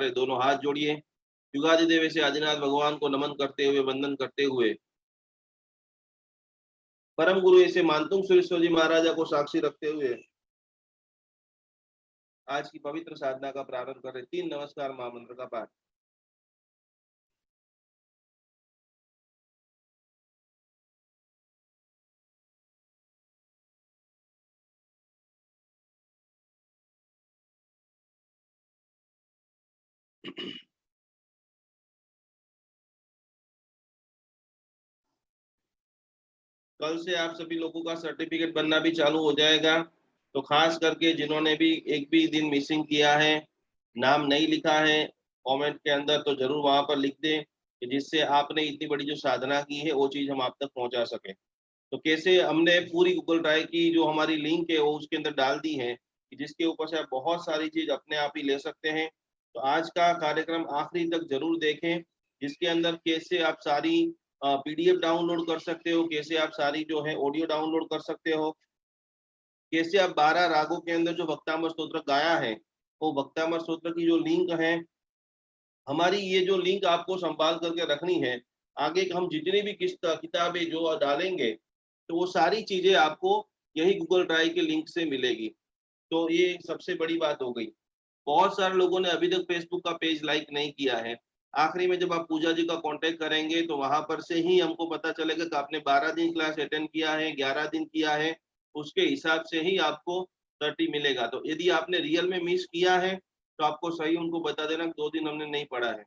है दोनों हाथ जोड़िए। युगादि देव से आदिनाथ भगवान को नमन करते हुए, वंदन करते हुए, परम गुरु ऐसे मानतुंग सुरेश्वर जी महाराजा को साक्षी रखते हुए आज की पवित्र साधना का प्रारंभ करें। 3 नमस्कार महामंत्र का पाठ। कल से आप सभी लोगों का सर्टिफिकेट बनना भी चालू हो जाएगा, तो खास करके जिन्होंने भी एक भी दिन मिसिंग किया है, नाम नहीं लिखा है कमेंट के अंदर, तो जरूर वहां पर लिख दें कि जिससे आपने इतनी बड़ी जो साधना की है वो चीज हम आप तक पहुंचा सके। तो कैसे हमने पूरी गूगल ड्राइव की जो हमारी लिंक है वो उसके अंदर डाल दी है कि जिसके ऊपर से आप बहुत सारी चीज अपने आप ही ले सकते हैं। तो आज का कार्यक्रम आखिरी तक जरूर देखें, जिसके अंदर कैसे आप सारी पीडीएफ डाउनलोड कर सकते हो, कैसे आप सारी जो है ऑडियो डाउनलोड कर सकते हो, कैसे आप 12 रागों के अंदर जो भक्तामर स्तोत्र गाया है वो भक्तामर स्तोत्र की जो लिंक है, हमारी ये जो लिंक आपको संभाल करके रखनी है। आगे हम जितनी भी किताबें जो डालेंगे तो वो सारी चीजें आपको यही गूगल ड्राइव के लिंक से मिलेगी। तो ये सबसे बड़ी बात हो गई। बहुत सारे लोगों ने अभी तक फेसबुक का पेज लाइक नहीं किया है। आखिरी में जब आप पूजा जी का कांटेक्ट करेंगे तो वहां पर से ही हमको पता चलेगा कि आपने 12 दिन क्लास अटेंड किया है, 11 दिन किया है, उसके हिसाब से ही आपको 30 मिलेगा। तो यदि आपने रियल में मिस किया है तो आपको सही उनको बता देना 2 दिन हमने नहीं पढ़ा है।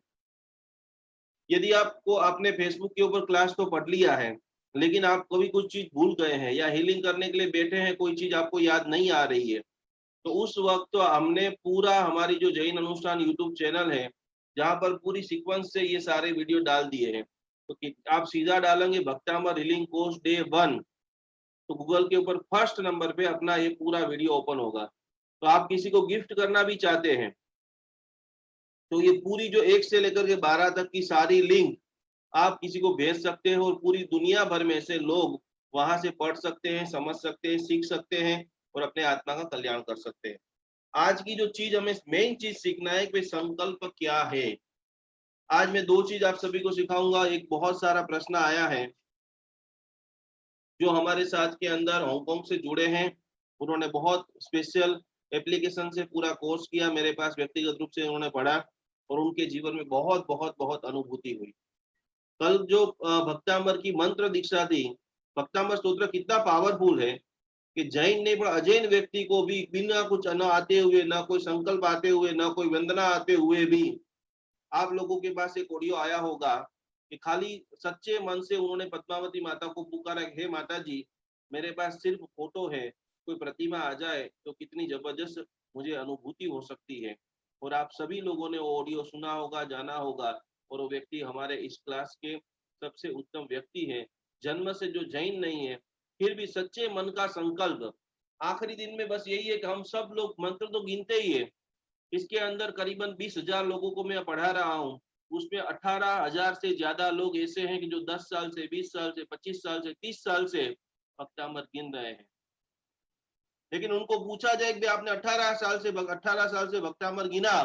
यदि आपको आपने फेसबुक के ऊपर क्लास तो पढ़ लिया है लेकिन आप कभी कुछ चीज भूल गए हैं या हीलिंग करने के लिए बैठे हैं, कोई चीज आपको याद नहीं आ रही है, तो उस वक्त तो हमने पूरा हमारी जो जैन अनुष्ठान यूट्यूब चैनल है जहां पर पूरी सीक्वेंस से ये सारे वीडियो डाल दिए हैं। तो आप सीधा डालेंगे भक्तामर हीलिंग कोर्स डे 1, तो गूगल के ऊपर फर्स्ट नंबर पे अपना ये पूरा वीडियो ओपन होगा। तो आप किसी को गिफ्ट करना भी चाहते हैं तो ये पूरी जो 1 से लेकर के 12 तक की सारी लिंक आप किसी को भेज सकते हैं और पूरी दुनिया भर में से लोग वहां से पढ़ सकते हैं, समझ सकते हैं, सीख सकते हैं और अपने आत्मा का कल्याण कर सकते हैं। आज की जो चीज हमें मेन चीज सीखना है कि संकल्प क्या है। आज मैं 2 चीज आप सभी को सिखाऊंगा। एक बहुत सारा प्रश्न आया है जो हमारे साथ के अंदर हांगकांग से जुड़े हैं, उन्होंने बहुत स्पेशल एप्लीकेशन से पूरा कोर्स किया, मेरे पास व्यक्तिगत रूप से उन्होंने पढ़ा और उनके जीवन में बहुत बहुत बहुत अनुभूति हुई। कल जो भक्तामर की मंत्र दीक्षा दी, भक्तामर स्तोत्र कितना पावरफुल है कि जैन नहीं पर अजैन व्यक्ति को भी बिना कुछ न आते हुए, ना कोई संकल्प आते हुए, ना कोई वंदना आते हुए भी, आप लोगों के पास एक ऑडियो आया होगा कि खाली सच्चे मन से उन्होंने पद्मावती माता को पुकारा, हे माता जी मेरे पास सिर्फ फोटो है, कोई प्रतिमा आ जाए तो कितनी जबरदस्त मुझे अनुभूति हो सकती है। और आप सभी लोगों ने वो ऑडियो सुना होगा, जाना होगा, और वो व्यक्ति हमारे इस क्लास के सबसे उत्तम व्यक्ति है, जन्म से जो जैन नहीं है फिर भी सच्चे मन का संकल्प। आखिरी दिन में बस यही है कि हम सब लोग मंत्र तो गिनते ही है, इसके अंदर करीबन 20,000 लोगों को मैं पढ़ा रहा हूँ, उसमें 18,000 से ज्यादा लोग ऐसे हैं कि जो 10 साल से, 20 साल से, 25 साल से, 30 साल से भक्तामर गिन रहे हैं। लेकिन उनको पूछा जाए कि आपने 18 साल से भक्तामर गिना,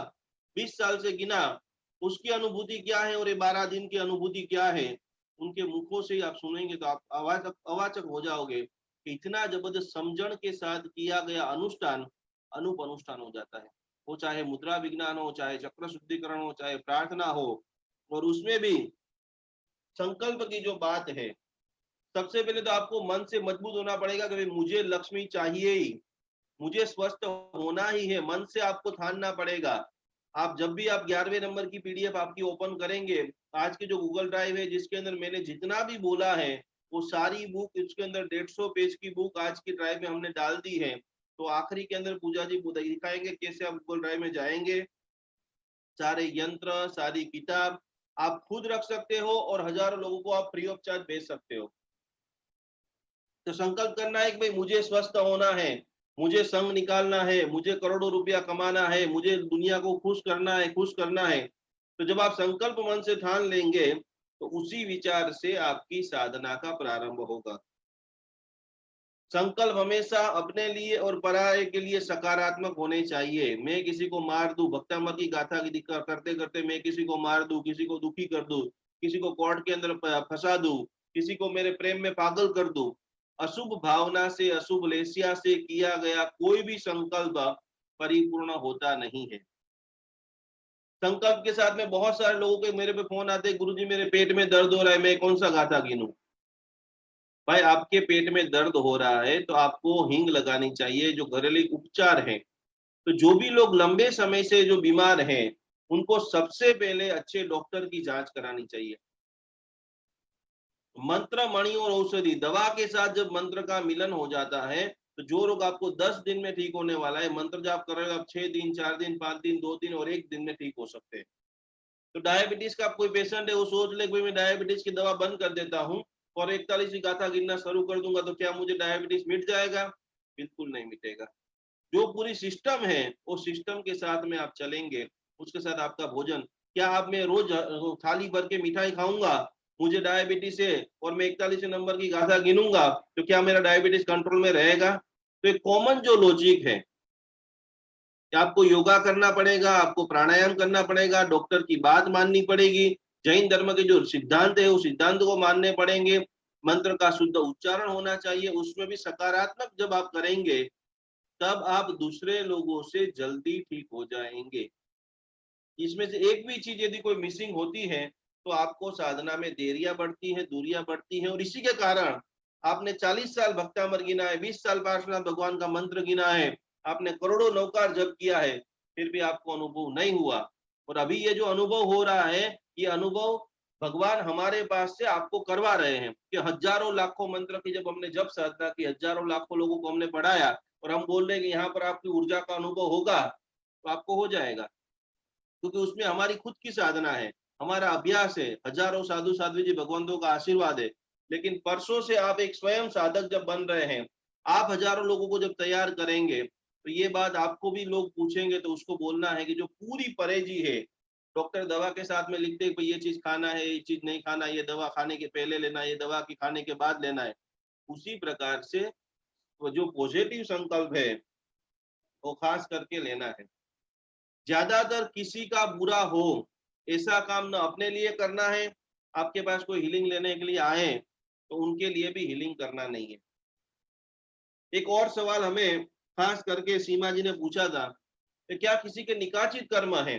20 साल से गिना, उसकी अनुभूति क्या है और ये 12 दिन की अनुभूति क्या है, उनके मुखों से ही आप सुनेंगे तो आप अवाचक हो जाओगे कि इतना जबरदस्त समझण के साथ किया गया अनुष्ठान अनूप अनुष्ठान हो जाता है। वो चाहे मुद्रा विज्ञान हो, चाहे चक्र शुद्धिकरण हो, चाहे प्रार्थना हो, और उसमें भी संकल्प की जो बात है, सबसे पहले तो आपको मन से मजबूत होना पड़ेगा कि मुझे लक्ष्मी चाहिए ही, मुझे स्वस्थ होना ही है, मन से आपको ठानना पड़ेगा। आप जब भी आप 11वें नंबर की पीडीएफ आपकी ओपन करेंगे, आज की जो गूगल ड्राइव है जिसके अंदर मैंने जितना भी बोला है वो सारी बुक, इसके अंदर 150 पेज की बुक आज की ड्राइव में हमने डाल दी है। तो आखिरी के अंदर पूजा जी दिखाएंगे कैसे आप गूगल ड्राइव में जाएंगे, सारे यंत्र, सारी किताब आप खुद रख सकते हो और हजारों लोगों को आप फ्री ऑफ चार्ज भेज सकते हो। तो संकल्प करना है कि भाई मुझे स्वस्थ होना है, मुझे संग निकालना है, मुझे करोड़ों रुपया कमाना है, मुझे दुनिया को खुश करना है, खुश करना है। तो जब आप संकल्प मन से ठान लेंगे तो उसी विचार से आपकी साधना का प्रारंभ होगा। संकल्प हमेशा अपने लिए और पराये के लिए सकारात्मक होने चाहिए। मैं किसी को मार दूं, भक्तामर की गाथा की करते करते मैं किसी को मार दूं, किसी को दुखी कर दूं, किसी को कोर्ट के अंदर फंसा दूं, किसी को मेरे प्रेम में पागल कर दूं, अशुभ भावना से, अशुभ लेसिया से किया गया कोई भी संकल्प परिपूर्ण होता नहीं है। संकल्प के साथ में बहुत सारे लोगों के मेरे पे फोन आते हैं, गुरुजी मेरे पेट में दर्द हो रहा है, मैं कौन सा गाथा गिनूं? भाई आपके पेट में दर्द हो रहा है तो आपको हींग लगानी चाहिए, जो घरेलू उपचार है। तो जो भी लोग लंबे समय से जो बीमार हैं, उनको सबसे पहले अच्छे डॉक्टर की जांच करानी चाहिए। मंत्र, मणि और औषधि, दवा के साथ जब मंत्र का मिलन हो जाता है, तो जो रोग आपको 10 दिन में ठीक होने वाला है, मंत्र जाप कर रहे हो आप 6 दिन, 4 दिन, 5 दिन, 2 दिन और 1 दिन में ठीक हो सकते हैं। तो डायबिटीज का कोई पेशेंट है, वो सोच ले मैं डायबिटीज की दवा बंद कर देता हूँ और 41 की गाथा गिनना शुरू कर दूंगा, तो क्या मुझे डायबिटीज मिट जाएगा? बिल्कुल नहीं मिटेगा। जो पूरी सिस्टम है, वो सिस्टम के साथ में आप चलेंगे, उसके साथ आपका भोजन, क्या आप मैं रोज थाली भर के मिठाई खाऊंगा, मुझे डायबिटीज है और मैं 41 नंबर की गाथा गिनूंगा, तो क्या मेरा डायबिटीज कंट्रोल में रहेगा? तो एक कॉमन जो लॉजिक है कि आपको योगा करना पड़ेगा, आपको प्राणायाम करना पड़ेगा, डॉक्टर की बात माननी पड़ेगी, जैन धर्म के जो सिद्धांत है उस सिद्धांत को मानने पड़ेंगे, मंत्र का शुद्ध उच्चारण होना चाहिए, उसमें भी सकारात्मक जब आप करेंगे तब आप दूसरे लोगों से जल्दी ठीक हो जाएंगे। इसमें से एक भी चीज यदि कोई मिसिंग होती है तो आपको साधना में देरियां बढ़ती हैं, दूरियां बढ़ती हैं, और इसी के कारण आपने 40 साल भक्तामर गिना है, 20 साल पार्श्वनाथ भगवान का मंत्र गिना है, आपने करोड़ों नौकार जप किया है, फिर भी आपको अनुभव नहीं हुआ। और अभी ये जो अनुभव हो रहा है, ये अनुभव भगवान हमारे पास से आपको करवा रहे हैं कि हजारों लाखों मंत्र की जब हमने जब साधना की, हजारों लाखों लोगों को हमने पढ़ाया और हम बोल रहे हैं कि यहाँ पर आपकी ऊर्जा का अनुभव होगा, तो आपको हो जाएगा, क्योंकि उसमें हमारी खुद की साधना है, हमारा अभ्यास है, हजारों साधु साध्वी जी भगवंतों का आशीर्वाद है। लेकिन परसों से आप एक स्वयं साधक जब बन रहे हैं, आप हजारों लोगों को जब तैयार करेंगे, तो ये बात आपको भी लोग पूछेंगे तो उसको बोलना है कि जो पूरी परहेजी है, डॉक्टर दवा के साथ में लिखते हैं ये चीज खाना है, ये चीज नहीं खाना, ये दवा खाने के पहले लेना, ये दवा की खाने के बाद लेना है, उसी प्रकार से वो जो पॉजिटिव संकल्प है वो खास करके लेना है। ज्यादातर किसी का बुरा हो ऐसा काम न अपने लिए करना है, आपके पास कोई हीलिंग लेने के लिए आए तो उनके लिए भी हीलिंग करना नहीं है। एक और सवाल हमें खास करके सीमा जी ने पूछा था कि क्या किसी के निकाचित कर्म है,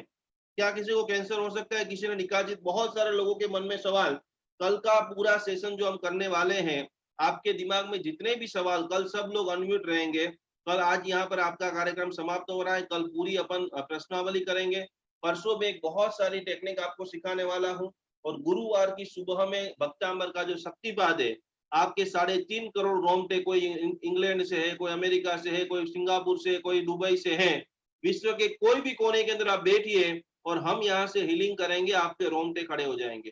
क्या किसी को कैंसर हो सकता है, किसी ने निकाचित, बहुत सारे लोगों के मन में सवाल। कल का पूरा सेशन जो हम करने वाले हैं, आपके दिमाग में जितने भी सवाल, कल सब लोग अनम्यूट रहेंगे। कल आज यहाँ पर आपका कार्यक्रम समाप्त हो रहा है, कल पूरी अपन प्रश्नावली करेंगे, परसों में एक बहुत सारी टेक्निक आपको सिखाने वाला हूँ, और गुरुवार की सुबह में भक्तांबर का जो शक्तिपाद है, आपके 3.5 करोड़ रोमटे, कोई इंग्लैंड से है, कोई अमेरिका से है, कोई सिंगापुर से, कोई दुबई से है, विश्व के कोई भी कोने के अंदर आप बैठिए और हम यहाँ से हीलिंग करेंगे, आपके रोंगटे खड़े हो जाएंगे।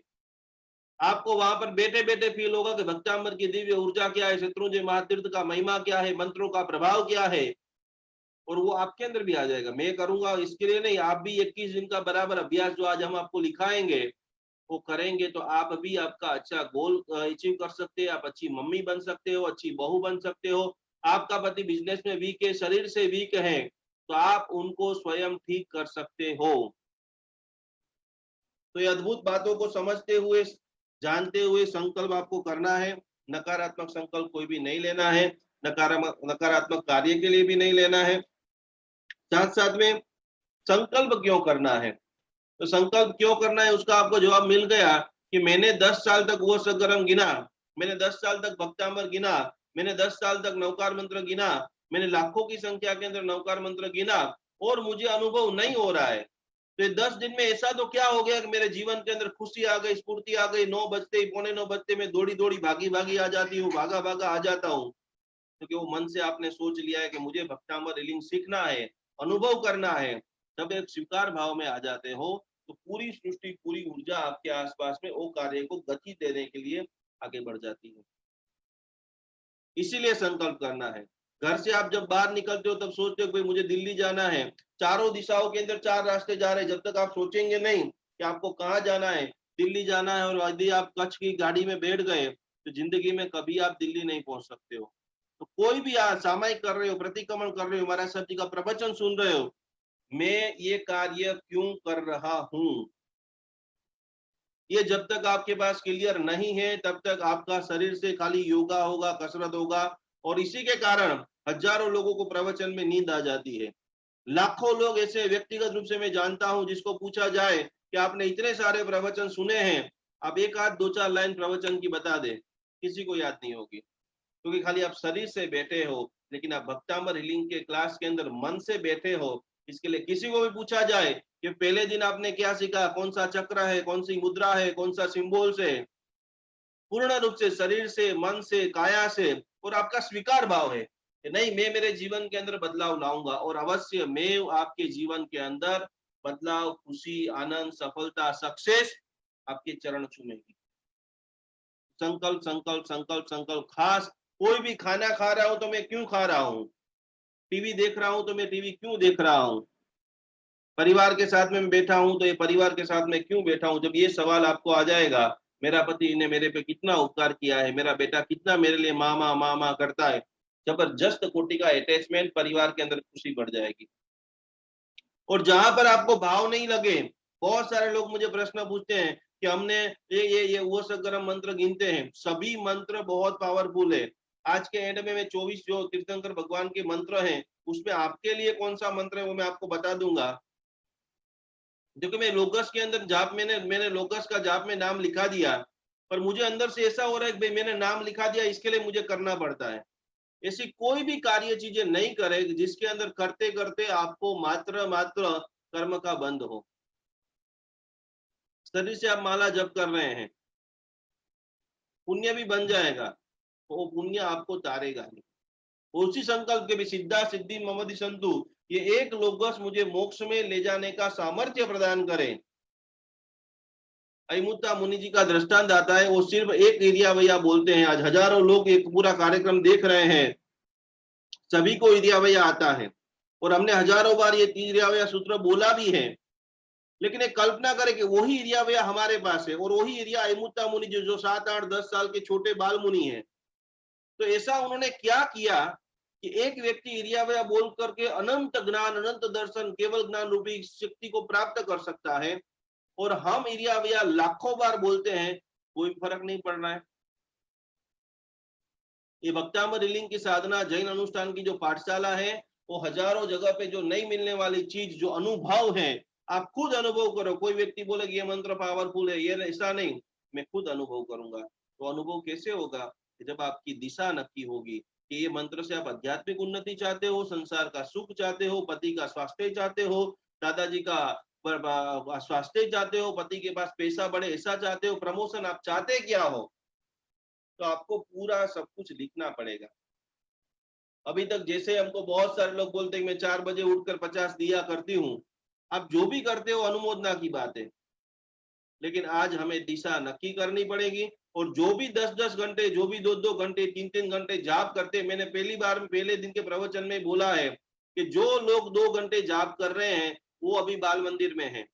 आपको वहां पर बैठे बैठे फील होगा कि भक्तांबर की दिव्य ऊर्जा क्या है, शत्रुंजय महातीर्थ का महिमा क्या है, मंत्रों का प्रभाव क्या है, और वो आपके अंदर भी आ जाएगा। मैं करूंगा इसके लिए नहीं, आप भी 21 दिन का बराबर अभ्यास जो आज हम आपको लिखाएंगे वो करेंगे तो आप भी आपका अच्छा गोल अचीव कर सकते हैं, आप अच्छी मम्मी बन सकते हो, अच्छी बहू बन सकते हो। आपका पति बिजनेस में वीक है, शरीर से वीक है, तो आप उनको स्वयं ठीक कर सकते हो। तो ये अद्भुत बातों को समझते हुए, जानते हुए संकल्प आपको करना है। नकारात्मक संकल्प कोई भी नहीं लेना है, नकारात्मक कार्य के लिए भी नहीं लेना है। साथ साथ में संकल्प क्यों करना है, तो संकल्प क्यों करना है उसका आपको जवाब मिल गया कि मैंने 10 साल तक वो सगरम गिना, मैंने 10 साल तक भक्तामर गिना, मैंने 10 साल तक नवकार मंत्र गिना, मैंने लाखों की संख्या के अंदर नवकार मंत्र गिना, और मुझे अनुभव नहीं हो रहा है। तो 10 दिन में ऐसा तो क्या हो गया कि मेरे जीवन के अंदर खुशी आ गई, स्फूर्ति आ गई, 9 बजते ही, 9:45 बजते मैं दौड़ी दौड़ी भागी भागी आ जाती हूँ, भागा भागा आ जाता हूँ, क्योंकि वो मन से आपने सोच लिया है कि मुझे भक्तामर रीलिंग सीखना है, अनुभव करना है। जब एक स्वीकार भाव में आ जाते हो तो पूरी सृष्टि, पूरी ऊर्जा आपके आसपास में वो कार्य को गति देने के लिए आगे बढ़ जाती है। इसीलिए संकल्प करना है। घर से आप जब बाहर निकलते हो तब सोचते हो भाई मुझे दिल्ली जाना है, चारों दिशाओं के अंदर 4 रास्ते जा रहे हैं, जब तक आप सोचेंगे नहीं कि आपको कहाँ जाना है, दिल्ली जाना है, और यदि आप कच्छ की गाड़ी में बैठ गए तो जिंदगी में कभी आप दिल्ली नहीं पहुंच सकते हो। तो कोई भी आज सामायिक कर रहे हो, प्रतिक्रमण कर रहे हो, महाराज साहब जी का प्रवचन सुन रहे हो, मैं ये कार्य क्यों कर रहा हूं, ये जब तक आपके पास क्लियर नहीं है तब तक आपका शरीर से खाली योगा होगा, कसरत होगा, और इसी के कारण हजारों लोगों को प्रवचन में नींद आ जाती है। लाखों लोग ऐसे व्यक्तिगत रूप से मैं जानता हूं जिसको पूछा जाए कि आपने इतने सारे प्रवचन सुने हैं, आप एक आध दो चार लाइन प्रवचन की बता दे, किसी को याद नहीं होगी, क्योंकि खाली आप शरीर से बैठे हो, लेकिन आप भक्तामर हीलिंग के क्लास के अंदर मन से बैठे हो। इसके लिए किसी को भी पूछा जाए कि पहले दिन आपने क्या सीखा, कौन सा चक्र है, कौन सी मुद्रा है, कौन सा सिंबल से, पूर्ण रूप से शरीर से, मन से, काया से, और आपका स्वीकार भाव है कि नहीं मैं मेरे जीवन के अंदर बदलाव लाऊंगा, और अवश्य मैं आपके जीवन के अंदर बदलाव, खुशी, आनंद, सफलता, सक्सेस आपके चरण चूमेगी। संकल्प संकल्प संकल्प संकल्प। खास कोई भी खाना खा रहा हूं तो मैं क्यों खा रहा हूं, टीवी देख रहा हूं तो मैं टीवी क्यों देख रहा हूं, परिवार के साथ में बैठा हूं तो ये परिवार के साथ में क्यों बैठा हूं। जब ये सवाल आपको आ जाएगा, मेरा पति ने मेरे पे कितना उपकार किया है, मेरा बेटा कितना मेरे लिए मामा मामा करता है, जबरदस्त कोटि का अटैचमेंट, परिवार के अंदर खुशी बढ़ जाएगी। और जहां पर आपको भाव नहीं लगे, बहुत सारे लोग मुझे प्रश्न पूछते हैं कि हमने ये वो सगरम मंत्र गिनते हैं, सभी मंत्र बहुत पावरफुल है। आज के एंड में मैं 24 जो तीर्थंकर भगवान के मंत्र हैं उसमें आपके लिए कौन सा मंत्र है वो मैं आपको बता दूंगा। देखो मैं लोगस के अंदर जाप, मैंने लोगस का जाप में नाम लिखा दिया, पर मुझे अंदर से ऐसा हो रहा है कि भाई मैंने नाम लिखा दिया, इसके लिए मुझे करना पड़ता है। ऐसी कोई भी कार्य चीजें नहीं करे जिसके अंदर करते करते आपको मात्र मात्र कर्म का बंध हो। शरीर से आप माला जप कर रहे हैं, पुण्य भी बन जाएगा, तो वो पुण्य आपको तारेगा नहीं। उसी संकल्प के भी सिद्धा सिद्धि ममदि संतु, ये एक लोगस मुझे मोक्ष में ले जाने का सामर्थ्य प्रदान करे। अयमुत्ता मुनि जी का दृष्टांत आता है, वो सिर्फ एक एरिया भैया बोलते हैं, आज हजारों लोग एक पूरा कार्यक्रम देख रहे हैं, सभी को एरिया भैया आता है, और हमने हजारों बार ये एरिया भैया सूत्र बोला भी है। लेकिन एक कल्पना करें कि वही एरिया भैया हमारे पास है, और वही एरिया अयमुत्ता मुनि जो 7 8 10 साल के छोटे बाल मुनि है, तो ऐसा उन्होंने क्या किया कि एक व्यक्ति एरिया भैया बोल करके अनंत ज्ञान, अनंत दर्शन, केवल ज्ञान रूपी शक्ति को प्राप्त कर सकता है, और हम एरिया भैया लाखों बार बोलते हैं, कोई फर्क नहीं पड़ रहा है। ये भक्तामर हीलिंग की साधना जैन अनुष्ठान की जो पाठशाला है, वो हजारों जगह पे जो नहीं मिलने वाली चीज, जो अनुभव है, आप खुद अनुभव करो। कोई व्यक्ति बोले कि ये मंत्र पावरफुल है, ये ऐसा नहीं, मैं खुद अनुभव करूंगा। तो अनुभव कैसे होगा, जब आपकी दिशा नक्की होगी कि ये मंत्र से आप आध्यात्मिक उन्नति चाहते हो, संसार का सुख चाहते हो, पति का स्वास्थ्य चाहते हो, दादाजी का स्वास्थ्य चाहते हो, पति के पास पैसा बढ़े ऐसा चाहते हो, प्रमोशन आप चाहते क्या हो, तो आपको पूरा सब कुछ लिखना पड़ेगा। अभी तक जैसे हमको बहुत सारे लोग बोलते हैं मैं 4 बजे उठकर 50 दिया करती हूँ, आप जो भी करते हो अनुमोदना की बात है, लेकिन आज हमें दिशा नक्की करनी पड़ेगी। और जो भी 10-10 घंटे, जो भी 2-2 घंटे, 3-3 घंटे जाप करते, मैंने पहले दिन के प्रवचन में बोला है कि जो लोग 2 घंटे जाप कर रहे हैं वो अभी बाल मंदिर में है।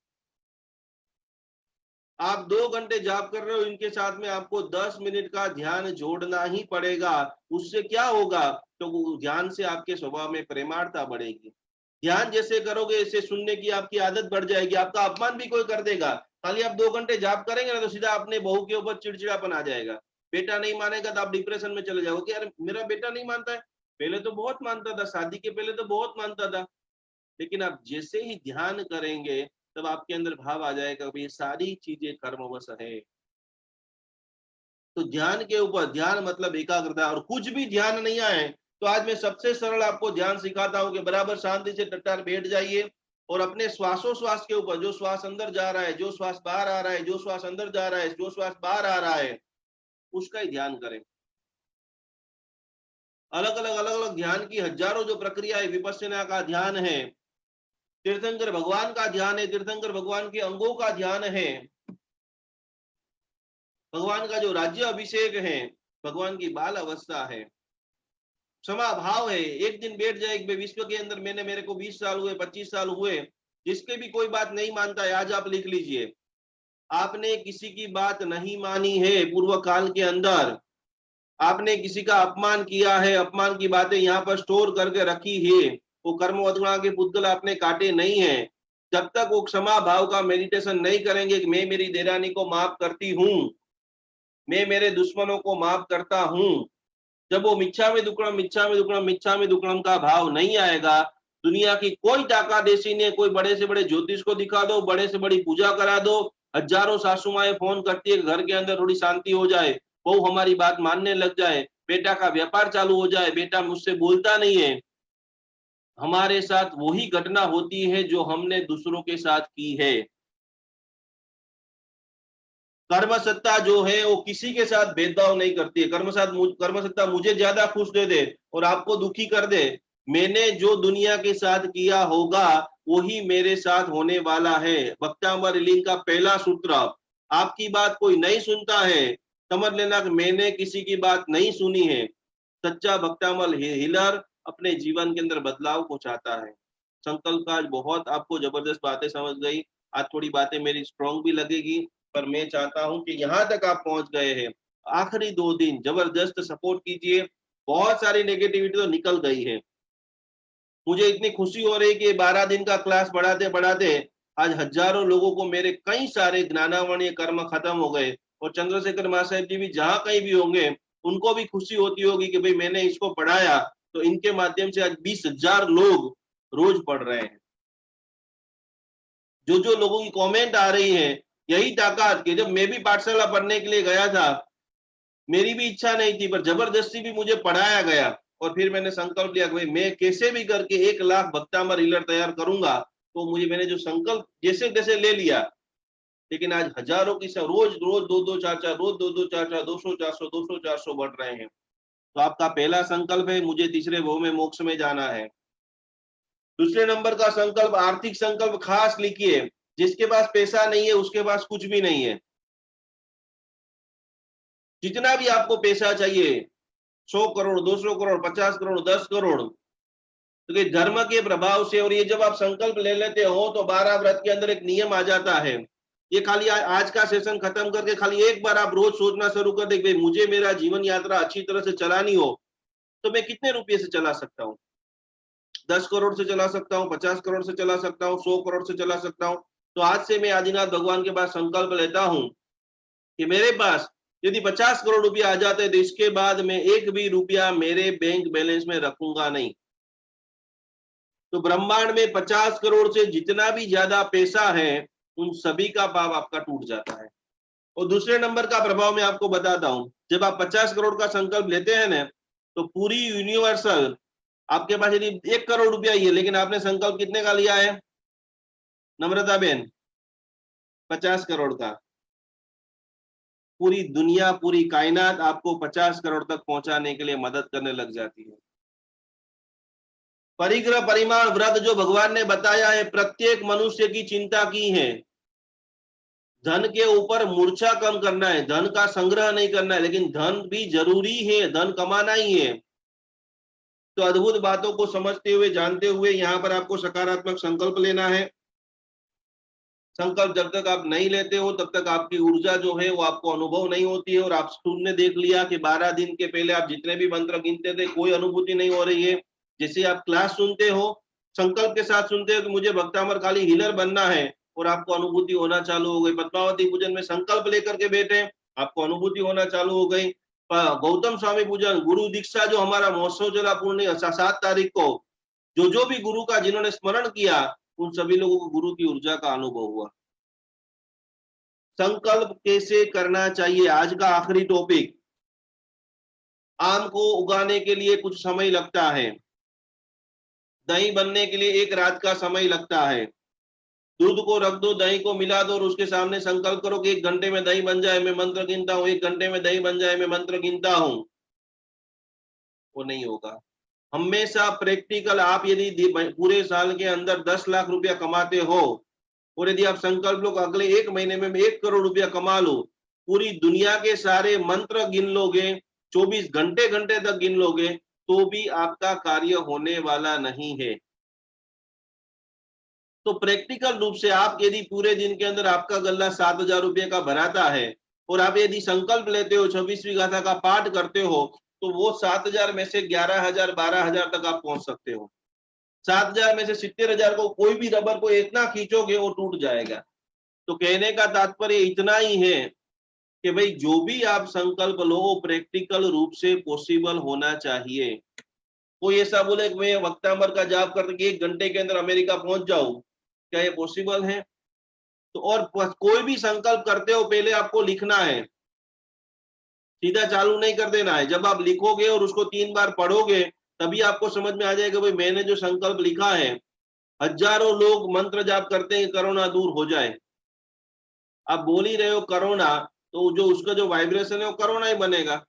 आप 2 घंटे जाप कर रहे हो, इनके साथ में आपको 10 मिनट का ध्यान जोड़ना ही पड़ेगा। उससे क्या होगा, तो ध्यान से आपके स्वभाव में प्रेमार्ता बढ़ेगी। ध्यान जैसे करोगे ऐसे सुनने की आपकी आदत बढ़ जाएगी। आपका अपमान भी कोई कर देगा, खाली आप 2 घंटे जाप करेंगे ना तो सीधा अपने बहू के ऊपर चिड़चिड़ापन आ जाएगा। बेटा नहीं मानेगा तो आप डिप्रेशन में चले जाओगे कि यार मेरा बेटा नहीं मानता है, पहले तो बहुत मानता था, शादी के पहले तो बहुत मानता था। लेकिन आप जैसे ही ध्यान करेंगे तब आपके अंदर भाव आ जाएगा कि ये सारी चीजें कर्मवश है। तो ध्यान के ऊपर, ध्यान मतलब एकाग्रता, और कुछ भी ध्यान नहीं आए तो आज मैं सबसे सरल आपको ध्यान सिखाता हूं कि बराबर शांति से टट्टार बैठ जाइए और अपने श्वासोश्वास के ऊपर, जो श्वास अंदर जा रहा है, जो श्वास बाहर आ रहा है, जो श्वास अंदर जा रहा है, जो श्वास बाहर आ रहा है, उसका ही ध्यान करें। अलग अलग ध्यान की हजारों जो प्रक्रिया है, विपस्सना का ध्यान है, तीर्थंकर भगवान का ध्यान है, तीर्थंकर भगवान के अंगों का ध्यान है, भगवान का जो राज्य अभिषेक है, भगवान की बाल अवस्था है, क्षमा भाव है। एक दिन बैठ जाए कि विश्व के अंदर मेरे को 20 साल हुए, 25 साल हुए, जिसके भी कोई बात नहीं मानता है, आज आप लिख लीजिए, आपने किसी की बात नहीं मानी है पूर्व काल के अंदर, आपने किसी का अपमान किया है, अपमान की बातें यहाँ पर स्टोर करके रखी है, वो कर्म वदगुणा के पुद्गल आपने काटे नहीं है, जब तक वो क्षमा भाव का मेडिटेशन नहीं करेंगे कि मैं मेरी देरानी को माफ करती हूँ, मैं मेरे दुश्मनों को माफ करता हूँ, जब वो मिच्छा में दुक्कड़म मिच्छा में दुक्कड़म मिच्छा में दुक्कड़म का भाव नहीं आएगा, दुनिया की कोई टाकादेशी ने, कोई बड़े से बड़े ज्योतिष को दिखा दो, बड़े से बड़ी पूजा करा दो, हजारों सासू माएं फोन करती है घर के अंदर थोड़ी शांति हो जाए, बहू हमारी बात मानने लग जाए, बेटा का व्यापार चालू हो जाए, बेटा मुझसे बोलता नहीं है, हमारे साथ वही घटना होती है जो हमने दूसरों के साथ की है। कर्म सत्ता जो है वो किसी के साथ भेदभाव नहीं करती है। कर्म सत्ता मुझे ज्यादा खुश दे दे और आपको दुखी कर दे, मैंने जो दुनिया के साथ किया होगा वही मेरे साथ होने वाला है। भक्तांबर लिंग का पहला सूत्र, आपकी बात कोई नहीं सुनता है, समझ लेना कि मैंने किसी की बात नहीं सुनी है। सच्चा भक्तामल हीलर अपने जीवन के अंदर बदलाव को चाहता है। संकल्प का आज बहुत आपको जबरदस्त बातें समझ गई, आज थोड़ी बातें मेरी स्ट्रॉन्ग भी लगेगी, पर मैं चाहता हूं कि यहाँ तक आप पहुंच गए हैं, आखिरी 2 दिन जबरदस्त सपोर्ट कीजिए। बहुत सारी नेगेटिविटी तो निकल गई है, मुझे इतनी खुशी हो रही है कि 12 दिन का क्लास बढ़ाते बढ़ाते आज हजारों लोगों को मेरे कई सारे ज्ञानावरणीय कर्म खत्म हो गए, और चंद्रशेखर महासाहेब जी भी जहां कहीं भी होंगे उनको भी खुशी होती होगी कि भाई मैंने इसको पढ़ाया तो इनके माध्यम से आज 20,000 लोग रोज पढ़ रहे हैं। जो लोगों की कमेंट आ रही है, यही ताकत कि जब मैं भी पाठशाला पढ़ने के लिए गया था, मेरी भी इच्छा नहीं थी पर जबरदस्ती भी मुझे पढ़ाया गया, और फिर मैंने संकल्प लिया कि भाई मैं कैसे भी करके 1 लाख भक्तामर हीलर तैयार करूंगा। तो मुझे मैंने जो संकल्प जैसे तैसे ले लिया, लेकिन आज हजारों की रोज रोज 2-2 4-4 रोज 2-2 4-4 200-400 200-400 बढ़ रहे हैं। तो आपका पहला संकल्प है मुझे तीसरे भव में मोक्ष में जाना है। दूसरे नंबर का संकल्प, आर्थिक संकल्प खास लिखिए, जिसके पास पैसा नहीं है उसके पास कुछ भी नहीं है। जितना भी आपको पैसा चाहिए, 100 करोड़ 200 करोड़ 50 करोड़ 10 करोड़, तो ये धर्म के प्रभाव से, और ये जब आप संकल्प ले लेते हो तो 12 व्रत के अंदर एक नियम आ जाता है। ये खाली आज का सेशन खत्म करके खाली एक बार आप रोज सोचना शुरू कर दे, मुझे मेरा जीवन यात्रा अच्छी तरह से चलानी हो तो मैं कितने रुपये से चला सकता हूँ। 10 करोड़ से चला सकता हूँ, 50 करोड़ से चला सकता हूँ, 100 करोड़ से चला सकता हूँ। तो आज से मैं आदिनाथ भगवान के पास संकल्प लेता हूँ कि मेरे पास यदि 50 करोड़ रुपया आ जाते हैं तो इसके बाद मैं एक भी रुपया मेरे बैंक बैलेंस में रखूंगा नहीं। तो ब्रह्मांड में 50 करोड़ से जितना भी ज्यादा पैसा है उन सभी का पाप आपका टूट जाता है। और दूसरे नंबर का प्रभाव मैं आपको बताता हूं, जब आप 50 करोड़ का संकल्प लेते हैं ना, तो पूरी यूनिवर्सल, आपके पास यदि 1 करोड़ रुपया ही है लेकिन आपने संकल्प कितने का लिया है नम्रता बेन? 50 करोड़ का। पूरी दुनिया पूरी कायनात आपको 50 करोड़ तक पहुंचाने के लिए मदद करने लग जाती है। परिग्रह परिमाण व्रत जो भगवान ने बताया है, प्रत्येक मनुष्य की चिंता की है। धन के ऊपर मूर्छा कम करना है, धन का संग्रह नहीं करना है, लेकिन धन भी जरूरी है, धन कमाना ही है। तो अद्भुत बातों को समझते हुए जानते हुए यहाँ पर आपको सकारात्मक संकल्प लेना है। संकल्प जब तक आप नहीं लेते हो तब तक आपकी ऊर्जा जो है वो आपको अनुभव नहीं होती है। और आप तुमने देख लिया कि 12 दिन के पहले आप जितने भी मंत्र गिनते थे कोई अनुभूति नहीं हो रही है। जैसे आप क्लास सुनते हो, संकल्प के साथ सुनते हो कि मुझे भक्तामर खाली हीलर बनना है, और आपको अनुभूति होना चालू हो गई। पद्मावती पूजन में संकल्प लेकर के बैठे, आपको अनुभूति होना चालू हो गई। गौतम स्वामी पूजन, गुरु दीक्षा जो हमारा महोत्सव चला पूर्ण 7 तारीख को, जो भी गुरु का जिन्होंने स्मरण किया उन सभी लोगों को गुरु की ऊर्जा का अनुभव हुआ। संकल्प कैसे करना चाहिए, आज का आखिरी टॉपिक। आम को उगाने के लिए कुछ समय लगता है, दही बनने के लिए 1 रात का समय लगता है। दूध को रख दो, दही को मिला दो और उसके सामने संकल्प करो कि 1 घंटे में दही बन जाए, मैं मंत्र गिनता हूं, 1 घंटे में दही बन जाए, मैं मंत्र गिनता हूं, वो नहीं होगा। हमेशा प्रैक्टिकल। आप यदि पूरे साल के अंदर 10 लाख रुपया कमाते हो और यदि आप संकल्प लो अगले 1 महीने में 1 करोड़ रुपया कमा लो, पूरी दुनिया के सारे मंत्र गिन लोगे, 24 घंटे घंटे तक गिन लोगे, तो भी आपका कार्य होने वाला नहीं है। तो प्रैक्टिकल रूप से आप यदि पूरे दिन के अंदर आपका गल्ला 7,000 रुपये का भराता है और आप यदि संकल्प लेते हो, 26वीं गाथा का पाठ करते हो, तो वो 7,000 में से 11,000 12,000 तक आप पहुंच सकते हो। 7,000 में से 70,000 को कोई भी रबर को इतना खींचोगे वो टूट जाएगा। तो कहने का तात्पर्य इतना ही है कि भाई जो भी आप संकल्प लो वो प्रैक्टिकल रूप से पॉसिबल होना चाहिए। कोई ऐसा बोले कि मैं वक्तांबर का जाप करके 1 घंटे के अंदर अमेरिका पहुंच जाऊं, क्या ये पॉसिबल है? तो और कोई भी संकल्प करते हो पहले आपको लिखना है, सीधा चालू नहीं कर देना है। जब आप लिखोगे और उसको 3 बार पढ़ोगे तभी आपको समझ में आ जाएगा भाई मैंने जो संकल्प लिखा है। हजारों लोग मंत्र जाप करते हैं कोरोना दूर हो जाए, आप बोल ही रहे हो कोरोना, तो जो उसका जो वाइब्रेशन है वो कोरोना ही बनेगा।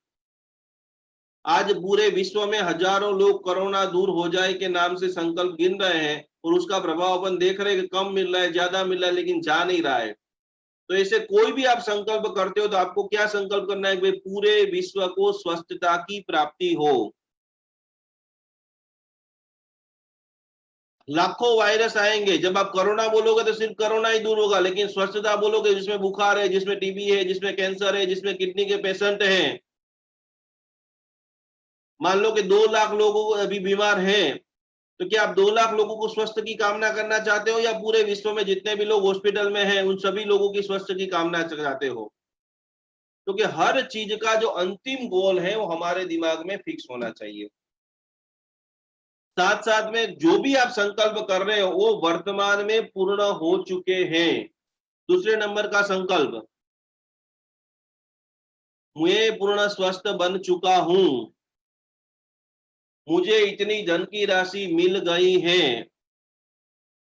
आज पूरे विश्व में हजारों लोग कोरोना दूर हो जाए के नाम से संकल्प गिन रहे हैं और उसका प्रभाव अपन देख रहे हैं कि कम मिल रहा है, ज्यादा मिल रहा है, लेकिन जा नहीं रहा है। तो ऐसे कोई भी आप संकल्प करते हो तो आपको क्या संकल्प करना है कि पूरे विश्व को स्वस्थता की प्राप्ति हो। लाखों वायरस आएंगे, जब आप कोरोना बोलोगे तो सिर्फ कोरोना ही दूर होगा, लेकिन स्वस्थता बोलोगे जिसमें बुखार है, जिसमें टीबी है, जिसमें कैंसर है, जिसमें किडनी के पेशेंट हैं, मान लो कि 2 लाख लोग अभी बीमार हैं, तो क्या आप 2 लाख लोगों को स्वस्थ की कामना करना चाहते हो या पूरे विश्व में जितने भी लोग हॉस्पिटल में हैं उन सभी लोगों की स्वस्थ की कामना चाहते हो? क्योंकि हर चीज का जो अंतिम गोल है वो हमारे दिमाग में फिक्स होना चाहिए। साथ साथ में जो भी आप संकल्प कर रहे हो वो वर्तमान में पूर्ण हो चुके हैं। दूसरे नंबर का संकल्प, मैं पूर्ण स्वस्थ बन चुका हूं, मुझे इतनी धन की राशि मिल गई है,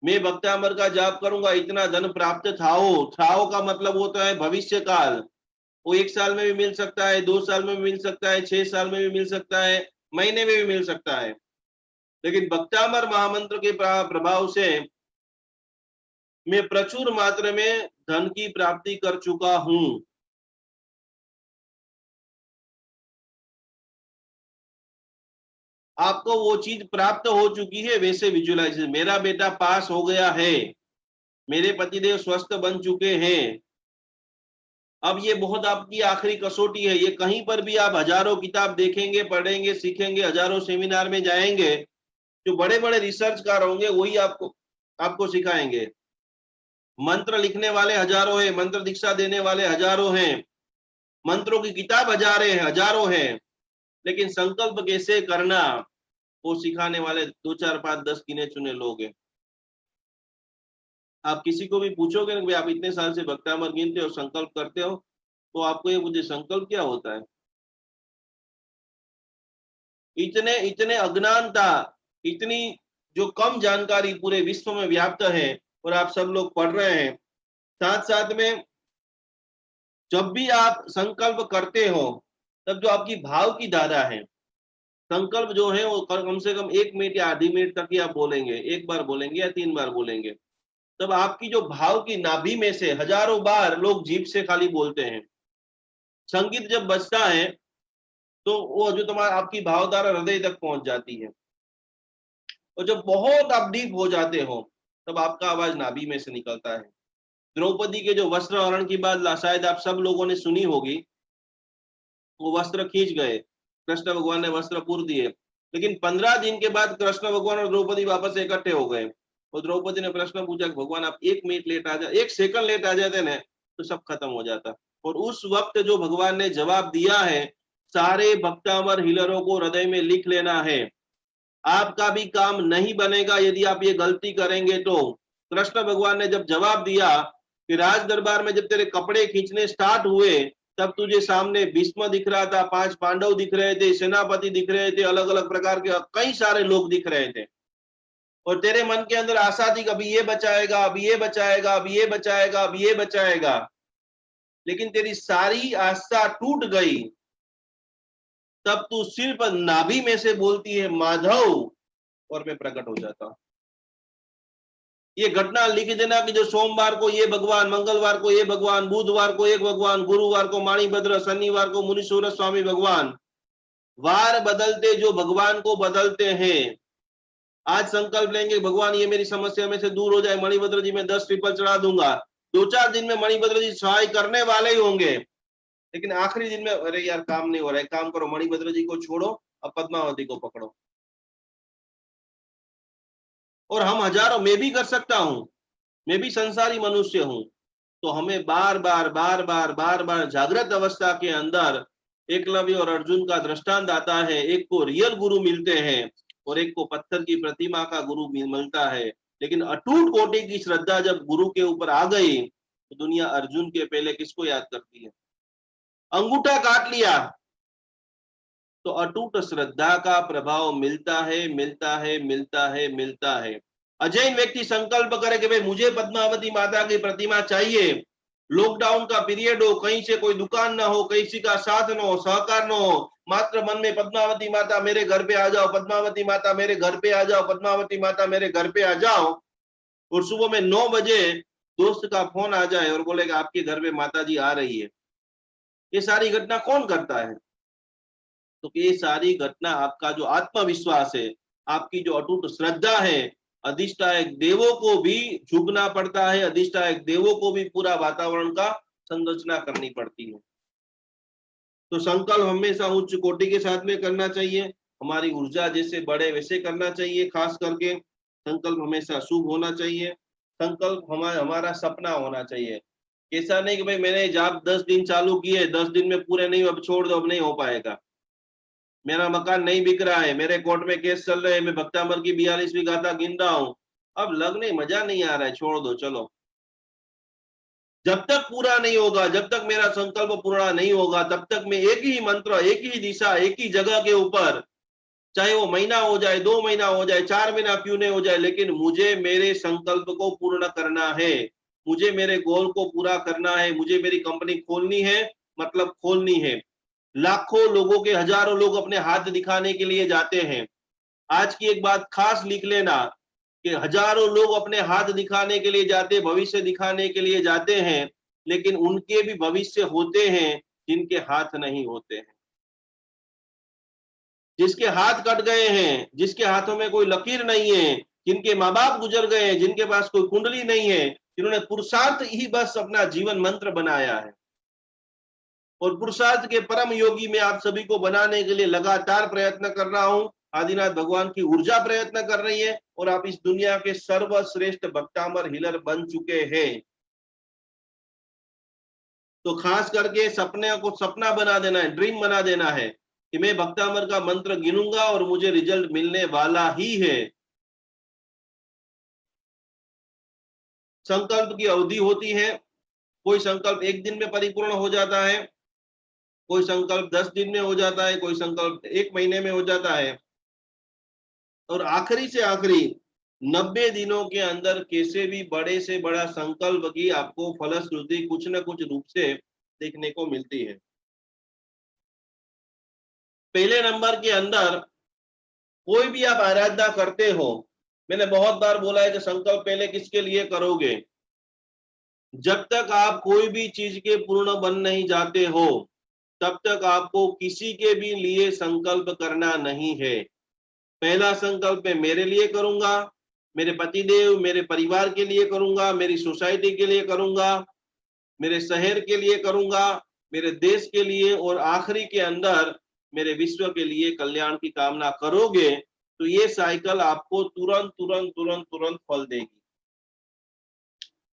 मैं भक्तामर का जाप करूंगा, इतना धन प्राप्त थाओ। थाओ का मतलब होता है भविष्य काल। वो 1 साल में भी मिल सकता है, 2 साल में भी मिल सकता है, 6 साल में भी मिल सकता है, महीने में भी मिल सकता है। लेकिन भक्तामर महामंत्र के प्रभाव से मैं प्रचुर मात्रा में धन की प्राप्ति कर चुका हूं। आपको वो चीज प्राप्त हो चुकी है वैसे विजुअलाइजेशन, मेरा बेटा पास हो गया है, मेरे पतिदेव स्वस्थ बन चुके हैं। अब ये बहुत आपकी आखिरी कसौटी है। ये कहीं पर भी आप हजारों किताब देखेंगे, पढ़ेंगे, सीखेंगे, हजारों सेमिनार में जाएंगे, जो बड़े बड़े रिसर्चकार होंगे वही आपको आपको सिखाएंगे। मंत्र लिखने वाले हजारों हैं, मंत्र दीक्षा देने वाले हजारों हैं, मंत्रों की किताब हजारों हैं, लेकिन संकल्प कैसे करना वो सिखाने वाले 2 4 5 10 गिने चुने लोग हैं। आप किसी को भी पूछोगे ना, आप इतने साल से भक्तामर गिनते हो, संकल्प करते हो, तो आपको ये मुझे संकल्प क्या होता है? इतने इतने अज्ञानता, इतनी जो कम जानकारी पूरे विश्व में व्याप्त है और आप सब लोग पढ़ रहे हैं। साथ साथ में जब भी आप संकल्प करते हो तब जो आपकी भाव की धारा है, संकल्प जो है वो कम से कम 1 मिनट या आधी मिनट तक ही आप बोलेंगे, 1 बार बोलेंगे या 3 बार बोलेंगे। तब आपकी जो भाव की नाभि में से हजारों बार लोग जीभ से खाली बोलते हैं। संगीत जब बजता है तो वो जो तुम्हारा आपकी भावधारा हृदय तक पहुंच जाती है, और जब बहुत आप डीप हो जाते हो तब आपका आवाज नाभि में से निकलता है। द्रौपदी के जो वस्त्र हरण की बात शायद आप सब लोगों ने सुनी होगी। वो वस्त्र खींच गए, कृष्ण भगवान ने वस्त्र पूर दिए, लेकिन 15 दिन के बाद कृष्ण भगवान और द्रौपदी वापस इकट्ठे हो गए। और द्रौपदी ने प्रश्न पूछा कि भगवान आप 1 मिनट लेट आ जाए, 1 सेकंड लेट आ जाते ना तो सब खत्म हो जाता। और उस वक्त जो भगवान ने जवाब दिया है, सारे भक्तामर हिलरों को हृदय में लिख लेना है। आपका भी काम नहीं बनेगा यदि आप ये गलती करेंगे तो। कृष्ण भगवान ने जब जवाब दिया कि राज दरबार में जब तेरे कपड़े खींचने स्टार्ट हुए तब तुझे सामने भीष्म दिख रहा था, 5 पांडव दिख रहे थे, सेनापति दिख रहे थे, अलग अलग प्रकार के कई सारे लोग दिख रहे थे, और तेरे मन के अंदर आशा थी कभी ये बचाएगा, अभी ये बचाएगा, अभी ये बचाएगा, अभी ये बचाएगा, लेकिन तेरी सारी आशा टूट गई। तब तू सिर्फ नाभि में से बोलती है माधव और मैं प्रकट हो जाता हूं। ये घटना लिख देना कि जो सोमवार को ये भगवान, मंगलवार को ये भगवान, बुधवार को एक भगवान, गुरुवार को माणिभद्र, शनिवार को मुनीश्वर स्वामी भगवान, वार बदलते जो भगवान को बदलते हैं। आज संकल्प लेंगे भगवान ये मेरी समस्या में से दूर हो जाए, मणिभद्र जी में 10 ट्रिपल चढ़ा दूंगा। 2 4 दिन में मणिभद्र जी सहाय करने वाले ही होंगे, लेकिन आखिरी दिन में अरे यार काम नहीं हो रहा है, काम करो, मणिभद्र जी को छोड़ो, अब पद्मावती को पकड़ो। और हम हजारों, मैं भी कर सकता हूं, मैं भी संसारी मनुष्य हूं। तो हमें बार बार बार बार बार बार जागृत अवस्था के अंदर एकलव्य और अर्जुन का दृष्टांत आता है। एक को रियल गुरु मिलते हैं और एक को पत्थर की प्रतिमा का गुरु मिलता है। लेकिन अटूट कोटि की श्रद्धा जब गुरु के ऊपर आ गई तो दुनिया अर्जुन के पहले किसको याद करती है? अंगूठा काट लिया तो अटूट श्रद्धा का प्रभाव मिलता है, मिलता है, मिलता है, मिलता है। अजैन व्यक्ति संकल्प करे कि भाई मुझे पद्मावती माता की प्रतिमा चाहिए, लॉकडाउन का पीरियड हो, कहीं से कोई दुकान ना हो, किसी का साथ न हो, सहकार न हो, मात्र मन में पद्मावती माता मेरे घर पे आ जाओ, पद्मावती माता मेरे घर पे आ जाओ, पद्मावती माता मेरे घर पे आ जाओ। और सुबह में 9 बजे दोस्त का फोन आ जाए और बोलेगा आपके घर पे माता जी आ रही है। ये सारी घटना कौन करता है? तो ये सारी घटना आपका जो आत्मविश्वास है, आपकी जो अटूट श्रद्धा है, अधिष्ठायक देवों को भी झुकना पड़ता है, अधिष्ठायक देवों को भी पूरा वातावरण का संरचना करनी पड़ती है। तो संकल्प हमेशा उच्च कोटि के साथ में करना चाहिए, हमारी ऊर्जा जैसे बढ़े वैसे करना चाहिए। खास करके संकल्प हमेशा शुभ होना चाहिए, संकल्प हमारा सपना होना चाहिए। ऐसा नहीं कि भाई मैंने जॉब 10 दिन चालू किए, 10 दिन में पूरे नहीं, अब छोड़ दो, अब नहीं हो पाएगा, मेरा मकान नहीं बिक रहा है, मेरे कोर्ट में केस चल रहे हैं, मैं भक्तामर की 42वीं गाथा गिन रहा हूं, अब लग नहीं, मजा नहीं आ रहा है, छोड़ दो, चलो। जब तक पूरा नहीं होगा, जब तक मेरा संकल्प पूरा नहीं होगा, तब तक मैं एक ही मंत्र, एक ही दिशा, एक ही जगह के ऊपर, चाहे वो महीना हो जाए, 2 महीना हो जाए, 4 महीना क्यों नहीं हो जाए, लेकिन मुझे मेरे संकल्प को पूर्ण करना है, मुझे मेरे गोल को पूरा करना है। मुझे मेरी कंपनी खोलनी है, मतलब खोलनी है। लाखों लोगों के, हजारों लोग अपने हाथ दिखाने के लिए जाते हैं। आज की एक बात खास लिख लेना कि हजारों लोग अपने हाथ दिखाने के लिए जाते, भविष्य दिखाने के लिए जाते हैं, लेकिन उनके भी भविष्य होते हैं जिनके हाथ नहीं होते हैं, जिसके हाथ कट गए हैं, जिसके हाथों में कोई लकीर नहीं है, जिनके माँ बाप गुजर गए हैं, जिनके पास कोई कुंडली नहीं है, जिन्होंने पुरुषार्थ ही बस अपना जीवन मंत्र बनाया है। और पुरुषार्थ के परम योगी में आप सभी को बनाने के लिए लगातार प्रयत्न कर रहा हूं। आदिनाथ भगवान की ऊर्जा प्रयत्न कर रही है और आप इस दुनिया के सर्वश्रेष्ठ भक्तामर हीलर बन चुके हैं। तो खास करके सपने को सपना बना देना है, ड्रीम बना देना है कि मैं भक्तामर का मंत्र गिनूंगा और मुझे रिजल्ट मिलने वाला ही है। संकल्प की अवधि होती है, कोई संकल्प 1 दिन में परिपूर्ण हो जाता है, कोई संकल्प 10 दिन में हो जाता है, कोई संकल्प 1 महीने में हो जाता है, और आखिरी से आखिरी 90 दिनों के अंदर कैसे भी बड़े से बड़ा संकल्प की आपको फलश्रुति कुछ न कुछ रूप से देखने को मिलती है। पहले नंबर के अंदर कोई भी आप आराधना करते हो, मैंने बहुत बार बोला है कि संकल्प पहले किसके लिए करोगे? जब तक आप कोई भी चीज के पूर्ण बन नहीं जाते हो, तब तक आपको किसी के भी लिए संकल्प करना नहीं है। पहला संकल्प मैं मेरे लिए करूंगा, मेरे पतिदेव, मेरे परिवार के लिए करूंगा, मेरी सोसाइटी के लिए करूंगा, मेरे शहर के लिए करूंगा, मेरे देश के लिए, और आखिरी के अंदर मेरे विश्व के लिए कल्याण की कामना करोगे तो ये साइकिल आपको तुरंत तुरंत तुरंत तुरंत फल देगी।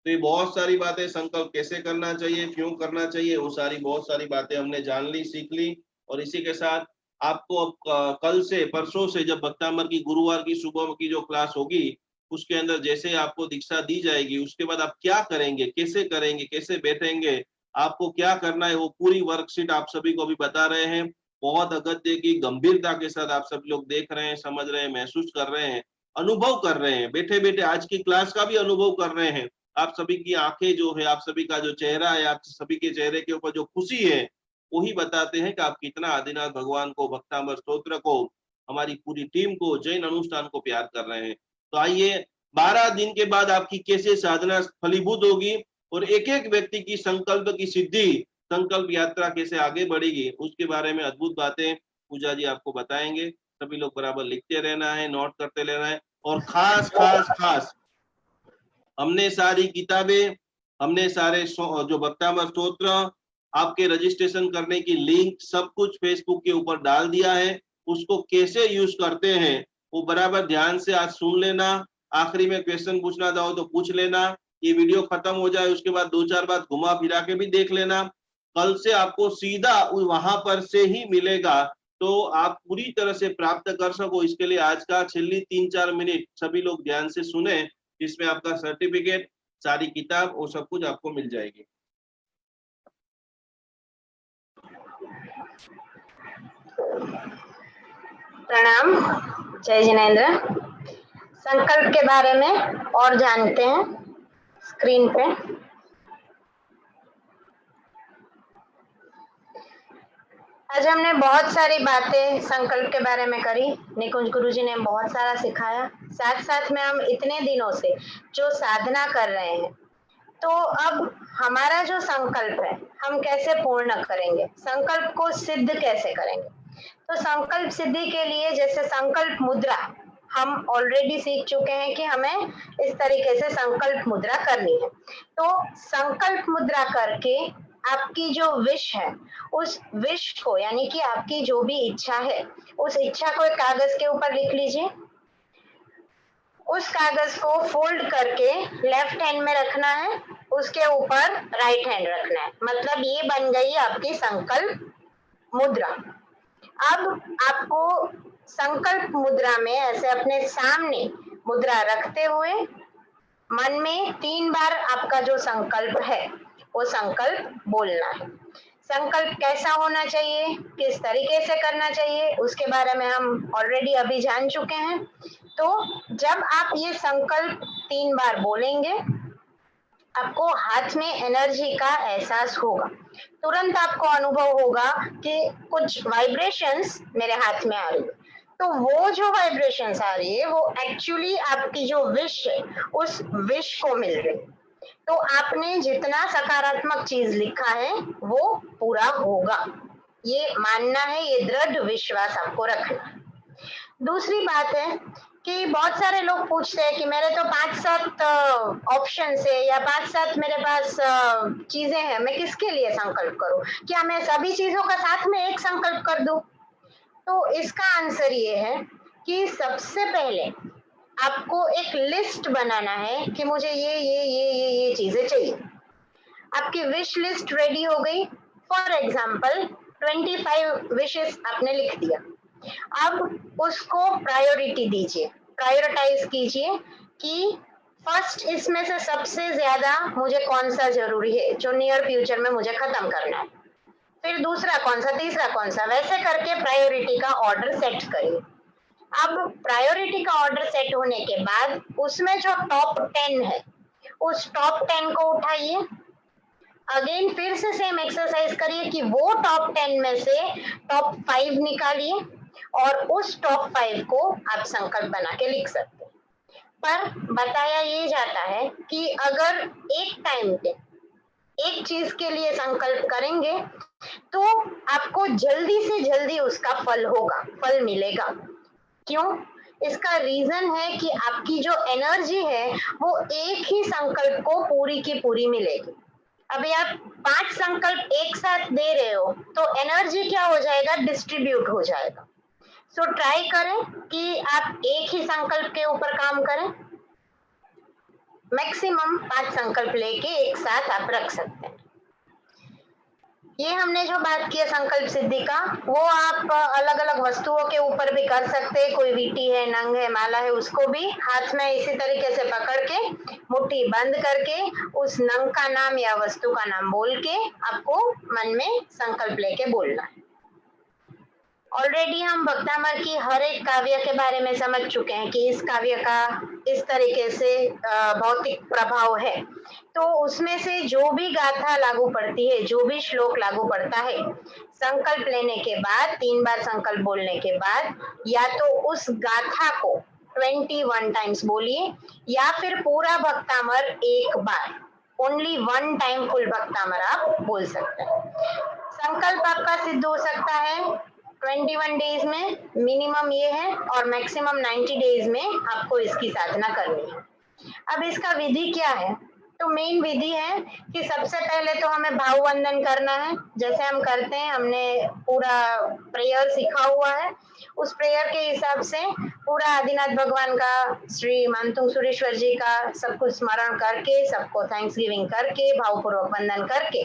तो ये बहुत सारी बातें, संकल्प कैसे करना चाहिए, क्यों करना चाहिए, वो सारी बहुत सारी बातें हमने जान ली, सीख ली। और इसी के साथ आपको अब कल से, परसों से, जब भक्तामर की गुरुवार की सुबह की जो क्लास होगी उसके अंदर जैसे आपको दीक्षा दी जाएगी, उसके बाद आप क्या करेंगे, कैसे करेंगे, कैसे बैठेंगे, आपको क्या करना है, वो पूरी वर्कशीट आप सभी को भी बता रहे हैं। बहुत अगत्य की गंभीरता के साथ आप सभी लोग देख रहे हैं, समझ रहे हैं, महसूस कर रहे हैं, अनुभव कर रहे हैं, बैठे बैठे आज की क्लास का भी अनुभव कर रहे हैं। आप सभी की आंखें जो है, आप सभी का जो चेहरा है, आप सभी के चेहरे के ऊपर जो खुशी है, वही बताते हैं कि आप कितना आदिनाथ भगवान को, भक्तामर स्तोत्र को, हमारी पूरी टीम को, जैन अनुष्ठान को प्यार कर रहे हैं। तो आइए, 12 दिन के बाद आपकी कैसे साधना फलीभूत होगी और एक एक व्यक्ति की संकल्प की सिद्धि, संकल्प यात्रा कैसे आगे बढ़ेगी, उसके बारे में अद्भुत बातें पूजा जी आपको बताएंगे। सभी लोग बराबर लिखते रहना है, नोट करते रहना है। और खास खास खास हमने सारी किताबें, हमने सारे जो भक्तामर स्तोत्र आपके रजिस्ट्रेशन करने की लिंक सब कुछ फेसबुक के ऊपर डाल दिया है। उसको कैसे यूज करते हैं वो बराबर ध्यान से आज सुन लेना। आखिरी में क्वेश्चन पूछना चाहो तो पूछ लेना। ये वीडियो खत्म हो जाए उसके बाद 2-4 बार घुमा फिरा के भी देख लेना। कल से आपको सीधा वहां पर से ही मिलेगा, तो आप पूरी तरह से प्राप्त कर सको। इसके लिए आज का छिल्ली 3-4 मिनट सभी लोग ध्यान से सुने, जिसमें आपका सर्टिफिकेट, सारी किताब वो सब कुछ आपको मिल जाएगी। प्रणाम, जय जिनेंद्र। संकल्प के बारे में और जानते हैं स्क्रीन पे। आज हमने बहुत सारी बातें संकल्प के बारे में करी। निकुंज गुरुजी ने बहुत सारा सिखाया। साथ साथ में हम इतने दिनों से जो साधना कर रहे हैं, तो अब हमारा जो संकल्प है हम कैसे पूर्ण करेंगे, संकल्प को सिद्ध कैसे करेंगे। तो संकल्प सिद्धि के लिए जैसे संकल्प मुद्रा हम ऑलरेडी सीख चुके हैं कि हमें इस तरीके से संकल्प मुद्रा करनी है। तो संकल्प मुद्रा करके आपकी जो विश है उस विश को, यानी कि आपकी जो भी इच्छा है उस इच्छा को एक कागज के ऊपर लिख लीजिए। उस कागज को फोल्ड करके लेफ्ट हैंड में रखना है, उसके ऊपर राइट हैंड रखना है। मतलब ये बन गई आपकी संकल्प मुद्रा। अब आपको संकल्प मुद्रा में ऐसे अपने सामने मुद्रा रखते हुए मन में 3 बार आपका जो संकल्प है वो संकल्प बोलना है। संकल्प कैसा होना चाहिए, किस तरीके से करना चाहिए, उसके बारे में हम ऑलरेडी अभी जान चुके हैं। तो जब आप ये संकल्प 3 बार बोलेंगे, आपको हाथ में एनर्जी का एहसास होगा। तुरंत आपको अनुभव होगा कि कुछ वाइब्रेशंस मेरे हाथ में आ रही है। तो वो जो वाइब्रेशंस आ रही है वो एक्चुअली आपकी जो विश है उस विश को मिल रही है। तो आपने जितना सकारात्मक चीज लिखा है वो पूरा होगा, ये मानना है, ये दृढ़ विश्वास आपको रखना है। दूसरी बात है कि बहुत सारे लोग पूछते हैं कि मेरे तो 5-7 ऑप्शन है या 5-7 मेरे पास चीजें हैं, मैं किसके लिए संकल्प करूं, क्या मैं सभी चीजों का साथ में एक संकल्प कर दूं। तो इसका आंसर ये है कि सबसे पहले आपको एक लिस्ट बनाना है कि मुझे ये चीजें चाहिए। आपकी विश लिस्ट रेडी हो गई। फॉर एग्जाम्पल 25 विशेस आपने लिख दिया। अब उसको प्रायोरिटी दीजिए, प्रायोरिटाइज कीजिए कि फर्स्ट इसमें से सबसे ज्यादा मुझे कौन सा जरूरी है जो नियर फ्यूचर में मुझे खत्म करना है, फिर दूसरा कौन सा, तीसरा कौन सा, वैसे करके प्रायोरिटी का ऑर्डर सेट करिए। अब प्रायोरिटी का ऑर्डर सेट होने के बाद उसमें जो टॉप 10 है उस टॉप 10 को उठाइए। अगेन फिर से सेम एक्सरसाइज करिए कि वो टॉप 10 में से टॉप 5 निकालिए और उस टॉप 5 को आप संकल्प बना के लिख सकते हैं। पर बताया ये जाता है कि अगर एक टाइम पे एक चीज के लिए संकल्प करेंगे तो आपको जल्दी से जल्दी उसका फल होगा, फल मिलेगा। क्यों? इसका रीजन है कि आपकी जो एनर्जी है वो एक ही संकल्प को पूरी की पूरी मिलेगी। अभी आप 5 संकल्प एक साथ दे रहे हो तो एनर्जी क्या हो जाएगा, डिस्ट्रीब्यूट हो जाएगा। सो ट्राई करें कि आप एक ही संकल्प के ऊपर काम करें। मैक्सिमम 5 संकल्प लेके एक साथ आप रख सकते हैं। ये हमने जो बात की है संकल्प सिद्धि का, वो आप अलग अलग वस्तुओं के ऊपर भी कर सकते हैं। कोई वीटी है, नंग है, माला है, उसको भी हाथ में इसी तरीके से पकड़ के मुट्ठी बंद करके उस नंग का नाम या वस्तु का नाम बोल के आपको मन में संकल्प लेके बोलना है। ऑलरेडी हम भक्तामर की हर एक काव्य के बारे में समझ चुके हैं कि इस काव्य का इस तरीके से भौतिक प्रभाव है। तो उसमें से जो भी गाथा लागू पड़ती है, जो भी श्लोक लागू पड़ता है, संकल्प लेने के बाद 3 बार संकल्प बोलने के बाद या तो उस गाथा को 21 टाइम्स बोलिए या फिर पूरा भक्तामर एक बार, ओनली 1 टाइम फुल भक्तामर आप बोल सकते हैं। संकल्प आपका सिद्ध हो सकता है 21 डेज में, मिनिमम ये है, और मैक्सिमम 90 डेज में आपको इसकी साधना करनी है। अब इसका विधि क्या है? तो मेन विधि है कि सबसे पहले तो हमें भाव वंदन करना है, जैसे हम करते हैं, हमने पूरा प्रेयर सीखा हुआ है, उस प्रेयर के हिसाब से पूरा आदिनाथ भगवान का, श्री मानतुंग सुरेश्वर जी का सब कुछ स्मरण करके, सबको थैंक्स गिविंग करके, भावपूर्वक वंदन करके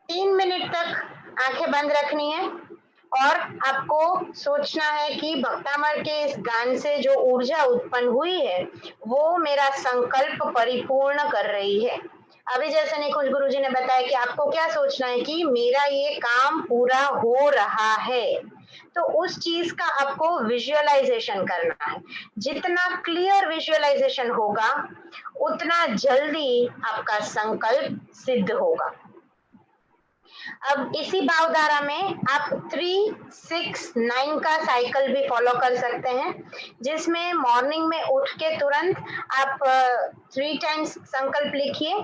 3 मिनट तक आंखें बंद रखनी है और आपको सोचना है कि भक्तामर के इस गान से जो ऊर्जा उत्पन्न हुई है वो मेरा संकल्प परिपूर्ण कर रही है। अभी जैसे निकुंज गुरुजी ने बताया कि आपको क्या सोचना है कि मेरा ये काम पूरा हो रहा है, तो उस चीज का आपको विजुअलाइजेशन करना है। जितना क्लियर विजुअलाइजेशन होगा उतना जल्दी आपका संकल्प सिद्ध होगा। अब इसी भावधारा में आप 3-6-9 का साइकिल भी फॉलो कर सकते हैं, जिसमें मॉर्निंग में उठ के तुरंत आप 3 टाइम्स संकल्प लिखिए।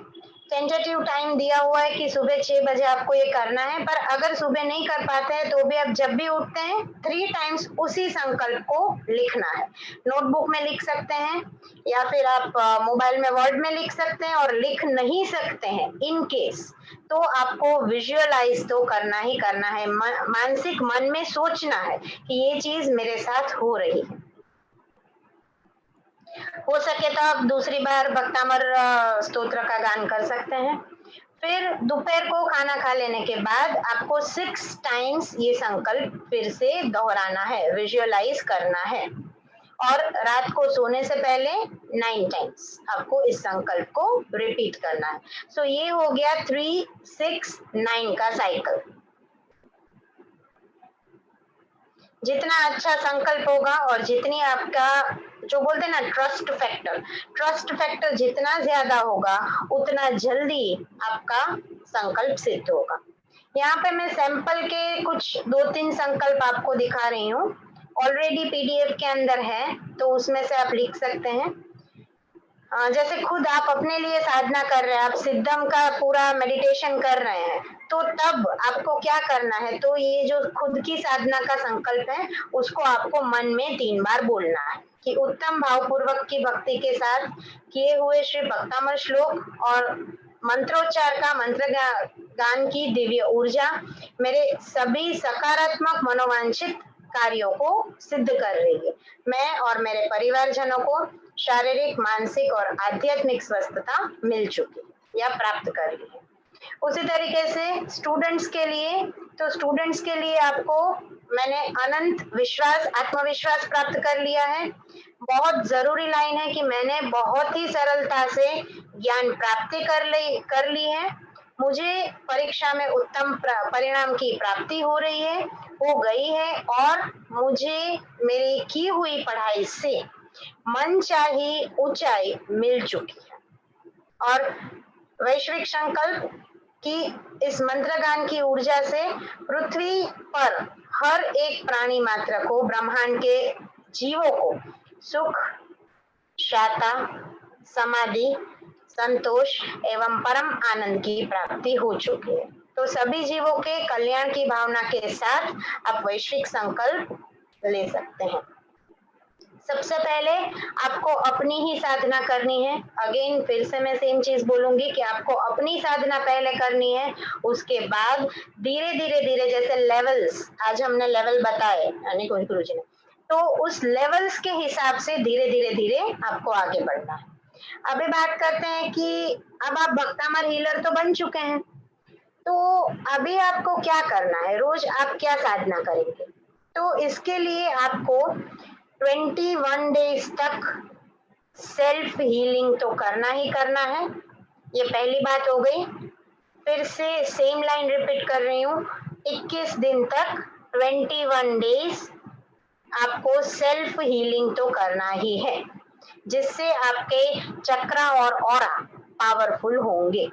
टेंटेटिव टाइम दिया हुआ है कि सुबह 6 बजे आपको ये करना है, पर अगर सुबह नहीं कर पाते हैं तो भी आप जब भी उठते हैं 3 टाइम्स उसी संकल्प को लिखना है। नोटबुक में लिख सकते हैं या फिर आप मोबाइल में वर्ड में लिख सकते हैं, और लिख नहीं सकते हैं इन केस तो आपको विजुअलाइज तो करना ही करना है, मानसिक मन में सोचना है कि ये चीज मेरे साथ हो रही है। हो सके तो आप दूसरी बार भक्तामर स्तोत्र का गान कर सकते हैं। फिर दोपहर को खाना खा लेने के बाद आपको 6 टाइम्स ये संकल्प फिर से दोहराना है, विजुअलाइज करना है, और रात को सोने से पहले 9 टाइम्स आपको इस संकल्प को रिपीट करना है। सो ये हो गया 3-6-9 का साइकिल। जितना अच्छा संकल्प होगा और जितनी आपका जो बोलते हैं ना ट्रस्ट फैक्टर जितना ज्यादा होगा उतना जल्दी आपका संकल्प सिद्ध होगा। यहाँ पे मैं सैंपल के कुछ 2-3 संकल्प आपको दिखा रही हूँ, ऑलरेडी पीडीएफ के अंदर है तो उसमें से आप लिख सकते हैं। जैसे खुद आप अपने लिए साधना कर रहे हैं, आप सिद्धम का पूरा मेडिटेशन कर रहे हैं, तो तब आपको क्या करना है, तो ये जो खुद की साधना का संकल्प है उसको आपको मन में 3 बार बोलना है कि उत्तम भावपूर्वक की भक्ति के साथ किए हुए श्री भक्तामर श्लोक और मंत्रोच्चार का मंत्र गान की दिव्य ऊर्जा मेरे सभी सकारात्मक मनोवांछित कार्यों को सिद्ध कर रही है। मैं और मेरे परिवारजनों को शारीरिक, मानसिक और आध्यात्मिक स्वस्थता मिल चुकी या प्राप्त कर ली है। उसी तरीके से स्टूडेंट्स के लिए, तो स्टूडेंट्स के लिए आपको मैंने अनंत विश्वास, आत्मविश्वास प्राप्त कर लिया है। बहुत जरूरी लाइन है कि मैंने बहुत ही सरलता से ज्ञान प्राप्ति कर ली है। मुझे परीक्षा में उत्तम परिणाम की प्राप्ति हो रही है, हो गई है, और मुझे मेरी की हुई पढ़ाई से मनचाही ऊंचाई मिल चुकी है। और वैश्विक संकल्प की इस मंत्र गान की ऊर्जा से पृथ्वी पर हर एक प्राणी मात्र को, ब्रह्मांड के जीवों को सुख, शांता, समाधि, संतोष एवं परम आनंद की प्राप्ति हो चुकी है। तो सभी जीवों के कल्याण की भावना के साथ आप वैश्विक संकल्प ले सकते हैं। सबसे पहले आपको अपनी ही साधना करनी है। अगेन फिर से मैं सेम चीज बोलूंगी कि आपको अपनी साधना पहले करनी है, उसके बाद धीरे धीरे जैसे लेवल्स, आज हमने लेवल बताए यानी गुरु जी ने, तो उस लेवल्स के हिसाब से धीरे धीरे आपको आगे बढ़ना है। अभी बात करते हैं कि अब आप भक्तामर हीलर तो बन चुके हैं, तो अभी आपको क्या करना है, रोज आप क्या साधना करेंगे। तो इसके लिए आपको 21 डेज तक सेल्फ हीलिंग तो करना ही करना है, ये पहली बात हो गई। फिर से सेम लाइन रिपीट कर रही हूँ, 21 दिन तक 21 डेज आपको सेल्फ हीलिंग तो करना ही है, जिससे आपके चक्रा और ऑरा पावरफुल होंगे,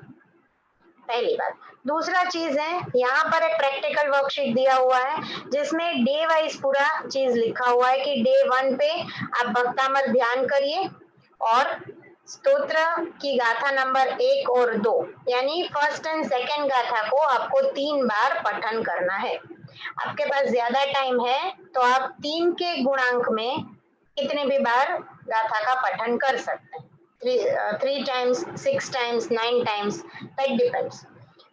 पहली बात। दूसरा चीज है, यहाँ पर एक प्रैक्टिकल वर्कशीट दिया हुआ है जिसमें डे वाइज पूरा चीज लिखा हुआ है कि डे 1 पे आप भक्तामर ध्यान करिए और स्तोत्र की गाथा नंबर 1 और 2 यानी फर्स्ट एंड सेकंड गाथा को आपको 3 बार पठन करना है। आपके पास ज्यादा टाइम है तो आप 3 के गुणांक में कितने भी बार गाथा का पठन कर सकते हैं। 3 times, 6 times, 9 times, that depends.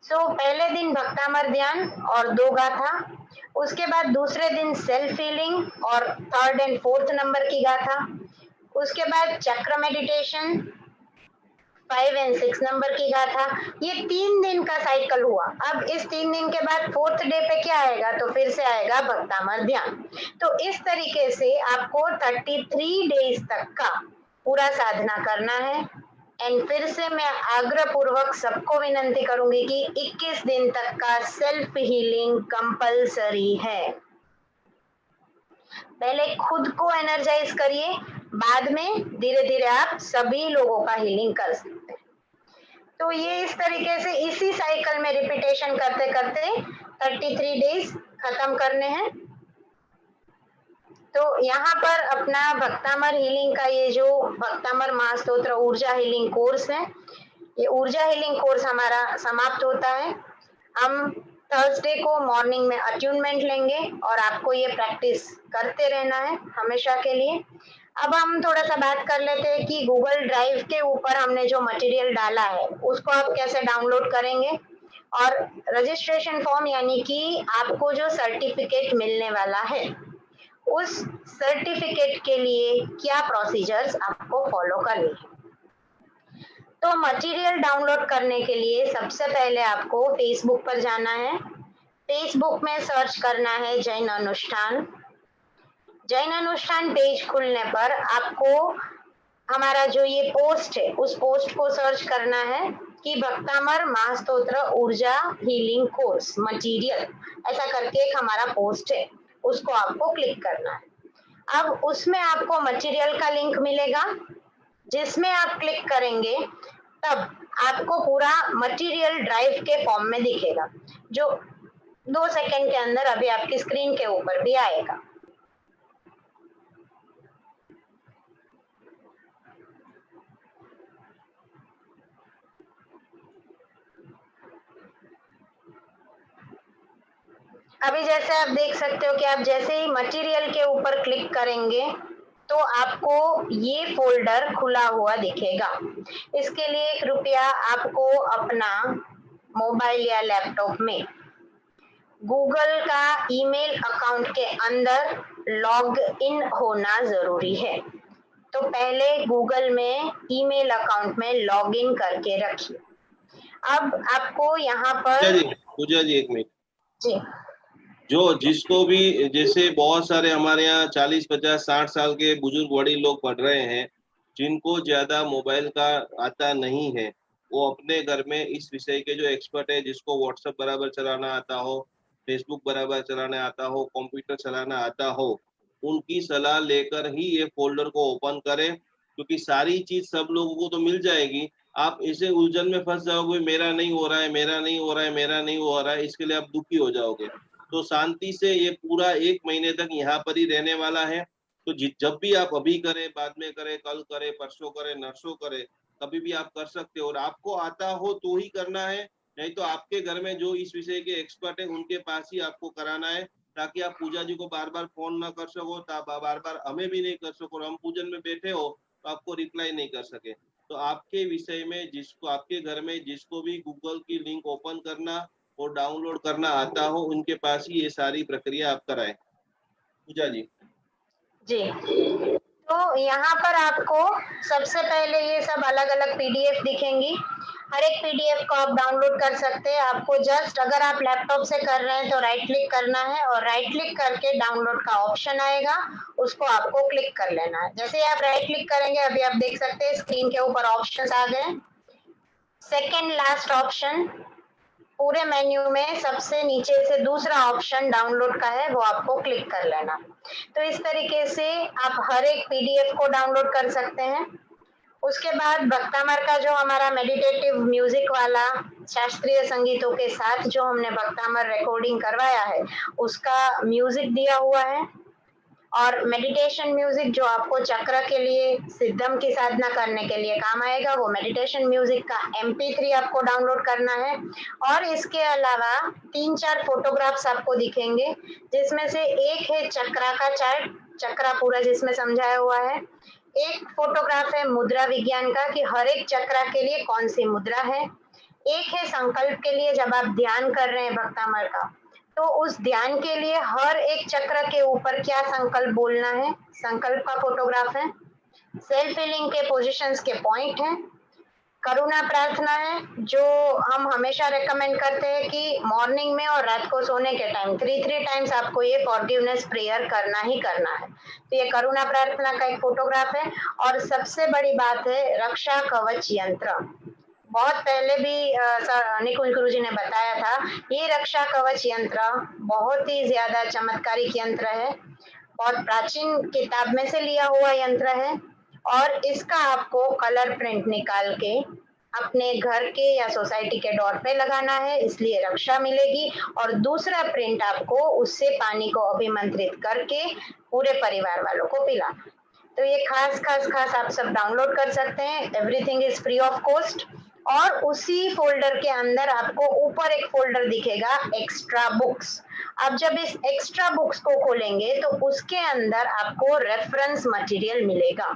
So पहले दिन भक्तामर ध्यान और 2 गाथा, उसके बाद दूसरे दिन सेल्फ हीलिंग और 3rd and 4th नंबर की गाथा, उसके बाद चक्र मेडिटेशन 5 and 6 नंबर की गाथा। ये 3 दिन का साइकिल हुआ। अब इस 3 दिन के बाद 4th डे पे क्या आएगा, तो फिर से आएगा भक्तामर ध्यान। तो इस तरीके से आपको 33 डेज तक का पूरा साधना करना है। एंड फिर से मैं आग्रह पूर्वक सबको विनंती करूंगी कि 21 दिन तक का सेल्फ हीलिंग कंपलसरी है। पहले खुद को एनर्जाइज करिए, बाद में धीरे धीरे आप सभी लोगों का हीलिंग कर सकते हैं। तो ये इस तरीके से इसी साइकिल में रिपीटेशन करते करते 33 डेज खत्म करने हैं। तो यहाँ पर अपना भक्तामर हीलिंग का ये जो भक्तामर महास्तोत्र ऊर्जा हीलिंग कोर्स है, ये ऊर्जा हीलिंग कोर्स हमारा समाप्त होता है। हम थर्सडे को मॉर्निंग में अट्यूनमेंट लेंगे और आपको ये प्रैक्टिस करते रहना है हमेशा के लिए। अब हम थोड़ा सा बात कर लेते हैं कि गूगल ड्राइव के ऊपर हमने जो मटेरियल डाला है उसको आप कैसे डाउनलोड करेंगे, और रजिस्ट्रेशन फॉर्म यानी कि आपको जो सर्टिफिकेट मिलने वाला है उस सर्टिफिकेट के लिए क्या प्रोसीजर्स आपको फॉलो करनी है। तो मटेरियल डाउनलोड करने के लिए सबसे पहले आपको फेसबुक पर जाना है। फेसबुक में सर्च करना है जैन अनुष्ठान। जैन अनुष्ठान पेज खुलने पर आपको हमारा जो ये पोस्ट है उस पोस्ट को सर्च करना है कि भक्तामर महास्तोत्र ऊर्जा हीलिंग कोर्स मटेरियल, ऐसा करके एक हमारा पोस्ट है, उसको आपको क्लिक करना है। अब उसमें आपको मटेरियल का लिंक मिलेगा, जिसमें आप क्लिक करेंगे तब आपको पूरा मटेरियल ड्राइव के फॉर्म में दिखेगा, जो 2 सेकंड के अंदर अभी आपकी स्क्रीन के ऊपर भी आएगा। अभी जैसे आप देख सकते हो कि आप जैसे ही मटेरियल के ऊपर क्लिक करेंगे तो आपको ये फोल्डर खुला हुआ दिखेगा। इसके लिए ₹1 आपको अपना मोबाइल या लैपटॉप में गूगल का ईमेल अकाउंट के अंदर लॉग इन होना जरूरी है। तो पहले गूगल में ईमेल अकाउंट में लॉग इन करके रखिए। अब आपको यहाँ पर पूजा जी 1 मिनट जी, जिसको भी, जैसे बहुत सारे हमारे यहाँ 40, 50, 60 साल के बुजुर्ग बड़े लोग पढ़ रहे हैं, जिनको ज्यादा मोबाइल का आता नहीं है, वो अपने घर में इस विषय के जो एक्सपर्ट है, जिसको व्हाट्सएप बराबर चलाना आता हो, फेसबुक बराबर चलाना आता हो, कंप्यूटर चलाना आता हो, उनकी सलाह लेकर ही ये फोल्डर को ओपन करें, क्योंकि सारी चीज सब लोगों को तो मिल जाएगी। आप इसे उलझन में फंस जाओगे, मेरा नहीं हो रहा है, मेरा नहीं हो रहा है, मेरा नहीं हो रहा है, इसके लिए आप दुखी हो जाओगे। तो शांति से ये पूरा 1 महीने तक यहाँ पर ही रहने वाला है। तो जब भी आप अभी करें, बाद में करें, कल करें, परसों करें, नरसों करें, कभी भी आप कर सकते हो। और आपको आता हो तो ही करना है, नहीं तो आपके घर में जो इस विषय के एक्सपर्ट है उनके पास ही आपको कराना है, ताकि आप पूजा जी को बार बार फोन ना कर सको, बार बार हमें भी नहीं कर सको, और हम पूजन में बैठे हो तो आपको रिप्लाई नहीं कर सके। तो आपके विषय में जिसको, आपके घर में जिसको भी गूगल की लिंक ओपन करना और डाउनलोड करना आता हो, उनके पास ही ये सारी प्रक्रिया आप कराएं। पूजा जी जी, तो यहाँ पर आपको सबसे पहले ये सब अलग अलग पीडीएफ दिखेंगी। हर एक पीडीएफ को आप डाउनलोड कर सकते हैं। आपको जस्ट, अगर आप लैपटॉप से कर रहे हैं तो राइट क्लिक करना है और राइट क्लिक करके डाउनलोड का ऑप्शन आएगा, उसको आपको क्लिक कर लेना है। जैसे ही आप राइट क्लिक करेंगे, अभी आप देख सकते हैं स्क्रीन के ऊपर ऑप्शंस आ गए। सेकेंड लास्ट ऑप्शन, पूरे मेन्यू में सबसे नीचे से दूसरा ऑप्शन डाउनलोड का है, वो आपको क्लिक कर लेना। तो इस तरीके से आप हर एक पीडीएफ को डाउनलोड कर सकते हैं। उसके बाद भक्तामर का जो हमारा मेडिटेटिव म्यूजिक वाला शास्त्रीय संगीतों के साथ जो हमने भक्तामर रिकॉर्डिंग करवाया है, उसका म्यूजिक दिया हुआ है। और मेडिटेशन म्यूजिक जो आपको चक्र के लिए, सिद्धम की साधना करने के लिए काम आएगा, वो मेडिटेशन म्यूजिक का MP3 आपको डाउनलोड करना है। और इसके अलावा 3-4 फोटोग्राफ्स आपको दिखेंगे, जिसमें से एक है चक्रा का चार्ट, चक्रा पूरा जिसमें समझाया हुआ है। एक फोटोग्राफ है मुद्रा विज्ञान का कि हर एक चक्र के लिए कौन सी मुद्रा है। एक है संकल्प के लिए, जब आप ध्यान कर रहे हैं भक्तामर का, तो उस ध्यान के लिए हर एक चक्र के ऊपर क्या संकल्प बोलना है, संकल्प का फोटोग्राफ है। सेल्फ हीलिंग के पोजीशंस के पॉइंट हैं। करुणा प्रार्थना है, जो हम हमेशा रेकमेंड करते हैं कि मॉर्निंग में और रात को सोने के टाइम 3 टाइम्स आपको ये फॉरगिवनेस प्रेयर करना ही करना है। तो ये करुणा प्रार्थना का एक फोटोग्राफ है। और सबसे बड़ी बात है रक्षा कवच यंत्र। बहुत पहले भी निकुंज गुरु जी ने बताया था, ये रक्षा कवच यंत्र बहुत ही ज्यादा चमत्कारिक यंत्र है। बहुत प्राचीन किताब में से लिया हुआ यंत्र है और इसका आपको कलर प्रिंट निकाल के अपने घर के या सोसाइटी के डोर पे लगाना है, इसलिए रक्षा मिलेगी। और दूसरा प्रिंट आपको उससे पानी को अभिमंत्रित करके पूरे परिवार वालों को पिलाना। तो ये खास आप सब डाउनलोड कर सकते हैं। Everything is free of cost. और उसी फोल्डर के अंदर आपको ऊपर एक फोल्डर दिखेगा एक्स्ट्रा बुक्स। अब जब इस एक्स्ट्रा बुक्स को खोलेंगे तो उसके अंदर आपको रेफरेंस मटेरियल मिलेगा।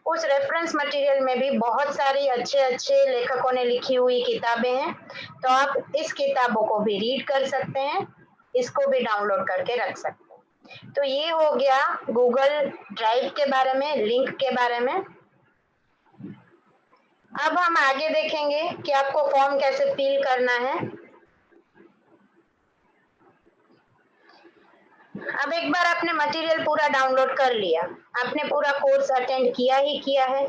उस रेफरेंस मटेरियल में भी बहुत सारी अच्छे लेखकों ने लिखी हुई किताबें हैं, तो आप इस किताबों को भी रीड कर सकते हैं, इसको भी डाउनलोड करके रख सकते हैं। तो ये हो गया गूगल ड्राइव के बारे में, लिंक के बारे में। अब हम आगे देखेंगे कि आपको फॉर्म कैसे फिल करना है। अब एक बार आपने मटेरियल पूरा डाउनलोड कर लिया, आपने पूरा कोर्स अटेंड किया ही किया है,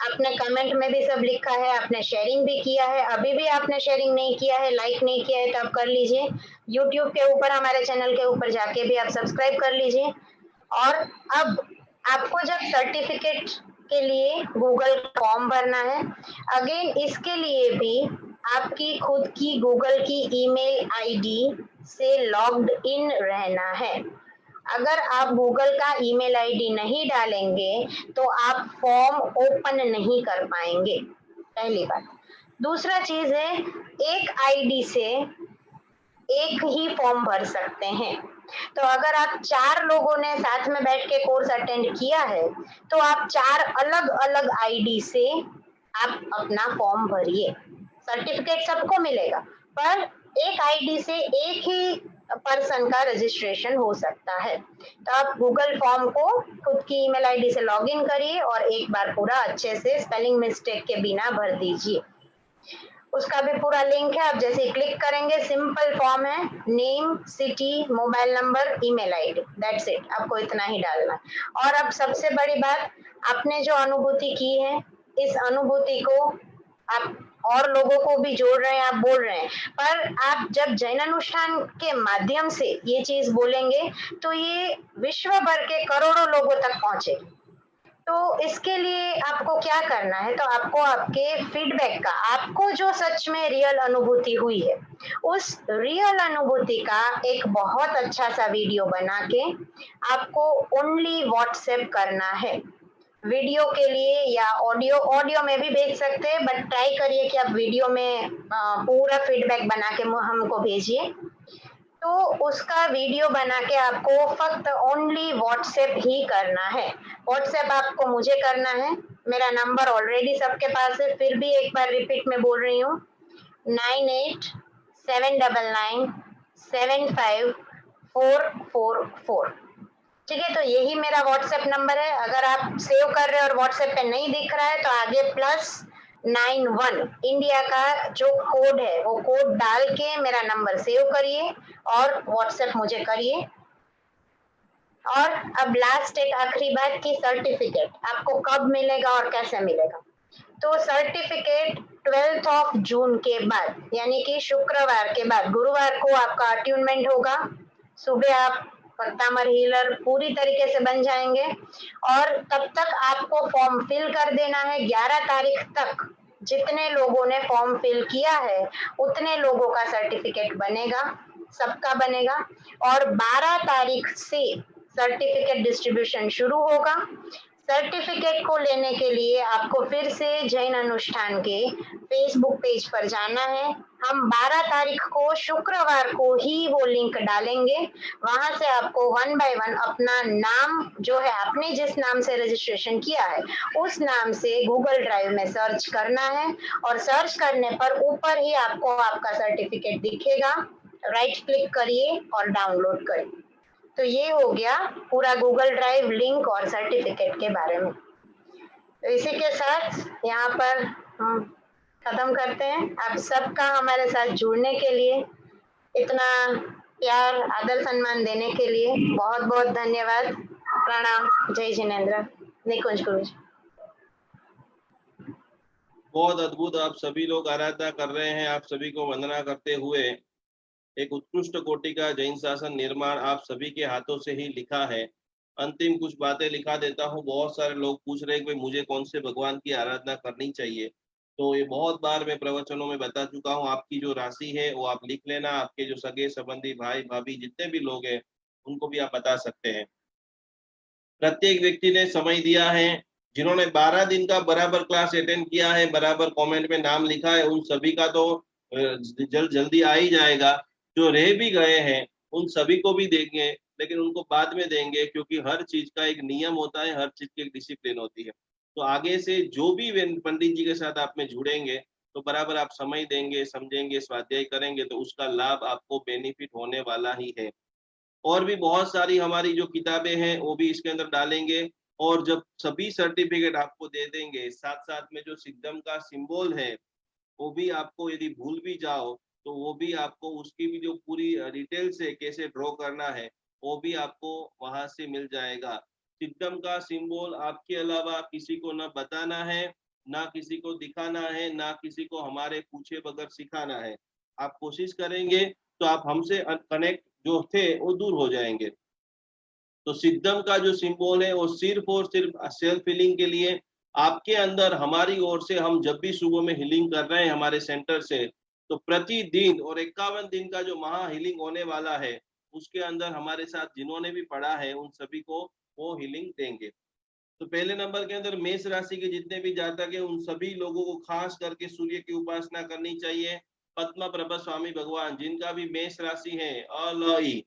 आपने कमेंट में भी सब लिखा है, आपने शेयरिंग भी किया है। अभी भी आपने शेयरिंग नहीं किया है, लाइक नहीं किया है, तो आप कर लीजिए। यूट्यूब के ऊपर हमारे चैनल के ऊपर जाके भी आप सब्सक्राइब कर लीजिए। और अब आपको जब सर्टिफिकेट के लिए गूगल फॉर्म भरना है, अगेन इसके लिए भी आपकी खुद की गूगल की ईमेल आईडी से लॉग्ड इन रहना है। अगर आप गूगल का ईमेल आईडी नहीं डालेंगे तो आप फॉर्म ओपन नहीं कर पाएंगे, पहली बात। दूसरा चीज है, एक आईडी से एक ही फॉर्म भर सकते हैं। तो अगर आप 4 लोगों ने साथ में बैठ के कोर्स अटेंड किया है तो आप 4 अलग अलग आईडी से आप अपना फॉर्म भरिए। सर्टिफिकेट सबको मिलेगा, पर एक आईडी से एक ही पर्सन का रजिस्ट्रेशन हो सकता है। तो आप गूगल फॉर्म को खुद की ईमेल आईडी से लॉगिन करिए और एक बार पूरा अच्छे से स्पेलिंग मिस्टेक के बिना भर दीजिए। उसका भी पूरा लिंक है, आप जैसे क्लिक करेंगे, सिंपल फॉर्म है, name, city, mobile number, email ID, that's it, आपको इतना ही डालना है। और अब सबसे बड़ी बात, आपने जो अनुभूति की है, इस अनुभूति को आप और लोगों को भी जोड़ रहे हैं, आप बोल रहे हैं, पर आप जब जैन अनुष्ठान के माध्यम से ये चीज बोलेंगे तो ये विश्व भर के करोड़ों लोगों तक पहुंचेगी। तो इसके लिए आपको क्या करना है, तो आपको आपके फीडबैक का, आपको जो सच में रियल अनुभूति हुई है, उस रियल अनुभूति का एक बहुत अच्छा सा वीडियो बना के आपको ओनली व्हाट्सएप करना है। वीडियो के लिए या ऑडियो में भी भेज सकते हैं, बट ट्राई करिए कि आप वीडियो में पूरा फीडबैक बना के हमको भेजिए। तो उसका वीडियो बना के आपको फक्त ओनली व्हाट्सएप ही करना है। व्हाट्सएप आपको मुझे करना है, मेरा नंबर ऑलरेडी सबके पास है, फिर भी एक बार रिपीट में बोल रही हूँ, 9879975444। ठीक है, तो यही मेरा व्हाट्सएप नंबर है। अगर आप सेव कर रहे हैं और व्हाट्सएप पे नहीं दिख रहा है तो आगे +91 इंडिया का जो कोड है वो कोड डाल के मेरा नंबर सेव करिए और व्हाट्सएप मुझे करिए। और अब लास्ट एक आखिरी बात की सर्टिफिकेट आपको कब मिलेगा और कैसे मिलेगा। तो सर्टिफिकेट 12 जून के बाद, यानी कि शुक्रवार के बाद, गुरुवार को आपका अट्यूनमेंट होगा। सुबह आप भक्तामर हीलर पूरी तरीके से बन जाएंगे और तब तक आपको फॉर्म फिल कर देना है। 11 तारीख तक जितने लोगों ने फॉर्म फिल किया है उतने लोगों का सर्टिफिकेट बनेगा, सबका बनेगा। और 12 तारीख से सर्टिफिकेट डिस्ट्रीब्यूशन शुरू होगा। सर्टिफिकेट को लेने के लिए आपको फिर से जैन अनुष्ठान के फेसबुक पेज पर जाना है। हम 12 तारीख को शुक्रवार को ही वो लिंक डालेंगे। वहां से आपको 1 बाय 1 अपना नाम जो है, आपने जिस नाम से रजिस्ट्रेशन किया है उस नाम से गूगल ड्राइव में सर्च करना है, और सर्च करने पर ऊपर ही आपको आपका सर्टिफिकेट दिखेगा। राइट क्लिक करिए और डाउनलोड करिए। तो ये हो गया पूरा गूगल ड्राइव लिंक और सर्टिफिकेट के बारे में। तो इसी के साथ यहाँ पर हम खत्म करते हैं। आप सबका हमारे साथ जुड़ने के लिए, इतना प्यार आदर सम्मान देने के लिए बहुत बहुत धन्यवाद। प्रणाम। जय जिनेन्द्र। निकुंज गुरु जी। बहुत अद्भुत आप सभी लोग आराधना कर रहे हैं। आप सभी को वंदना करते हुए एक उत्कृष्ट कोटि का जैन शासन निर्माण आप सभी के हाथों से ही लिखा है। अंतिम कुछ बातें लिखा देता हूँ। बहुत सारे लोग पूछ रहे हैं कि मुझे कौन से भगवान की आराधना करनी चाहिए। तो ये बहुत बार मैं प्रवचनों में बता चुका हूँ। आपकी जो राशि है वो आप लिख लेना। आपके जो सगे संबंधी भाई भाभी जितने भी लोग हैं उनको भी आप बता सकते हैं। प्रत्येक व्यक्ति ने समय दिया है। जिन्होंने 12 दिन का बराबर क्लास अटेंड किया है, बराबर कमेंट में नाम लिखा है, उन सभी का तो जल्दी आ ही जाएगा। जो रह भी गए हैं उन सभी को भी देंगे, लेकिन उनको बाद में देंगे, क्योंकि हर चीज का एक नियम होता है, हर चीज की एक डिसिप्लिन होती है। तो आगे से जो भी पंडित जी के साथ आप में जुड़ेंगे तो बराबर आप समय देंगे, समझेंगे, स्वाध्याय करेंगे, तो उसका लाभ आपको बेनिफिट होने वाला ही है। और भी बहुत सारी हमारी जो किताबें हैं वो भी इसके अंदर डालेंगे। और जब सभी सर्टिफिकेट आपको दे देंगे, साथ साथ में जो सिद्धम का सिंबल है वो भी आपको, यदि भूल भी जाओ तो वो भी आपको, उसकी भी जो पूरी डिटेल से कैसे ड्रॉ करना है वो भी आपको वहां से मिल जाएगा। सिद्धम का सिंबल आपके अलावा किसी को न बताना है, ना किसी को दिखाना है, ना किसी को हमारे पूछे बगैर सिखाना है। आप कोशिश करेंगे तो आप हमसे कनेक्ट जो थे वो दूर हो जाएंगे। तो सिद्धम का जो सिंबल है वो सिर्फ और सिर्फ सेल्फ हीलिंग के लिए आपके अंदर, हमारी ओर से हम जब भी सुबह में हीलिंग कर रहे हैं हमारे सेंटर से, तो प्रतिदिन और 51 दिन का जो महा हीलिंग होने वाला है उसके अंदर हमारे साथ जिन्होंने भी पढ़ा है उन सभी को वो हीलिंग देंगे। तो पहले नंबर के अंदर मेष राशि के जितने भी जातक है उन सभी लोगों को खास करके सूर्य की उपासना करनी चाहिए। पद्म प्रभा स्वामी भगवान जिनका भी मेष राशि है, अलई,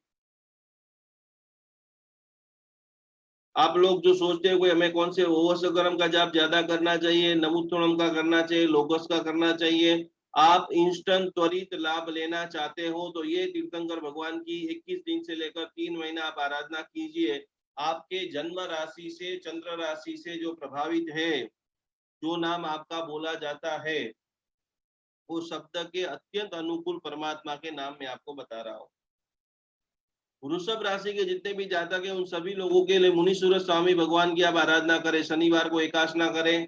आप लोग जो सोचते हो कि हमें कौन से ओवसगरम का जाप ज्यादा करना चाहिए, नमुत्तुणम का करना चाहिए, लोगस का करना चाहिए, आप इंस्टेंट त्वरित लाभ लेना चाहते हो तो ये तीर्थंकर भगवान की 21 दिन से लेकर 3 महीना आप आराधना कीजिए। आपके जन्म राशि से, चंद्र राशि से जो प्रभावित है, जो नाम आपका बोला जाता है, वो शब्द के अत्यंत अनुकूल परमात्मा के नाम में आपको बता रहा हूँ। वृषभ राशि के जितने भी जातक हैं उन सभी लोगों के लिए मुनि सूरज स्वामी भगवान की आप आराधना करें, शनिवार को एकादशना करें।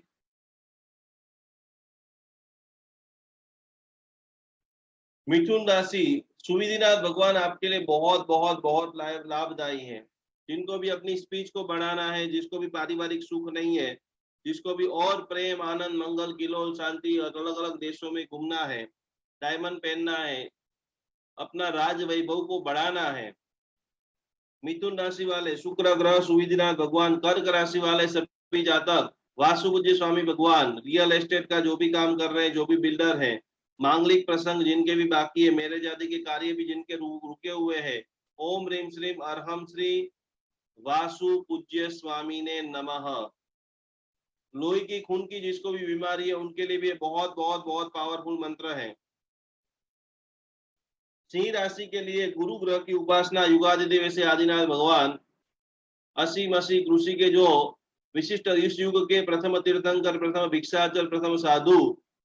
मिथुन राशि, सुविधिनाथ भगवान आपके लिए बहुत बहुत बहुत लाभदायी है। जिनको भी अपनी स्पीच को बढ़ाना है, जिसको भी पारिवारिक सुख नहीं है, जिसको भी और प्रेम, आनंद, मंगल, किलोल, शांति और अलग अलग देशों में घूमना है, डायमंड पहनना है, अपना राज वैभव को बढ़ाना है, मिथुन राशि वाले शुक्र ग्रह सुविधिनाथ भगवान, कर्क राशि वाले सभी जातक वासुपूज्य स्वामी भगवान, रियल एस्टेट का जो भी काम कर रहे हैं, जो भी बिल्डर हैं, मांगलिक प्रसंग जिनके भी बाकी है, मैरिज आदि के कार्य भी जिनके रुके हुए हैं, ओम ह्रीम श्रीम अरहम श्री वासु पूज्य स्वामी ने नमः। लोही की, खून की जिसको भी बीमारी है उनके लिए भी बहुत बहुत बहुत पावरफुल मंत्र है। सिंह राशि के लिए गुरु ग्रह की उपासना, युगादि देव से आदिनाथ भगवान, असी मसी कृषि के जो विशिष्ट इस युग के प्रथम तीर्थंकर, प्रथम भिक्षाचर, प्रथम साधु,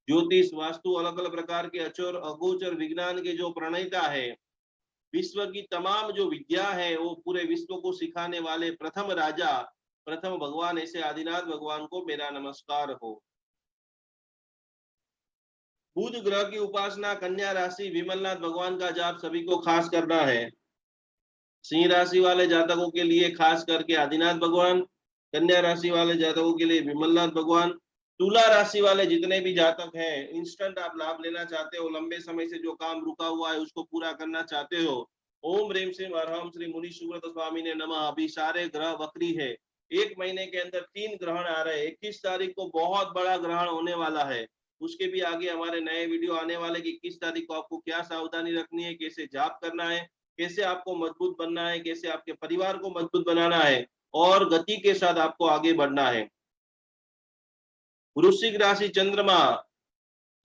ज्योतिष, वास्तु, अलग अलग प्रकार के अचोर अगोचर विज्ञान के जो प्रणेता है, विश्व की तमाम जो विद्या है वो पूरे विश्व को सिखाने वाले प्रथम राजा, प्रथम भगवान, ऐसे आदिनाथ भगवान को मेरा नमस्कार हो। बुध ग्रह की उपासना, कन्या राशि, विमलनाथ भगवान का जाप सभी को खास करना है। सिंह राशि वाले जातकों के लिए खास करके आदिनाथ भगवान, कन्या राशि वाले जातकों के लिए विमलनाथ भगवान, तुला राशि वाले जितने भी जातक हैं, इंस्टेंट आप लाभ लेना चाहते हो, लंबे समय से जो काम रुका हुआ है उसको पूरा करना चाहते हो, ओम ह्रीम श्रीम अरहम श्री मुनि सुब्रत स्वामी ने नमः। अभी सारे ग्रह वक्री है, एक महीने के अंदर 3 ग्रहण आ रहे हैं। 21 तारीख को बहुत बड़ा ग्रहण होने वाला है। उसके भी आगे हमारे नए वीडियो आने वाले कि 21 तारीख को आपको क्या सावधानी रखनी है, कैसे जाप करना है, कैसे आपको मजबूत बनना है, कैसे आपके परिवार को मजबूत बनाना है और गति के साथ आपको आगे बढ़ना है। वृश्चिक राशि चंद्रमा,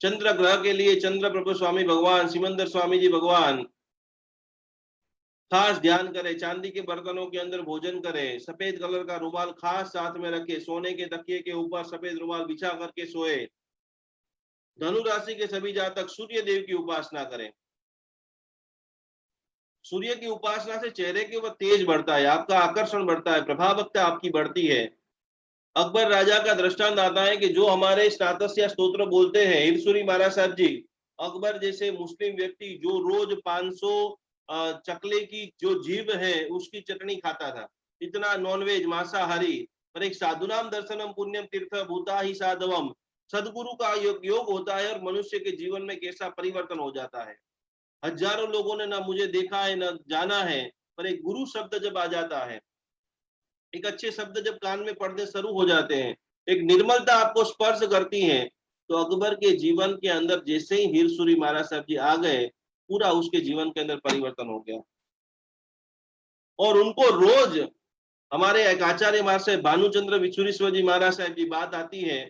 चंद्र ग्रह के लिए चंद्र प्रभु स्वामी भगवान सिमंदर स्वामी जी भगवान खास ध्यान करें। चांदी के बर्तनों के अंदर भोजन करें। सफेद कलर का रुमाल खास साथ में रखे। सोने के तकिए के ऊपर सफेद रुमाल बिछा करके सोए। धनु राशि के सभी जातक सूर्य देव की उपासना करें। सूर्य की उपासना से चेहरे के ऊपर तेज बढ़ता है, आपका आकर्षण बढ़ता है, प्रभावकता आपकी बढ़ती है। अकबर राजा का दृष्टांत आता है कि जो हमारे स्नातक या स्तोत्र बोलते हैं, हिरसुरी महाराज साहब जी, अकबर जैसे मुस्लिम व्यक्ति जो रोज 500 चकले की जो जीव है उसकी चटनी खाता था, इतना नॉनवेज मांसाहारी। पर एक साधुनाम दर्शनम पुण्यम तीर्थ भूता ही साधवम, सदगुरु का योग होता है और मनुष्य के जीवन में कैसा परिवर्तन हो जाता है। हजारों लोगों ने ना मुझे देखा है ना जाना है, पर एक गुरु शब्द जब आ जाता है, एक अच्छे शब्द जब कान में पड़ने शुरू हो जाते हैं, एक निर्मलता आपको स्पर्श करती है, तो अकबर के जीवन के अंदर जैसे ही हिरसुरी महाराज साहब जी आ गए, पूरा उसके जीवन के अंदर परिवर्तन हो गया। और उनको रोज हमारे एक आचार्य महाशय भानुचंद्र विचुरीश्वर जी महाराज साहब जी बात आती है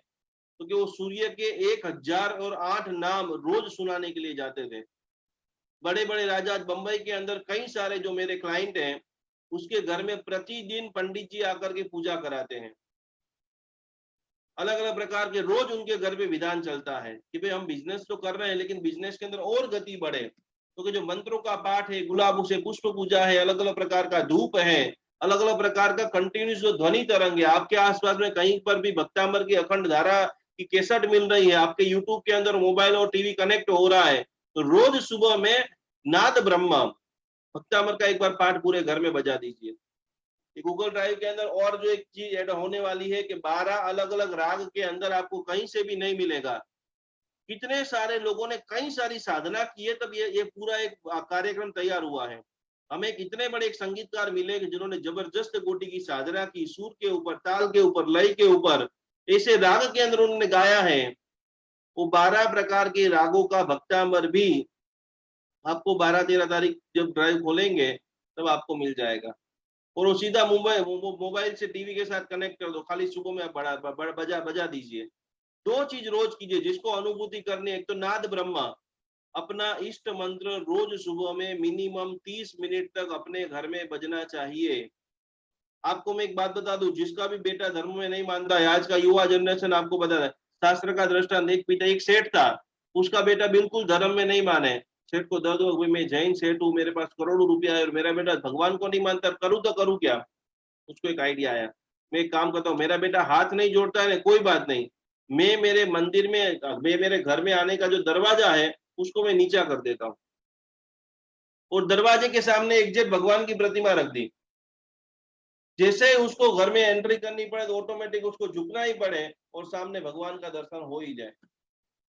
तो कि वो सूर्य के 1008 नाम रोज सुनाने के लिए जाते थे। बड़े बड़े राजा बंबई के अंदर कई सारे जो मेरे क्लाइंट हैं, उसके घर में प्रतिदिन पंडित जी आकर के पूजा कराते हैं। अलग अलग प्रकार के रोज उनके घर पे विधान चलता है कि भाई हम बिजनेस तो कर रहे हैं लेकिन बिजनेस के अंदर और गति बढ़े, तो जो मंत्रों का पाठ है, गुलाब से पुष्प पूजा है, अलग अलग प्रकार का धूप है, अलग अलग प्रकार का कंटिन्यूस जो ध्वनि तरंग है, आपके आसपास में कहीं पर भी भक्तामर की अखंड धारा की केसट मिल रही है, आपके यूट्यूब के अंदर मोबाइल और टीवी कनेक्ट हो रहा है, तो रोज सुबह में नाद ब्रह्म भक्तामर का एक बार पाठ पूरे घर में बजा दीजिए। गूगल ड्राइव के अंदर और जो एक चीज ऐड होने वाली है कि 12 अलग अलग राग के अंदर आपको कहीं से भी नहीं मिलेगा। कितने सारे लोगों ने कई सारी साधना की है, तब ये पूरा एक कार्यक्रम तैयार हुआ है। हमें कितने बड़े एक संगीतकार मिले जिन्होंने जबरदस्त कोटि की साधना की, सुर के ऊपर, ताल के ऊपर, लय के ऊपर, ऐसे राग के अंदर उन्होंने गाया है। वो 12 प्रकार के रागों का भक्तांबर भी आपको 12-13 तारीख जब ड्राइव खोलेंगे तब आपको मिल जाएगा। और वो सीधा मोबाइल से टीवी के साथ कनेक्ट कर दो, खाली सुबह में बजा दीजिए। 2 चीज रोज कीजिए जिसको अनुभूति करनी है। एक तो नाद ब्रह्मा, अपना इष्ट मंत्र रोज सुबह में मिनिमम 30 मिनट तक अपने घर में बजना चाहिए। आपको मैं एक बात बता दूं, जिसका भी बेटा धर्म में नहीं मानता है, आज का युवा जनरेशन आपको बता है, शास्त्र का दृष्टांत, एक पिता एक सेठ था, उसका बेटा बिल्कुल धर्म में नहीं माने, सेठ को दर्द हो, मैं जैन सेठ हूँ, मेरे पास करोड़ों रुपया है और मेरा बेटा भगवान को नहीं मानता, करूँ तो करूँ क्या। उसको एक आइडिया आया, मैं एक काम करता हूँ, मेरा बेटा हाथ नहीं जोड़ता है, कोई बात नहीं, मैं मेरे मंदिर में, मैं मेरे घर में आने का जो दरवाजा है उसको मैं नीचा कर देता हूँ और दरवाजे के सामने एग्जैक्ट भगवान की प्रतिमा रख दी। जैसे उसको घर में एंट्री करनी पड़े तो ऑटोमेटिक उसको झुकना ही पड़े और सामने भगवान का दर्शन हो ही जाए।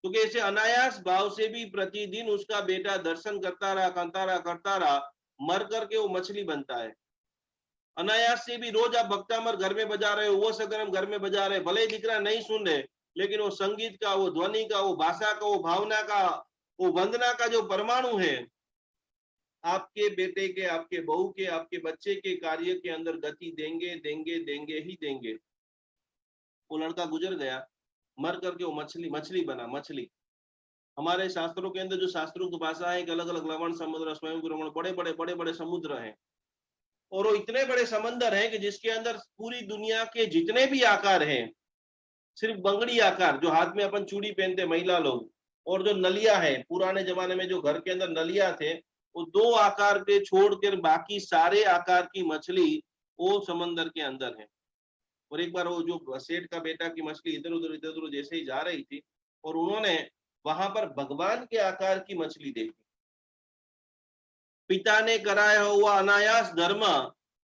क्योंकि ऐसे अनायास भाव से भी प्रतिदिन उसका बेटा दर्शन करता रहा, मर करके वो मछली बनता है। अनायास से भी रोज आप भक्तामर घर में बजा रहे हो, वो सगरम घर में बजा रहे, भले ही दिख रहा नहीं सुन रहे, लेकिन वो संगीत का, वो ध्वनि का, वो भाषा का, वो भावना का, वो वंदना का जो परमाणु है, आपके बेटे के, आपके बहू के, आपके बच्चे के कार्य के अंदर गति देंगे देंगे देंगे ही देंगे। वो लड़का गुजर गया, मर करके वो मछली बना, मछली। हमारे शास्त्रों के अंदर जो शास्त्रों की भाषा है कि अलग अलग लवण समुद्र, स्वयं बड़े बड़े समुद्र हैं, और वो इतने बड़े समंदर हैं कि जिसके अंदर पूरी दुनिया के जितने भी आकार हैं, सिर्फ बंगड़ी आकार जो हाथ में अपन चूड़ी पहनते महिला लोग, और जो नलिया है, पुराने जमाने में जो घर के अंदर नलिया थे, वो 2 आकार के छोड़कर बाकी सारे आकार की मछली वो समंदर के अंदर है। और एक बार वो जो सेठ का बेटा की मछली इधर उधर जैसे ही जा रही थी और उन्होंने वहां पर भगवान के आकार की मछली देखी। पिता ने कराया हुआ अनायास धर्म,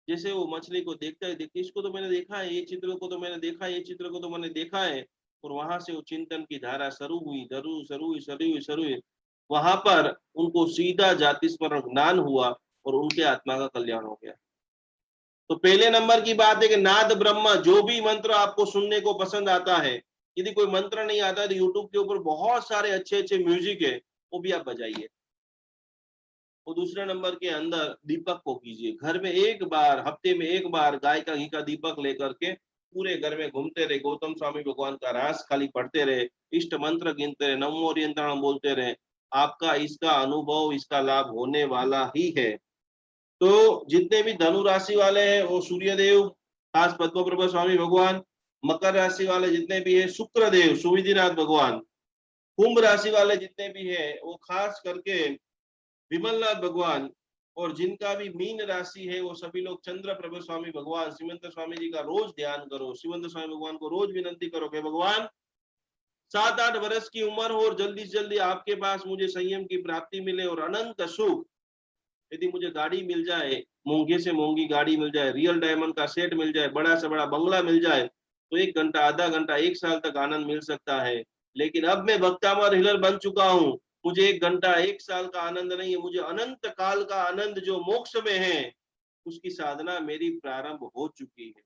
जैसे वो मछली को देखता है, देखते इसको तो मैंने देखा है, ये चित्र को तो मैंने देखा है, ये चित्र को तो मैंने देखा है, और वहां से वो चिंतन की धारा शुरू हुई। वहां पर उनको सीधा जाति स्मरण ज्ञान हुआ और उनके आत्मा का कल्याण हो गया। तो पहले नंबर की बात है कि नाद ब्रह्म, जो भी मंत्र आपको सुनने को पसंद आता है, यदि कोई मंत्र नहीं आता है तो यूट्यूब के ऊपर बहुत सारे अच्छे अच्छे म्यूजिक है, वो भी आप बजाइए। और दूसरे नंबर के अंदर दीपक को कीजिए, घर में एक बार, हफ्ते में एक बार गाय का घी का दीपक लेकर के पूरे घर में घूमते रहे, गौतम स्वामी भगवान का रास खाली पढ़ते रहे, इष्ट मंत्र गिनते रहे, नमो ओरियंतरणम बोलते रहे, आपका इसका अनुभव, इसका लाभ होने वाला ही है। तो जितने भी धनु राशि वाले हैं वो सूर्यदेव, खास पद्म प्रभा स्वामी भगवान, मकर राशि वाले जितने भी है शुक्रदेव सुविधिनाथ भगवान, कुंभ राशि वाले जितने भी है वो खास करके विमलनाथ भगवान, और जिनका भी मीन राशि है वो सभी लोग चंद्र प्रभु स्वामी भगवान श्रीमंत स्वामी जी का रोज ध्यान करो, श्रीमंत स्वामी भगवान को रोज विनंती करो कि भगवान 7-8 वर्ष की उम्र हो और जल्दी से जल्दी आपके पास मुझे संयम की प्राप्ति मिले और अनंत सुख, यदि मुझे गाड़ी मिल जाए, महंगे से महंगी गाड़ी मिल जाए, रियल डायमंड का सेट मिल जाए, बड़ा से बड़ा बंगला मिल जाए, तो 1 घंटा, आधा घंटा, 1 साल तक आनंद मिल सकता है। लेकिन अब मैं भक्तामर हिलर बन चुका हूँ, मुझे 1 घंटा, 1 साल का आनंद नहीं है, मुझे अनंत काल का आनंद जो मोक्ष में है, उसकी साधना मेरी प्रारंभ हो चुकी है।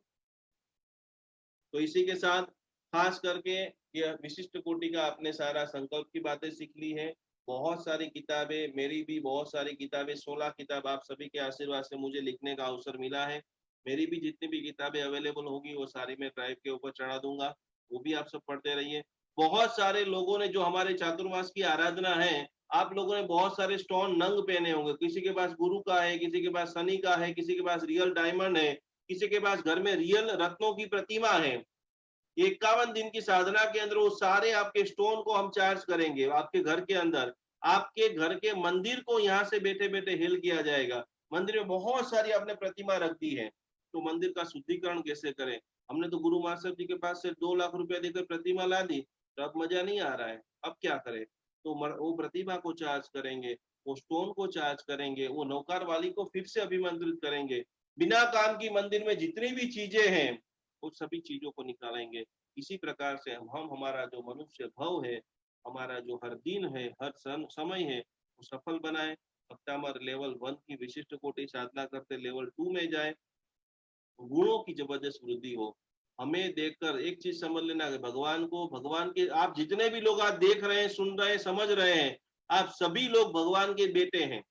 तो इसी के साथ खास करके यह विशिष्ट कोटि का आपने सारा संकल्प की बातें सीख ली है। बहुत सारी किताबें, मेरी भी बहुत सारी किताबें, 16 किताब आप सभी के आशीर्वाद से मुझे लिखने का अवसर मिला है। मेरी भी जितनी भी किताबें अवेलेबल होगी वो सारी मैं ड्राइव के ऊपर चढ़ा दूंगा, वो भी आप सब पढ़ते रहिए। बहुत सारे लोगों ने, जो हमारे चातुर्मास की आराधना है, आप लोगों ने बहुत सारे स्टोन नंग पहने होंगे, किसी के पास गुरु का है, किसी के पास शनि का है, किसी के पास रियल डायमंड है, किसी के पास घर में रियल रत्नों की प्रतिमा है। 51 दिन की साधना के अंदर वो सारे आपके स्टोन को हम चार्ज करेंगे आपके घर के अंदर, आपके घर के मंदिर को यहाँ से बैठे बैठे हिल किया जाएगा। मंदिर में बहुत सारी आपने प्रतिमा रख दी है, तो मंदिर का शुद्धिकरण कैसे करें? हमने तो गुरु महाराज जी के पास से 2 लाख रुपया देकर प्रतिमा ला दी, तो अब मजा नहीं आ रहा है, अब क्या करें? तो वो प्रतिमा को चार्ज करेंगे, वो स्टोन को चार्ज करेंगे, वो नौकार वाली को फिर से अभिमंत्रित करेंगे। बिना काम की मंदिर में जितनी भी चीजें हैं उन सभी चीजों को निकालेंगे। इसी प्रकार से हम हमारा जो मनुष्य भव है, हमारा जो हर दिन है, हर समय है, वो सफल बनाए। भक्तामर लेवल 1 की विशिष्ट कोटि साधना करते लेवल 2 में जाए, गुणों की जबरदस्त वृद्धि हो। हमें देखकर एक चीज समझ लेना कि भगवान को, भगवान के, आप जितने भी लोग आज देख रहे हैं, सुन रहे हैं, समझ रहे हैं, आप सभी लोग भगवान के बेटे हैं,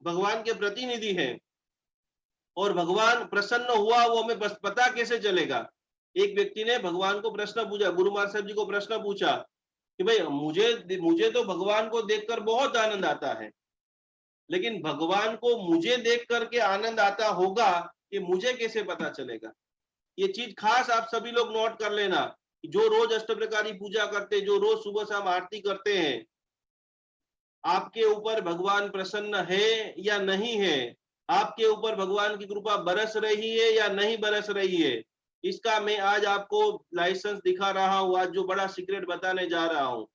भगवान के प्रतिनिधि हैं। और भगवान प्रसन्न हुआ वो हमें बस पता कैसे चलेगा? एक व्यक्ति ने भगवान को प्रश्न पूछा, गुरु महाराज साहब जी को प्रश्न पूछा कि भाई मुझे तो भगवान को देखकर बहुत आनंद आता है, लेकिन भगवान को मुझे देख करके आनंद आता होगा ये मुझे कैसे पता चलेगा? ये चीज खास आप सभी लोग नोट कर लेना। जो रोज अष्टप्रकारी पूजा करते, जो रोज सुबह शाम आरती करते हैं, आपके ऊपर भगवान प्रसन्न है या नहीं है? आपके ऊपर भगवान की कृपा बरस रही है या नहीं बरस रही है? इसका मैं आज आपको लाइसेंस दिखा रहा हूँ, आज जो बड़ा सीक्रेट बताने जा रहा हूँ।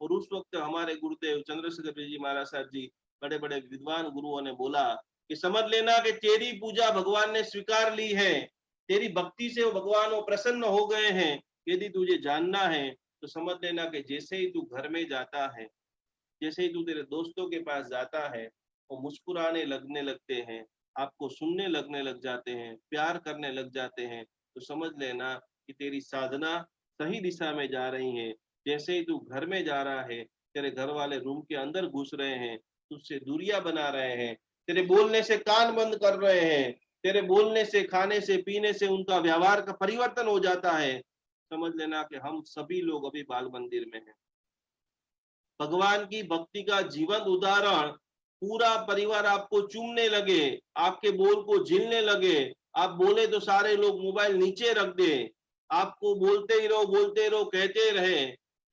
और उस वक्त हमारे गुरुदेव चंद्रशेखर जी महाराज साहब जी, बड़े बड़े विद्वान गुरुओं ने बोला कि समझ लेना कि तेरी पूजा भगवान ने स्वीकार ली है, तेरी भक्ति से वो भगवान वो प्रसन्न हो गए हैं। यदि तुझे जानना है तो समझ लेना कि जैसे ही तू घर में जाता है, जैसे ही तू तेरे दोस्तों के पास जाता है, वो मुस्कुराने लगने लगते हैं, आपको सुनने लगने लग जाते हैं, प्यार करने लग जाते हैं, तो समझ लेना कि तेरी साधना सही दिशा में जा रही है। जैसे ही तू घर में जा रहा है, तेरे घर वाले रूम के अंदर घुस रहे हैं, तुझसे दूरियां बना रहे हैं, तेरे बोलने से कान बंद कर रहे हैं, तेरे बोलने से, खाने से, पीने से उनका व्यवहार का परिवर्तन हो जाता है, समझ लेना कि हम सभी लोग अभी बाल मंदिर में हैं। भगवान की भक्ति का जीवंत उदाहरण, पूरा परिवार आपको चूमने लगे, आपके बोल को झीलने लगे, आप बोले तो सारे लोग मोबाइल नीचे रख दे, आपको बोलते ही रहो कहते रहे,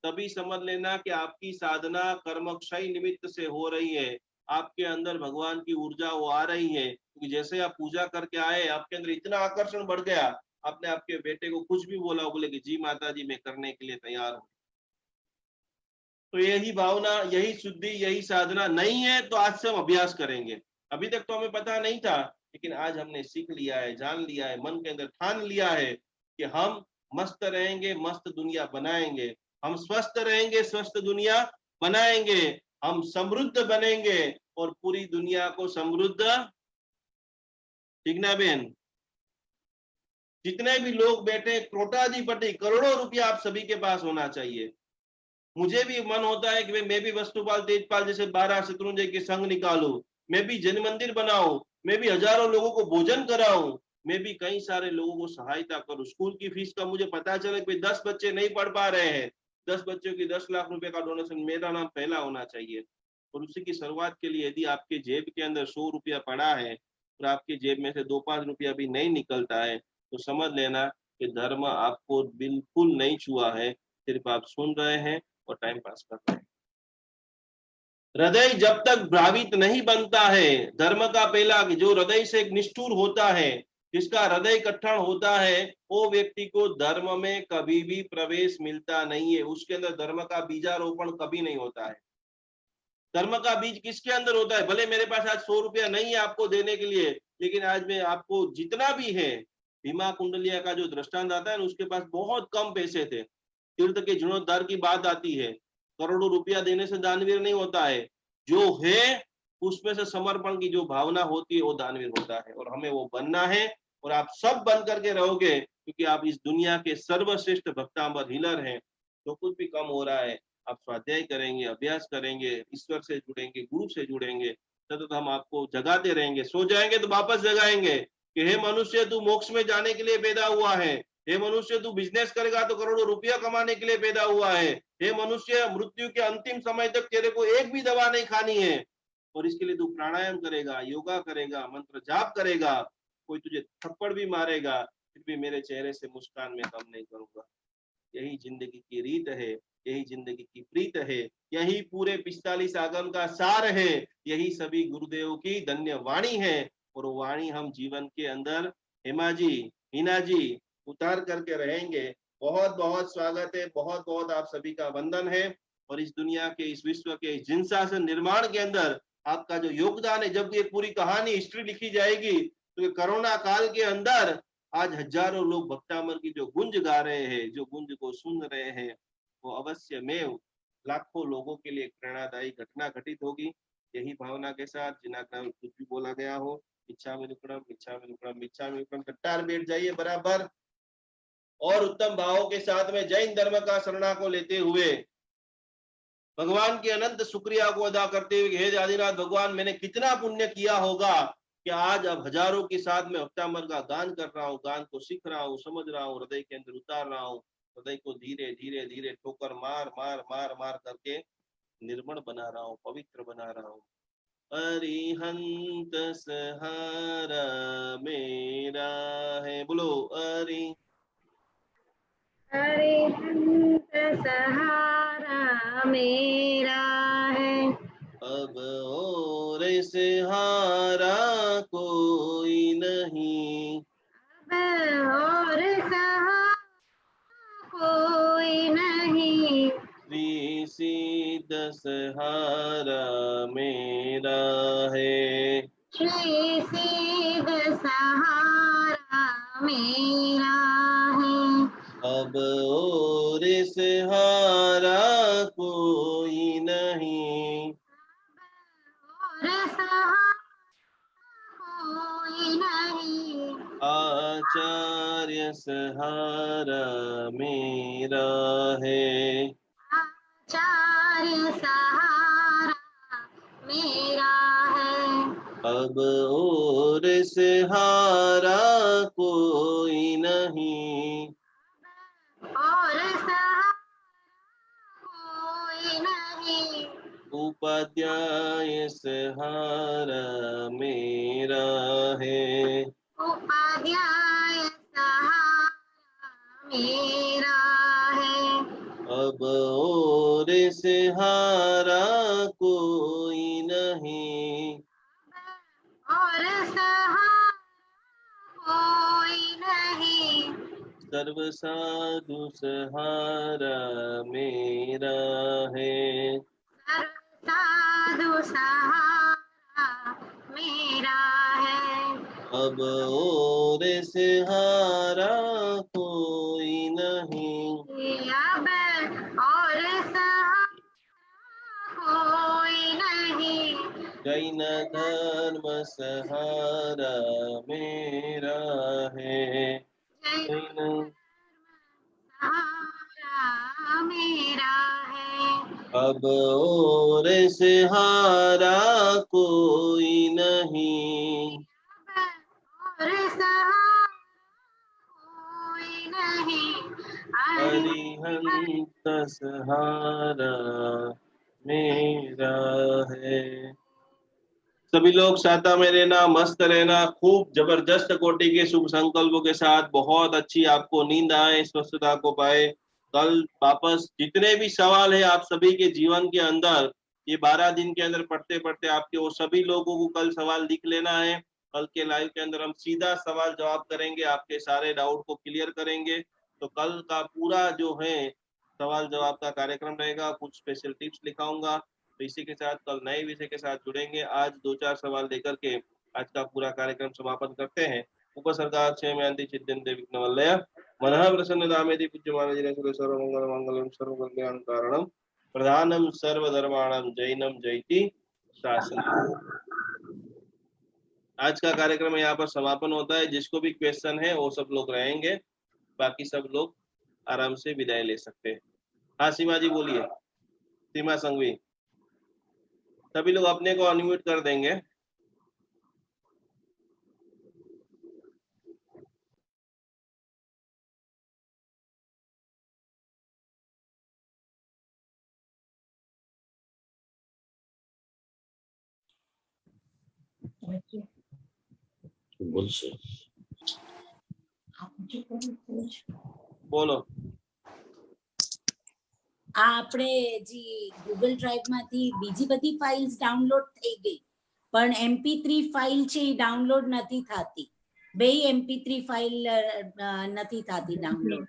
तभी समझ लेना कि आपकी साधना कर्मक्षय निमित्त से हो रही है। आपके अंदर भगवान की ऊर्जा वो आ रही है, क्योंकि जैसे आप पूजा करके आए, आपके अंदर इतना आकर्षण बढ़ गया, आपने आपके बेटे को कुछ भी बोला, बोले कि जी माता जी मैं करने के लिए तैयार हूँ। तो यही भावना, यही शुद्धि, यही साधना नहीं है तो आज से हम अभ्यास करेंगे। अभी तक तो हमें पता नहीं था, लेकिन आज हमने सीख लिया है, जान लिया है, मन के अंदर ठान लिया है कि हम मस्त रहेंगे, मस्त दुनिया बनाएंगे, हम स्वस्थ रहेंगे, स्वस्थ दुनिया बनाएंगे, हम समृद्ध बनेंगे और पूरी दुनिया को समृद्ध ठीक ना बहन? जितने भी लोग बैठे कोटाधिपति, करोड़ों रुपया आप सभी के पास होना चाहिए। मुझे भी मन होता है कि भाई मैं भी वस्तुपाल तेजपाल जैसे 12 शत्रुंजय के संग निकालूं, मैं भी जन मंदिर बनाऊं, मैं भी हजारों लोगों को भोजन कराऊं, मैं भी कई सारे लोगों को सहायता करूं। स्कूल की फीस का मुझे पता चले कि 10 बच्चे नहीं पढ़ पा रहे हैं, 10 बच्चों की 10 लाख रुपए का डोनेशन, मेरा नाम पहला होना चाहिए। और उसी की शुरुआत के लिए यदि आपके जेब के अंदर 100 रुपया पड़ा है और आपकी जेब में से 2-5 रुपया भी नहीं निकलता है, तो समझ लेना कि धर्म आपको बिल्कुल नहीं छुआ है, सिर्फ आप सुन रहे हैं और टाइम पास कर रहे हैं। हृदय जब तक भावित नहीं बनता है, धर्म का पहला जो हृदय से निष्ठुर होता है, जिसका हृदय कठिन होता है, वो व्यक्ति को धर्म में कभी भी प्रवेश मिलता नहीं है, उसके अंदर धर्म का बीजारोपण कभी नहीं होता है। धर्म का बीज किसके अंदर होता है? भले मेरे पास आज 100 रुपया नहीं है आपको देने के लिए, लेकिन आज मैं आपको जितना भी है, भीमा कुंडलिया का जो दृष्टांत आता है, उसके पास बहुत कम पैसे थे, तीर्थ के जीर्णोद्धार की बात आती है, करोड़ों रुपया देने से दानवीर नहीं होता है, जो है उसमें से समर्पण की जो भावना होती है वो दानवीर होता है। और हमें वो बनना है, और आप सब बन करके रहोगे, क्योंकि आप इस दुनिया के सर्वश्रेष्ठ भक्तांबर हीलर हैं। जो कुछ भी कम हो रहा है, आप स्वाध्याय करेंगे, अभ्यास करेंगे, ईश्वर से जुड़ेंगे, गुरु से जुड़ेंगे, सतत हम आपको जगाते रहेंगे। सो जाएंगे तो वापस जगाएंगे कि हे मनुष्य, तू मोक्ष में जाने के लिए पैदा हुआ है, हे मनुष्य तू बिजनेस करेगा तो करोड़ों रुपया कमाने के लिए पैदा हुआ है, हे मनुष्य मृत्यु के अंतिम समय तक तेरे को एक भी दवा नहीं खानी है, और इसके लिए तू प्राणायाम करेगा, योगा करेगा, मंत्र जाप करेगा, कोई तुझे थप्पड़ भी मारेगा, फिर भी मेरे चेहरे से मुस्कान में कम नहीं करूंगा। यही जिंदगी की रीत है, यही जिंदगी की प्रीत है, यही पूरे 45 आगम का सार है, यही सभी गुरुदेव की धन्य वाणी है। और वो वाणी हम जीवन के अंदर, हेमा जी, हीना जी, उतार करके रहेंगे। बहुत बहुत स्वागत है, बहुत बहुत आप सभी का वंदन है। और इस दुनिया के, इस विश्व के, इस जिनशासन निर्माण के अंदर आपका जो योगदान है, जब ये पूरी कहानी, हिस्ट्री लिखी जाएगी, तो ये कोरोना काल के अंदर आज हजारों लोग भक्तामर की जो गुंज गा रहे हैं, जो गुंज को सुन रहे हैं, वो अवश्य में लाखों लोगों के लिए प्रेरणादायी घटना घटित होगी। यही भावना के साथ, जिना कुछ भी बोला गया हो, इच्छा में नुकड़म, इच्छा में नुकड़म, इच्छा में नुकड़म, कट्टार बैठ जाइए बराबर, और उत्तम भावों के साथ में जैन धर्म का शरणा को लेते हुए भगवान के अनंत शुक्रिया को अदा करते हुए, हे आदिनाथ भगवान, मैंने कितना पुण्य किया होगा कि आज अब हजारों के साथ में हफ्तामर का गान कर रहा हूँ, गान को सीख रहा हूँ, समझ रहा हूँ, हृदय के अंदर उतार रहा हूँ, हृदय को धीरे धीरे धीरे ठोकर मार मार मार मार करके निर्मल बना रहा हूँ, पवित्र बना रहा हूँ। अरिहंत सहारा मेरा है, बोलो अरिहंत सहारा मेरा है, अब और सहारा कोई नहीं, अब और सहारा कोई नहीं, श्री सिद्ध सहारा मेरा है, श्री सिद्ध सहारा मेरा है, अब और सहारा कोई नहीं, और सहारा कोई नहीं, आचार्य सहारा मेरा है, आचार्य सहारा मेरा है, अब और सहारा कोई नहीं, और सहारा कोई नहीं, उपाध्याय सहारा मेरा है, उपाध्याय सहारा मेरा है, अब और सहारा कोई नहीं, और सहारा कोई नहीं, सर्व साधु सहारा मेरा है, सर्व साधु सहारा मेरा है, अब और सहारा कोई नहीं, अब और सहारा कोई नहीं, जैन धर्म सहारा मेरा है। जैन सहारा मेरा है। अब और सहारा कोई नहीं, और सहारा कोई नहीं, अरिहंत सहारा मेरा है। सभी लोग साता में रहना, मस्त रहना, खूब जबरदस्त कोटि के शुभ संकल्पों के साथ बहुत अच्छी आपको नींद आए, स्वस्थता को पाए। कल वापस जितने भी सवाल है आप सभी के जीवन के अंदर, ये 12 दिन के अंदर पढ़ते पढ़ते आपके वो सभी लोगों को कल सवाल लिख लेना है। कल के लाइव के अंदर हम सीधा सवाल जवाब करेंगे, आपके सारे डाउट को क्लियर करेंगे। तो कल का पूरा जो है सवाल जवाब का कार्यक्रम रहेगा, कुछ स्पेशल टिप्स लिखाऊंगा। तो इसी के साथ कल नए विषय के साथ जुड़ेंगे। आज 2-4 सवाल लेकर के आज का पूरा कार्यक्रम समापन करते हैं। उपसर्गा क्षेमयांति चिद्यन्ते विघ्नवल्लय मनः प्रसन्नतामेति पूज्यमानजिने सर्वमंगल मंगलम सर्वकल्याण कारणम प्रधानम सर्वधर्माणां जैनम जयति शासनम। आज का कार्यक्रम यहाँ पर समापन होता है। जिसको भी क्वेश्चन है वो सब लोग रहेंगे, बाकी सब लोग आराम से विदाई ले सकते हैं। हाँ सीमा जी बोलिए। सीमा संघवी, सभी लोग अपने को अनम्यूट कर देंगे। બોલો। આપણે જે ગૂગલ ડ્રાઈવમાંથી બીજી બધી ફાઇલ્સ ડાઉનલોડ થઈ ગઈ, પણ MP3 ફાઇલ છે એ ડાઉનલોડ નથી થતી. બે MP3 ફાઇલ નથી થતી ડાઉનલોડ.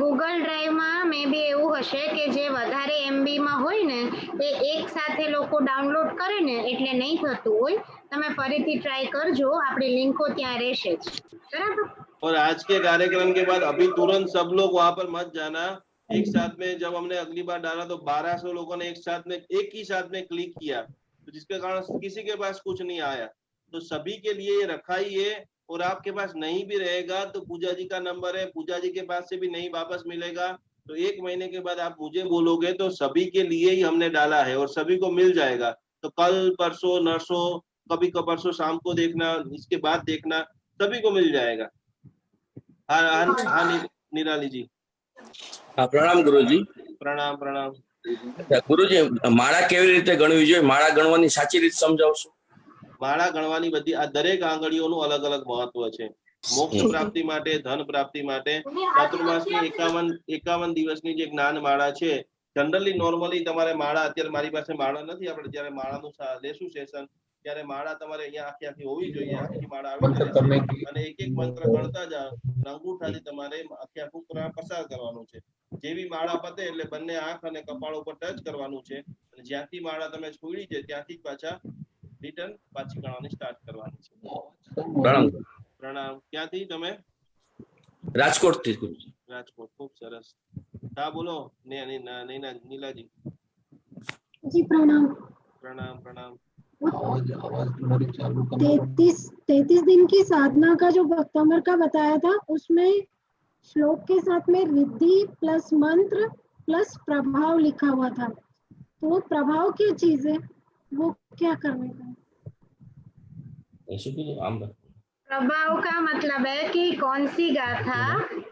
ગૂગલ ડ્રાઈવમાં મે બી એવું હશે કે જે વધારે એમબીમાં હોય ને એ એક સાથે લોકો ડાઉનલોડ કરે ને એટલે નહીં થતું હોય. તમે ફરીથી ટ્રાય કરજો, આપણી લિંકો ત્યાં રહેશે જ, બરાબર? और आज के कार्यक्रम के बाद अभी तुरंत सब लोग वहां पर मत जाना। एक साथ में जब हमने अगली बार डाला तो 1200 लोगों ने एक ही साथ में क्लिक किया, तो जिसके कारण किसी के पास कुछ नहीं आया। तो सभी के लिए ये रखा ही है। और आपके पास नहीं भी रहेगा तो पूजा जी का नंबर है, पूजा जी के पास से भी नहीं वापस मिलेगा। तो 1 महीने के बाद आप मुझे बोलोगे तो सभी के लिए ही हमने डाला है और सभी को मिल जाएगा। तो कल परसों नरसों कभी का परसों शाम को देखना, इसके बाद देखना, सभी को मिल जाएगा। हाँ निराली जी। हाँ प्रणाम गुरुजी। प्रणाम प्रणाम। गुरुजी माळा केवी रीते गणवी જોઈએ? माळा ગણવાની સાચી રીત સમજાવશો? માળા ગણવાની બધી આ દરેક આંગળીઓનું અલગ અલગ મહત્વ છે। મોક્ષ પ્રાપ્તિ માટે, ધન પ્રાપ્તિ માટે ચાતુર્માસની 51 દિવસની જે જ્ઞાન માળા છે, જનરલી નોર્મલી તમારે માળા, અત્યારે મારી પાસે માળા નથી, આપણે જ્યારે માળાનું લેશું સેશન ત્યારે માળા તમારે અહીંયા આખી હોવી જોઈએ। આખી માળા આવી જોઈએ અને એક એક મંત્ર ગણતા જાઓ। અંગૂઠાથી તમારે આખી આખું પસાર કરવાનું છે। જેવી માળા પતે એટલે બંને આંખ અને કપાળ ઉપર ટચ કરવાનું છે અને જ્યાંથી માળા તમે છોડી છે ત્યાંથી પાછા રિટર્ન પાછી ગણવાની સ્ટાર્ટ કરવાની છે। પ્રણામ। પ્રણામ। ક્યાંથી તમે? રાજકોટ થી ગુરુજી। રાજકોટ, ખૂબ સરસ। હા બોલો નીલાજી। जी प्रणाम। प्रणाम प्रणाम। 33 दिन की साधना का जो भक्तमर का बताया था, उसमें श्लोक के साथ में रिद्धि प्लस मंत्र प्लस प्रभाव लिखा हुआ था। तो वो प्रभाव क्या चीज है, वो क्या करने का? प्रभाव का मतलब है कि कौन सी गाथा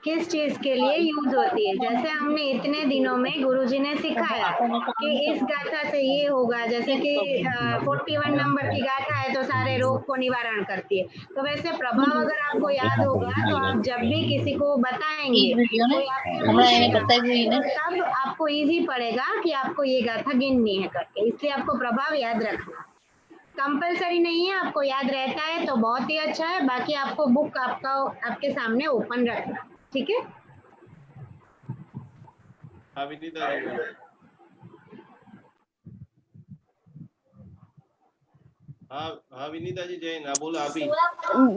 किस चीज के लिए यूज होती है। जैसे हमने इतने दिनों में गुरुजी ने सिखाया कि इस गाथा से ये होगा, जैसे कि 41 नंबर की गाथा है तो सारे रोग को निवारण करती है। तो वैसे प्रभाव अगर आपको याद होगा तो आप जब भी किसी को बताएंगे कोई आपसे पूछेगा, तो तब आपको इजी पड़ेगा कि आपको ये गाथा गिननी है करके। इसलिए आपको प्रभाव याद रखना कंपलसरी नहीं है। आपको याद रहता है तो बहुत ही अच्छा है, बाकी आपको बुक आपके सामने ओपन रखना, ठीक है? हाँ विनीता जी बोलो। हाँ विनीता जी जैन, हाँ बोलो अभी।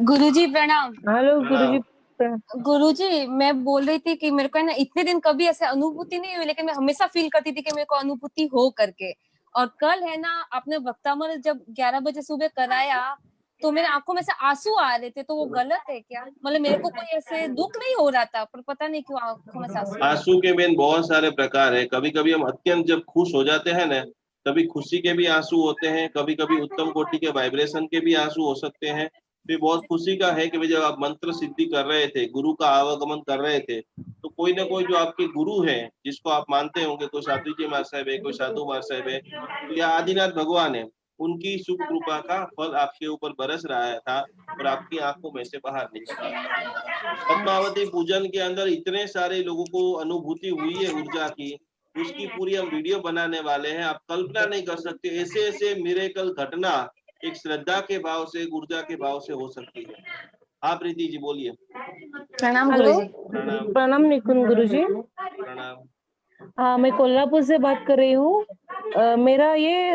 गुरुजी प्रणाम। हेलो गुरुजी। गुरुजी मैं बोल रही थी कि मेरे को है ना इतने दिन कभी ऐसे अनुभूति नहीं हुई, लेकिन मैं हमेशा फील करती थी कि मेरे को अनुभूति हो करके। और कल है ना आपने वक्तामृत जब 11 बजे सुबह कराया तो मेरे आंखों में से आंसू आ रहे थे, तो वो गलत है क्या? मतलब मेरे को कोई ऐसे दुख नहीं हो रहा था, पर पता नहीं क्यों आंखों में से आंसू आ रहे थे। आंसू के बेन बहुत सारे प्रकार है। कभी कभी हम अत्यंत जब खुश हो जाते हैं ना, कभी खुशी के भी आंसू होते हैं, कभी कभी उत्तम कोटि के वाइब्रेशन के भी आंसू हो सकते हैं। फिर बहुत खुशी का है कि भाई जब आप मंत्र सिद्धि कर रहे थे, गुरु का आवागमन कर रहे थे, तो कोई ना कोई जो आपके गुरु है, जिसको आप मानते होंगे, कोई साधु जी महाराज साहब है, कोई साधु महाराज साहब है, तो या आदिनाथ भगवान है, उनकी शुभ कृपा का फल आपके ऊपर बरस रहा था और आपकी आंखों में से बाहर निकल रहा था। पद्मावती पूजन के अंदर इतने सारे लोगों को अनुभूति हुई है ऊर्जा की, उसकी पूरी हम वीडियो बनाने वाले हैं। आप कल्पना नहीं कर सकते, ऐसे ऐसे मिरेकल घटना एक श्रद्धा के भाव से, ऊर्जा के भाव से हो सकती है। आप प्रीति जी बोलिए। प्रणाम हेलो, गुरुजी। प्रणाम। प्रणाम निकुंज गुरुजी। प्रणाम। हाँ, मैं कोल्हापुर से बात कर रही हूँ। मेरा ये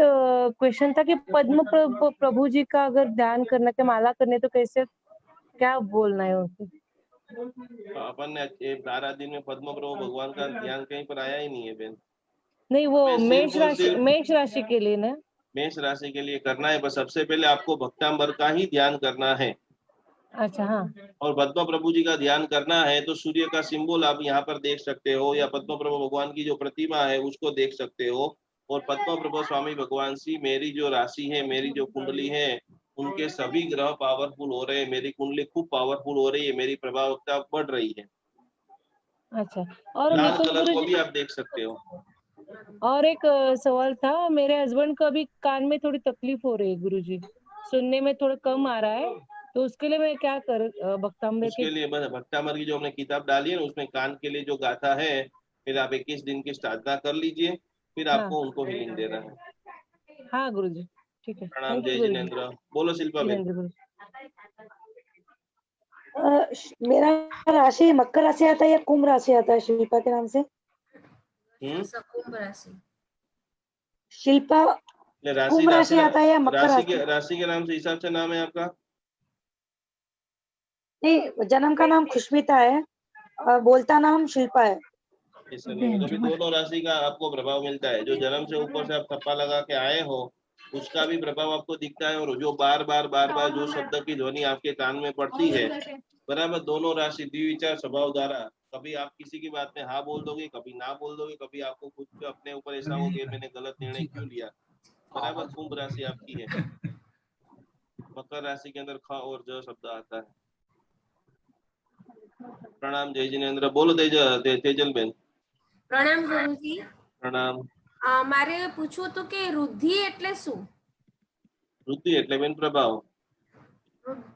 क्वेश्चन था कि पद्म प्रभु जी का अगर ध्यान करना के माला करने तो कैसे, क्या बोलना है उनको? अपन ने 12 दिन में पद्म प्रभु भगवान का ध्यान कहीं पर आया ही नहीं है बेन। नहीं, वो मैं सिर्फ और सिर्फ मेष राशि के लिए ना। मेष राशि के लिए करना है। बस सबसे पहले आपको भक्तांबर का ही ध्यान करना है। अच्छा, हाँ। और पद्म प्रभु जी का ध्यान करना है तो सूर्य का सिंबल आप यहाँ पर देख सकते हो, या पद्म प्रभु भगवान की जो प्रतिमा है उसको देख सकते हो। और पद्म प्रभु स्वामी भगवान सी, मेरी जो राशि है, मेरी जो कुंडली है, उनके सभी ग्रह पावरफुल हो रहे हैं, मेरी कुंडली खूब पावरफुल हो रही है, मेरी प्रभावकता बढ़ रही है। अच्छा, और लाल निकुंज कलर को गुरुजी, भी आप देख सकते हो। और एक सवाल था, मेरे हस्बैंड को अभी कान में थोड़ी तकलीफ हो रही है गुरुजी, सुनने में थोड़ा कम आ रहा है, तो उसके लिए मैं क्या कर भक्तामृत उसके लिए बस भक्तामर की जो हमने किताब डाली है ना, उसमें कान के लिए जो गाथा है, फिर आप 21 दिन की साधना कर लीजिए, फिर हाँ, आपको उनको हीलिंग देना है। हाँ गुरुजी, ठीक है। प्रणाम। थैंक यू जय गुरुजी। जिनेन्द्र। बोलो शिल्पा बेन। जिनेंद्र गुरुजी। मेरा राशि मकर राशि आता है या कुंभ राशि आता है शिल्पा के नाम से? कुंभ राशि। शिल्पा कुंभ राशि आता है या मकर राशि? राशि के नाम से हिसाब से नाम है आपका? नहीं, जन्म का नाम खुशमिता है और बोलता नाम शिल्पा है। ऐसा नहीं है, कभी दोनों राशि का आपको प्रभाव मिलता है। जो जन्म से ऊपर से आप थप्पा लगा के आए हो, उसका भी प्रभाव आपको दिखता है, और जो बार बार जो शब्द की ध्वनि आपके कान में पड़ती है, बराबर, दोनों राशि द्विविचार स्वभाव द्वारा, कभी आप किसी की बात में हाँ बोल दोगे, कभी ना बोल दोगे, कभी आपको खुद को अपने ऊपर ऐसा हो कि मैंने गलत निर्णय क्यों लिया। बराबर, कुंभ राशि आपकी है। मकर राशि के अंदर ख और ज शब्द आता है। प्रणाम। जय जिनेन्द्र। बोलो तेजल बेन। પ્રણામ ગુરુજી। પ્રણામ। મારે પૂછવું હતું કે રુદ્ધિ એટલે શું? વૃદ્ધિ એટલે બેન પ્રભાવ.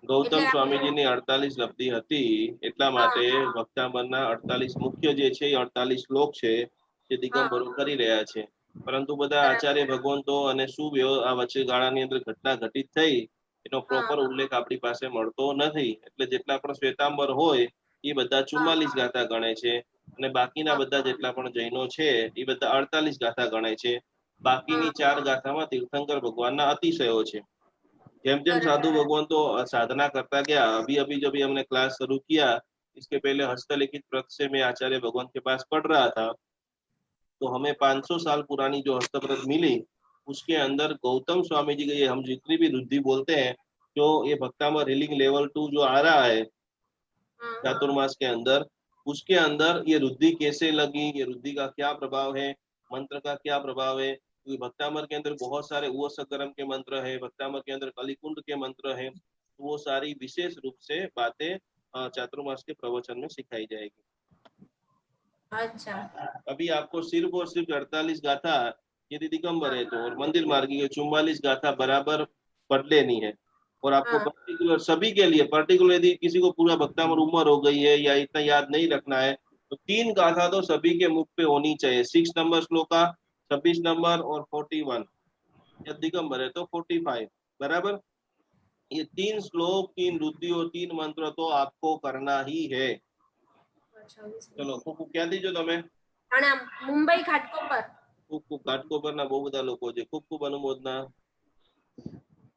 ગૌતમ એટલે સ્વામીજીની 48 લબ્ધિ હતી, એટલા માટે ભક્તામરના 48 મુખ્ય જે છે, 48 શ્લોક છે જે દિગંબરો કરી રહ્યા છે. પરંતુ બધા આચાર્ય ભગવંતો અને શું આ વચ્ચેગાળાની અંદર ઘટના ઘટિત થઈ, એનો પ્રોપર ઉલ્લેખ આપણી પાસે મળતો નથી. એટલે જેટલા પણ શ્વેતાંબર હોય એ બધા 44 ગાથા ગણે છે, અને બાકીના બધા જેટલા પણ જૈનો છે એ બધા 48 ગાથા ગણે છે. બાકીની 4 ગાથામાં તીર્થંકર ભગવાનના અતિશયો છે. જેમ જેમ साधु भगवान तो साधना करता गया, अभी जब हमने क्लास शुरू किया, इसके पहले हस्तलिखित प्रत से मैं आचार्य भगवान के पास पढ़ रहा था, तो हमें 500 साल पुरानी जो हस्तप्रत मिली, उसके अंदर गौतम स्वामी जी के, ये हम जितनी भी रुद्धि बोलते हैं, जो ये भक्तामर हीलिंग लेवल 2 जो आ रहा है चातुर्मास के अंदर, उसके अंदर ये रुद्धि कैसे लगी, ये रुद्धि का क्या प्रभाव है, मंत्र का क्या प्रभाव है, क्योंकि भक्तामर के अंदर बहुत सारे उवसकरम के मंत्र है, भक्तामर के अंदर कलिकुंड के मंत्र है, तो वो सारी विशेष रूप से बातें चातुर्मास के प्रवचन में सिखाई जाएगी। अच्छा। अभी आपको सिर्फ और सिर्फ 48 गाथा यदि दिगंबर है तो, और मंदिर मार्गी के 44 गाथा बराबर पढ़ लेनी है। और आपको पर्टिकुलर सभी के लिए, पर्टिकुलर यदि किसी को पूरा भक्तामर उम्र हो गई है या इतना याद नहीं रखना है, तो 3 गाथा तो सभी के मुख पे होनी चाहिए। 6 नंबर श्लोका, 26 नंबर और 41, या दिगंबर है तो 45, बराबर। ये 3 श्लोक, 3 रुद्धि और 3 मंत्र तो आपको करना ही है। चलो खूब क्या दीजो तमे? પ્રણામ। મુંબઈ ઘાટકોપર। खूब ઘાટકોપરના બહુ બધા લોકો છે, खूब અનુમોદના।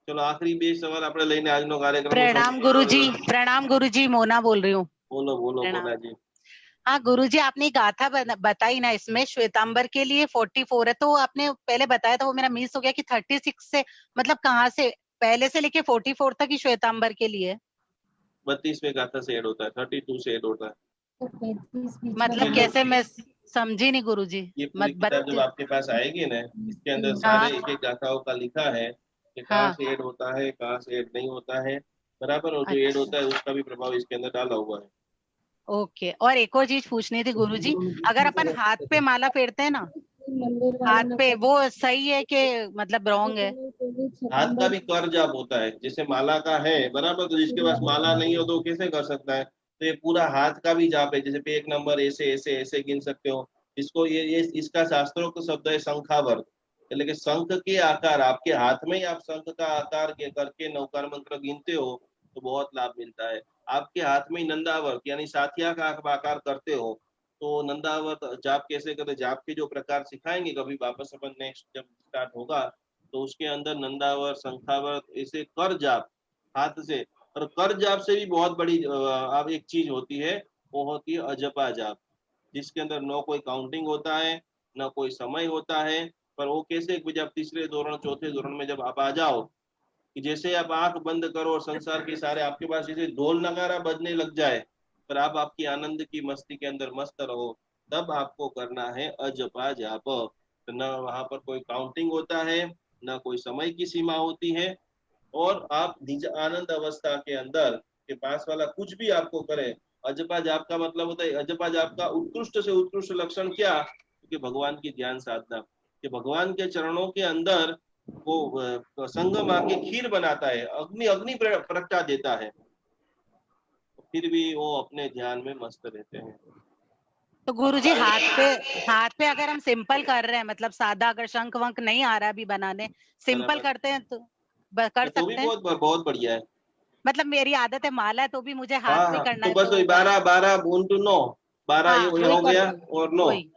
चलो आखिरी 2 सवाल આપણે લઈને આજનો કાર્યક્રમ। प्रणाम गुरुजी, मोना बोल रही हूँ। बोलो प्रणाम। मोना जी। हाँ गुरुजी, आपने एक गाथा बताई ना, इसमें श्वेतांबर के लिए 44 है, तो आपने पहले बताया था, वो मेरा मिस हो गया कि 36 से मतलब कहाँ से, पहले से लेके 44 तक ही श्वेतांबर के लिए? 32वें गाथा से ऐड होता है, 32 से ऐड होता है। मतलब कैसे, मैं समझी नहीं गुरुजी। ये पूरी किताब जब आपके पास आएगी ना, इसके अंदर सारे एक एक गाथाओं का लिखा है कि कहाँ से ऐड होता है, कहाँ से ऐड नहीं होता है, बराबर। और जो ऐड होता है उसका भी प्रभाव इसके अंदर डाला हुआ है। ओके। और एक और चीज पूछनी थी गुरुजी, अगर अपन हाथ पे माला फेरते हैं ना, हाथ पे, वो सही है कि मतलब रॉन्ग है? हाथ का भी कर जाप होता है, जैसे माला का है, बराबर। तो जिसके पास माला नहीं हो तो वो कैसे कर सकता है? तो ये पूरा हाथ का भी जाप है, जैसे पे एक नंबर ऐसे ऐसे ऐसे गिन सकते हो। इसको ये इसका शास्त्रोक्त शब्द है शंखावर्त, लेकिन शंख के आकार, आपके हाथ में ही आप शंख का आकार के करके नवकार मंत्र गिनते हो तो बहुत लाभ मिलता है। आपके हाथ में ही नंदावर्त यानी साथिया का आकार करते हो तो नंदावर्त जाप कैसे करते, जाप के जो प्रकार सिखाएंगे कभी वापस अपन नेक्स्ट जब स्टार्ट होगा, तो उसके अंदर नंदावर्त, शंखावर्त, ऐसे कर जाप हाथ से। और कर जाप से भी बहुत बड़ी अब एक चीज होती है, वो होती है अजपा जाप, जिसके अंदर न कोई काउंटिंग होता है, न कोई समय होता है। पर वो कैसे कि जब तीसरे धोरण चौथे धोरण में जब आप आ जाओ, कि जैसे आप आंख बंद करो और संसार के सारे आपके पास जैसे ढोल नगारा बजने लग जाए, पर आप आपकी आनंद की मस्ती के अंदर मस्त रहो, तब आपको करना है अजपा जाप। तो न वहां पर कोई काउंटिंग होता है, न कोई समय की सीमा होती है, और आप निज आनंद अवस्था के अंदर के पास वाला कुछ भी आपको करे। अजपा जाप का मतलब होता है, अजपा जाप का उत्कृष्ट से उत्कृष्ट लक्षण क्या? कि भगवान की ध्यान साधना, कि भगवान के चरणों के अंदर वो संगम आके खीर बनाता है, अग्नि अग्नि प्रगटा देता है, फिर भी वो अपने ध्यान में मस्त रहते हैं। तो गुरुजी हाथ पे अगर हम सिंपल कर रहे हैं, मतलब सादा, अगर शंख वंख नहीं आ रहा अभी बनाने, सिंपल करते हैं तो कर तो भी सकते हैं? बहुत बढ़िया है। मतलब मेरी आदत है, माला है तो भी मुझे हाथ हाँ पे हाँ, करना तो है, बस तो वही 12 गुण टू 9, 12 हाँ ये वही हो कर गया दूंगी, और 9, वही।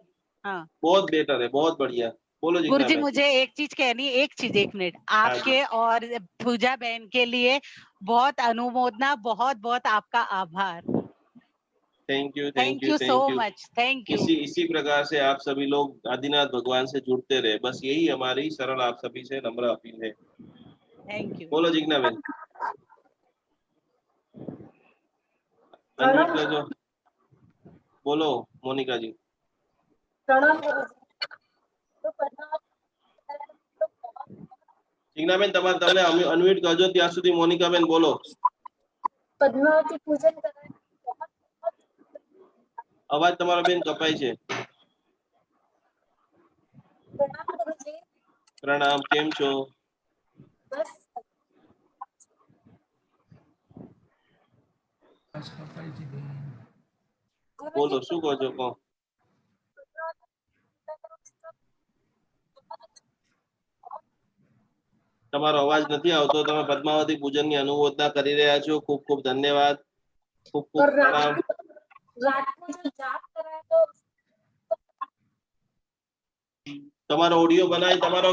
हाँ बहुत बेटर है, बहुत बढ़िया। बोलो जिग्ना गुरुजी, बहन। मुझे एक चीज कहनी है, एक चीज, 1 मिनट। हाँ जी। आपके और पूजा बहन के लिए बहुत अनुमोदना, बहुत बहुत आपका आभार। Thank you, thank thank you, you so thank you. Much, thank you. इसी प्रकार से आप सभी लोग आदिनाथ भगवान से जुड़ते रहे, बस यही हमारी सरल आप सभी से नम्र अपील है। Thank you. बोलो जिग्ना बहन, अनम्यूट कर दो। बोलो मोनिका जी। जिग्ना बहन તમને અનમ્યુટ કરજો, ત્યાં સુધી મોનિકા બેન બોલો। પદ્માવતી પૂજન કરાય। અવાજ તમારો બેન કપાય છે। પ્રણામ ગુરુજી। પ્રણામ, કેમ છો? બસ બોલો શું કહો છો કહો। તમારો અવાજ નથી આવતો, તમે પદ્માવતી પૂજનની અનુમોદના કરી રહ્યા છો, ખૂબ ખૂબ ધન્યવાદ, ખૂબ ખૂબ પ્રણામ। રાત को जो जाप कराए तो તમારો ઓડિયો બનાવી, તમારો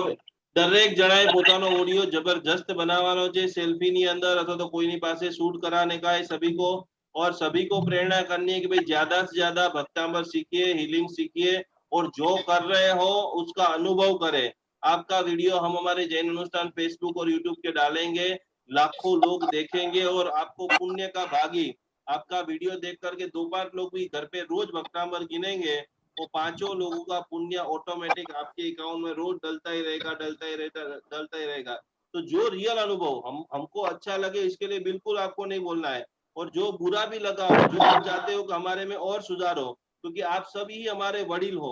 દરેક જણાએ પોતાનો ઓડિયો જબરજસ્ત બનાવવાનો છે, સેલ્ફીની અંદર અથવા તો કોઈની પાસે शूट कराने का है सभी को। और सभी को प्रेरणा करनी है कि भाई ज्यादा से ज्यादा भक्तामृत सीखिए, हीलिंग सीखिए, और जो कर रहे हो उसका अनुभव करें। आपका वीडियो हम हमारे जैन अनुष्ठान फेसबुक और यूट्यूब के डालेंगे, लाखों लोग देखेंगे और आपको पुण्य का भागी, आपका वीडियो देख करके 2-5 लोग भी घर पे रोज भक्तामृत गिनेंगे, वो 5 लोगों का पुण्य ऑटोमेटिक आपके अकाउंट में रोज डलता ही रहेगा, डलता ही रहता, डलता ही रहेगा। तो जो रियल अनुभव हमको अच्छा लगे, इसके लिए बिल्कुल आपको नहीं बोलना है, और जो बुरा भी लगा हो, जो आप चाहते हो कि हमारे में और सुधार हो, क्योंकि आप सभी हमारे वडील हो,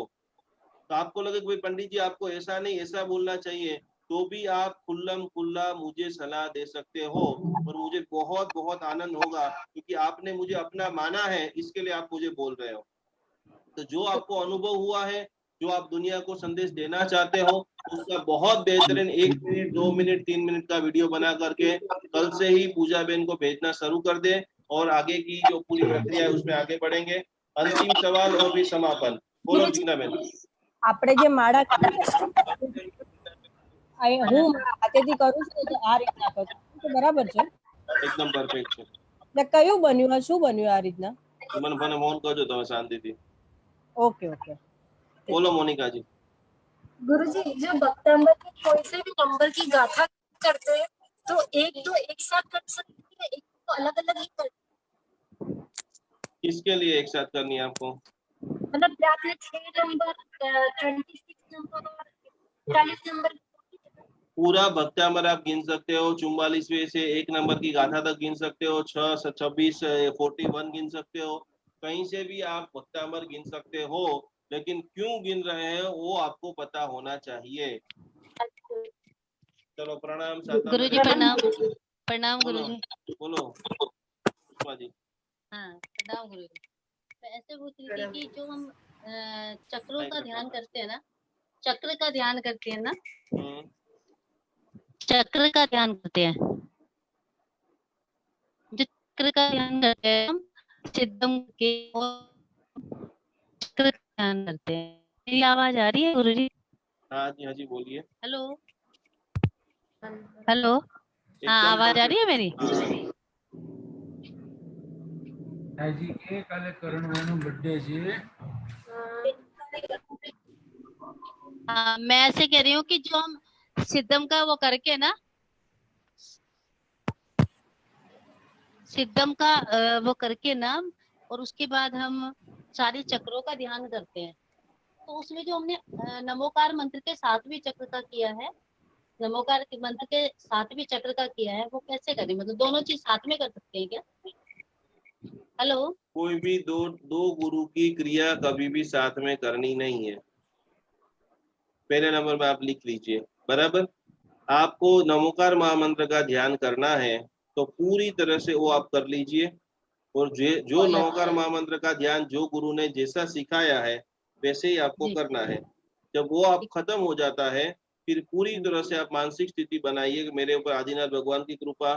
तो आपको लगे कि पंडित जी आपको ऐसा नहीं ऐसा बोलना चाहिए, तो भी आप खुल्लम खुल्ला मुझे सलाह दे सकते हो, और मुझे बहुत बहुत आनंद होगा, क्योंकि आपने मुझे अपना माना है, इसके लिए आप मुझे बोल रहे हो। तो जो आपको अनुभव हुआ है, जो आप दुनिया को संदेश देना चाहते हो, उसका बहुत बेहतरीन 1 मिनट 2 मिनट 3 मिनट का वीडियो बना करके कल से ही पूजा बहन को भेजना शुरू कर दे, और आगे की जो पूरी प्रक्रिया है उसमें आगे बढ़ेंगे। अंतिम सवाल और भी समापन। बोलो जिग्ना बहन। આપણે જે માળા હું હાથેથી કરું છું તો આ રીતના કરું છું, બરાબર છે? एकदम परफेक्ट है। એટલે કયું બન્યું, શું બન્યું આ રીતના? મને મને મૌન કરજો તમે શાંતિથી. ओके ओके બોલો મોનિકા जी. गुरुजी जो भक्तांबर की कोई से भी नंबर की गाथा करते हैं तो एक दो एक साथ कर सकते हैं, एक तो अलग अलग ही कर, किसके लिए एक साथ करनी है आपको? मतलब आपने 6 नंबर 26 नंबर और 40 नंबर पूरा भक्तामर आप गिन सकते हो, 44वें से 1 नंबर की गाथा तक गिन सकते हो, 6 26 41 गिन सकते हो, कहीं से भी आप भक्तामर गिन सकते हो, लेकिन क्यों गिन रहे हैं वो आपको पता होना चाहिए. चलो प्रणाम साता गुरुजी प्रणाम प्रणाम बोलो गुरुजी। बोलो पुष्पा जी. हाँ प्रणाम गुरुजी। तो ऐसे पूछ रही थी कि जो हम चक्रों का ध्यान करते हैं ना, चक्र का ध्यान करते हैं ना, चक्र का ध्यान करते हैं, जो चक्र का ध्यान करते हैं हम सिद्धम के चक्र का ध्यान करते हैं। मेरी आवाज आ रही है गुरुजी? हाँ जी बोलिए. हेलो हेलो हाँ आवाज आ रही है मेरी? जी के काले करणवानो बर्थडे છે. हाँ मैं ऐसे कह रही हूँ कि जो हम सिद्धम का वो करके ना, सिद्धम का वो करके ना, और उसके बाद हम सारे चक्रों का ध्यान करते हैं, तो उसमें जो हमने नमोकार मंत्र के 7वें चक्र का किया है, नमोकार के मंत्र के 7वें चक्र का किया है, वो कैसे करें? मतलब दोनों चीज साथ में कर सकते हैं क्या? हेलो कोई भी दो गुरु की क्रिया कभी भी साथ में करनी नहीं है. पहले नंबर में आप लिख लीजिए. बराबर. आपको नमोकार महामंत्र का ध्यान करना है तो पूरी तरह से वो आप कर लीजिए, और जो नमोकार महामंत्र का ध्यान जो गुरु ने जैसा सिखाया है वैसे ही आपको करना है. जब वो आप खत्म हो जाता है फिर पूरी तरह से आप मानसिक स्थिति बनाइए कि मेरे ऊपर आदिनाथ भगवान की कृपा,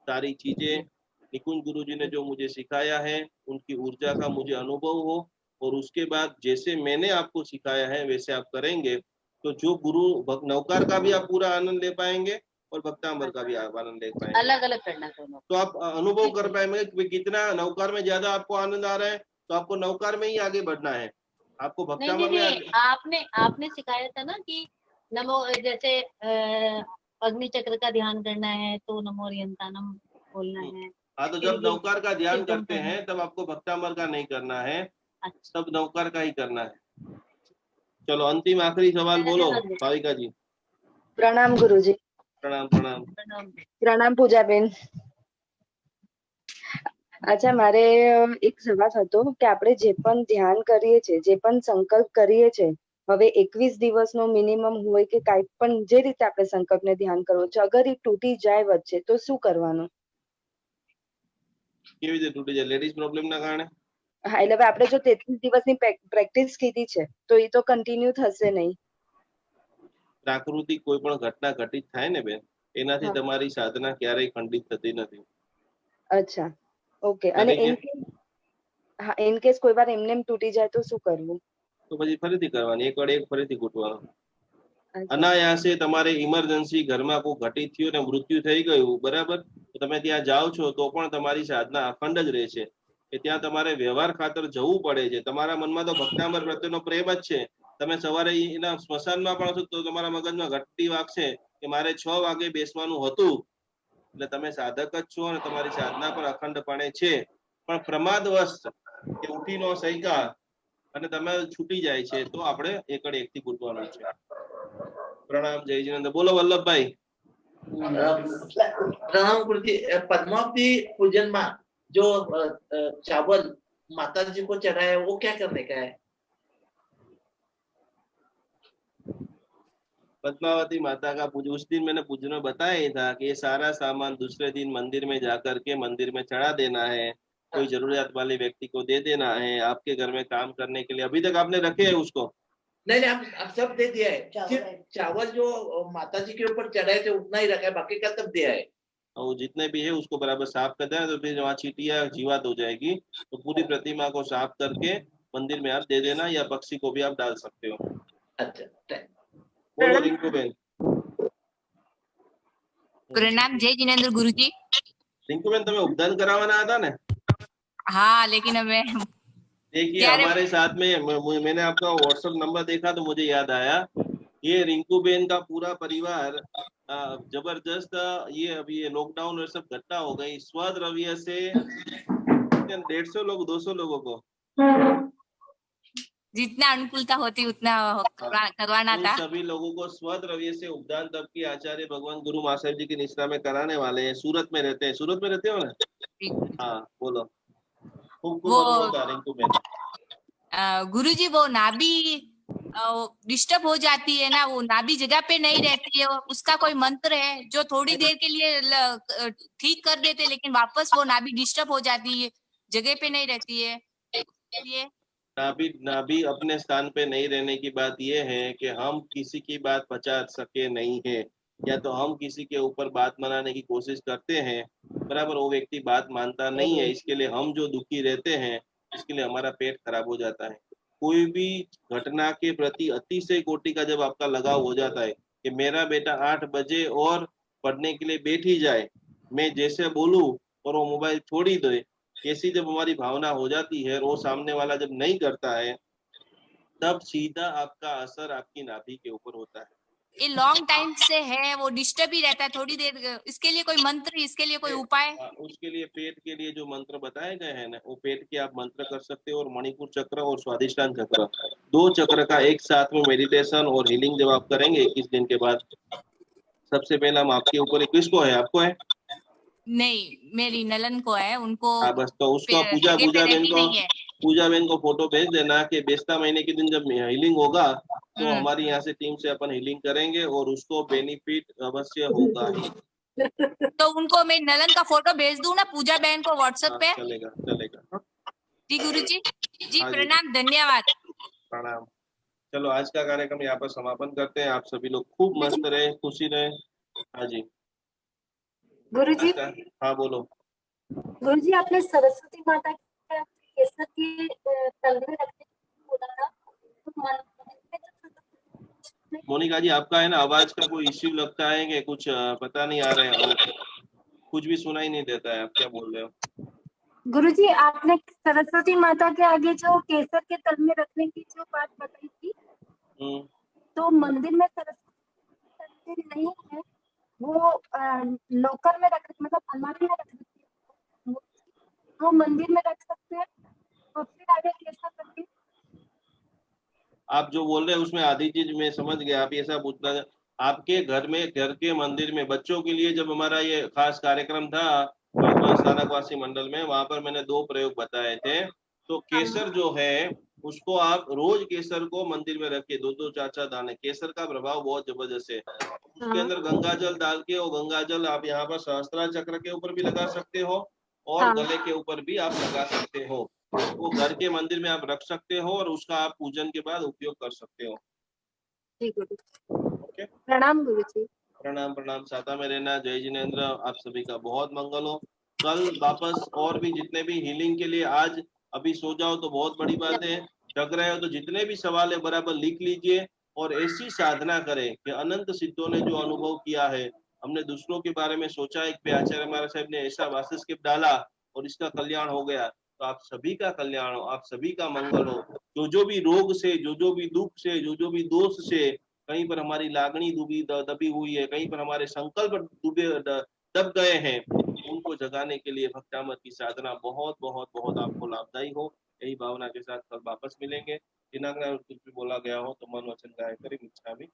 सारी चीजें निकुंज गुरु जी ने जो मुझे सिखाया है उनकी ऊर्जा का मुझे अनुभव हो, और उसके बाद जैसे मैंने आपको सिखाया है वैसे आप करेंगे तो जो गुरु नवकार का भी आप पूरा आनंद ले पाएंगे और भक्तांबर का भी आप आनंद ले पाएंगे. अलग अलग करना दोनों, तो आप अनुभव कर पाएंगे कि कितना नवकार में ज्यादा आपको आनंद आ रहा है, तो आपको नवकार में ही आगे बढ़ना है. आपको भक्तांबर में आपने सिखाया था ना कि नमो, जैसे अग्नि चक्र का ध्यान करना है तो नमो रियंतानम बोलना है. हाँ, तो जब नवकार का ध्यान करते हैं तब आपको भक्तांबर का नहीं करना है, तब नवकार का ही करना है. चलो अंतिम आखिरी सवाल बोलो भाविका जी. प्रणाम गुरुजी. प्रणाम प्रणाम પ્રણામ પૂજાબેન. અચ્છા મારે એક સવાલ હતો કે આપણે જે પણ ધ્યાન કરીએ છીએ, જે પણ સંકલ્પ કરીએ છીએ, હવે 21 દિવસનો મિનિમમ હોય કે કાંઈ પણ જે રીતે આપણે સંકલ્પને ध्यान કરવો છે, અગર એ તૂટી જાય વચ્ચે તો શું કરવાનું? કેવી રીતે તૂટી જાય? લેડીઝ પ્રોબ્લેમ ના કારણે? હા એટલે હવે આપણે જો 33 દિવસની પ્રેક્ટિસ કીધી છે તો એ તો કન્ટિન્યુ થશે નહીં. પ્રાકૃતિક કોઈ પણ ઘટના ઘટિત થાય ને બેન, એનાથી તમારી સાધના ક્યારેય ખંડિત થતી નથી. અચ્છા ઓકે. અને ઇન કેસ કોઈ વાર એમને તૂટી જાય તો શું કરવું? તો પછી ફરીથી કરવાની, એક વાર એક ફરીથી ઘૂંટવાનું. અનાયાસે તમારે ઇમરજન્સી ઘરમાં કોઈ ઘટિત થયું ને મૃત્યુ થઈ ગયું, બરાબર, તો તમે ત્યાં જાઓ છો તો પણ તમારી સાધના અખંડ જ રહે છે. કે ત્યાં તમારે વ્યવહાર ખાતર જવું પડે છે. તમારા મનમાં તો ભક્તાંબર પ્રત્યેનો પ્રેમ જ છે. તમે સવારે એના સ્મશાનમાં પણ હશો તો તમારા મગજમાં ઘટતી વાગશે કે મારે 6 વાગે બેસવાનું હતું, એટલે તમે સાધક જ છો અને તમારી સાધના પણ અખંડપણે છે, પણ પ્રમાદવશ કે ઉઠી નો સૈકા અને તમે છૂટી જાય છે તો આપણે એકડ એકથી ઘૂંટવાનું છે. પ્રણામ જય જીનેન્દ્ર. બોલો વલ્લભભાઈ. प्रणाम गुरुजी. पद्मावती पूजन में जो चावल माता जी को चढ़ाया है वो क्या करने का है? पद्मावती माता का पूजन उस दिन मैंने पूजन में बताया ही था कि ये सारा सामान दूसरे दिन मंदिर में जाकर के मंदिर में चढ़ा देना है, कोई जरूरत वाले व्यक्ति को दे देना है. आपके घर में काम करने के लिए अभी तक आपने रखे हैं उसको? नहीं आप सब दे दिया है. सिर्फ चावल जो माता जी के ऊपर चढ़ाए थे उतना ही रखा है, बाकी का सब दिया है. और जितने भी है उसको बराबर साफ कर देना, तो फिर वहाँ चींटियां जीवात हो जाएगी, तो पूरी प्रतिमा को साफ करके मंदिर में आप दे देना, या पक्षी को भी आप डाल सकते हो. अच्छा बोलो रिंकू बेन. प्रणाम जय जिनेन्द्र गुरुजी. रिंकू बेन તમે ઉપદાન કરાવવાના હતા ને? हाँ लेकिन मैं देखिए ત્યારે हमारे साथ में मैंने आपका व्हाट्सएप नंबर देखा तो मुझे याद आया, ये रिंकू बेन का पूरा परिवार जबरदस्त ये अभी ये लॉकडाउन और सब घटना हो गई, स्वद्रव्य से 150 लोग 200 लोगों को जितना अनुकूलता होती उतना करवाना उन था। सभी लोगों को स्वद्रव्य से उपदान तब की आचार्य भगवान गुरु महाशय जी की निष्ठा में कराने वाले हैं। सूरत में रहते हैं, सूरत में रहते हो ना? हाँ बोलो। खूब खूब वो अनुमोदन रिंकू बेन। गुरुजी वो नाभि डिस्टर्ब हो जाती है ना, वो नाभि जगह पे नहीं रहती है, उसका कोई मंत्र है जो थोड़ी देर के लिए ठीक कर देते, लेकिन वापस वो नाभि डिस्टर्ब हो जाती है, जगह पे नहीं रहती है। ये नाभि अपने स्थान पे नहीं रहने की बात यह है कि हम किसी की बात बचा सके नहीं है, या तो हम किसी के ऊपर बात मनाने की कोशिश करते हैं, बराबर, वो व्यक्ति बात मानता नहीं है, इसके लिए हम जो दुखी रहते हैं, इसके लिए हमारा पेट खराब हो जाता है। कोई भी घटना के प्रति अतिशय कोटि का जब आपका लगाव हो जाता है कि मेरा बेटा 8 बजे और पढ़ने के लिए बैठ ही जाए, मैं जैसे बोलूं और वो मोबाइल छोड़ ही दे, कैसी जब हमारी भावना हो जाती है और वो सामने वाला जब नहीं करता है, तब सीधा आपका असर आपकी नाभि के ऊपर होता है। ये लॉन्ग टाइम से है, वो डिस्टर्ब ही रहता है थोड़ी देर। इसके लिए कोई मंत्र, इसके लिए कोई उपाय? उसके लिए पेट के लिए जो मंत्र बताए गए हैं ना, वो पेट के आप मंत्र कर सकते हो, और मणिपुर चक्र और स्वादिष्टान चक्र, 2 चक्र का एक साथ में मेडिटेशन और हीलिंग जब आप करेंगे 21 दिन के बाद, सबसे पहला हम आपके ऊपर, किसको है, आपको है? नहीं, मेरी नलन को है, उनको हाँ बस, तो उसको जगह पे रहती नहीं है। पूजा बहन को फोटो भेज देना कि बेस्ता महीने के दिन जब हीलिंग होगा तो हमारी यहाँ से टीम से अपन हीलिंग करेंगे और उसको बेनिफिट अवश्य होगा ही। तो उनको मैं नलन का फोटो भेज दूं ना पूजा बहन को व्हाट्सएप हाँ, पे? चलेगा चलेगा। जी गुरुजी, जी हाँ जी, प्रणाम, धन्यवाद। प्रणाम। चलो आज का कार्यक्रम यहाँ पर समापन करते हैं। आप सभी लोग खूब मस्त रहे, खुशी रहे। हाँ जी गुरुजी, हाँ बोलो। गुरुजी आपने सरस्वती माता के केसर के तल में रखने को बोला था, तो मोनिका जी आपका है ना आवाज का कोई इश्यू लगता है कि कुछ पता नहीं आ रहा है, कुछ भी सुनाई नहीं देता है, आप क्या बोल रहे हो? गुरुजी आपने सरस्वती माता के आगे जो केसर के तल में रखने की जो बात बताई थी, तो मंदिर में सरस्वती नहीं है, वो लोकर में रख, मतलब अलमारी में रख सकते हैं, वो मंदिर में रख सकते हैं, तो फिर आगे केसर करके। आप जो बोल रहे हैं उसमें आधी चीज मैं समझ गया। आप ऐसा पूछना, आपके घर में, घर के मंदिर में बच्चों के लिए जब हमारा ये खास कार्यक्रम था स्थानकवासी मंडल में, वहां पर मैंने 2 प्रयोग बताए थे। तो केसर जो है उसको आप रोज केसर को मंदिर में रखिए, 2-2 4-4 दाने। केसर का प्रभाव बहुत जबरदस्त है। उसके अंदर गंगा जल डाल के, और गंगा जल आप यहाँ पर सहस्त्रार चक्र के ऊपर भी लगा सकते हो और गले के ऊपर भी आप लगा सकते हो। वो घर के मंदिर में आप रख सकते हो और उसका आप पूजन के बाद उपयोग कर सकते हो। ओके, प्रणाम गुरुजी। प्रणाम प्रणाम। साथा में रहना। जय जिनेन्द्र। आप सभी का बहुत मंगल हो। कल वापस और भी जितने भी हीलिंग के लिए, आज अभी सो जाओ तो बहुत बड़ी बात है, जग रहे हो तो जितने भी सवाल है बराबर लिख लीजिए और ऐसी साधना करें कि अनंत सिद्धों ने जो अनुभव किया है, हमने दूसरों के बारे में सोचा, एक पे आचार्य महाराज साहब ने ऐसा वास्तुस्केप डाला और इसका कल्याण हो गया, तो आप सभी का कल्याण हो, आप सभी का मंगल हो। जो भी रोग से, जो भी दुख से, जो भी दोष से कहीं पर हमारी लागणी दबी हुई है, कहीं पर हमारे संकल्प दब गए हैं, उनको जगाने के लिए भक्तामृत की साधना बहुत बहुत बहुत आपको लाभदायी हो। यही भावना के साथ कल वापस मिलेंगे। दिनांक कुछ भी बोला गया हो तो मन वचन गाय करें। मिच्छामि।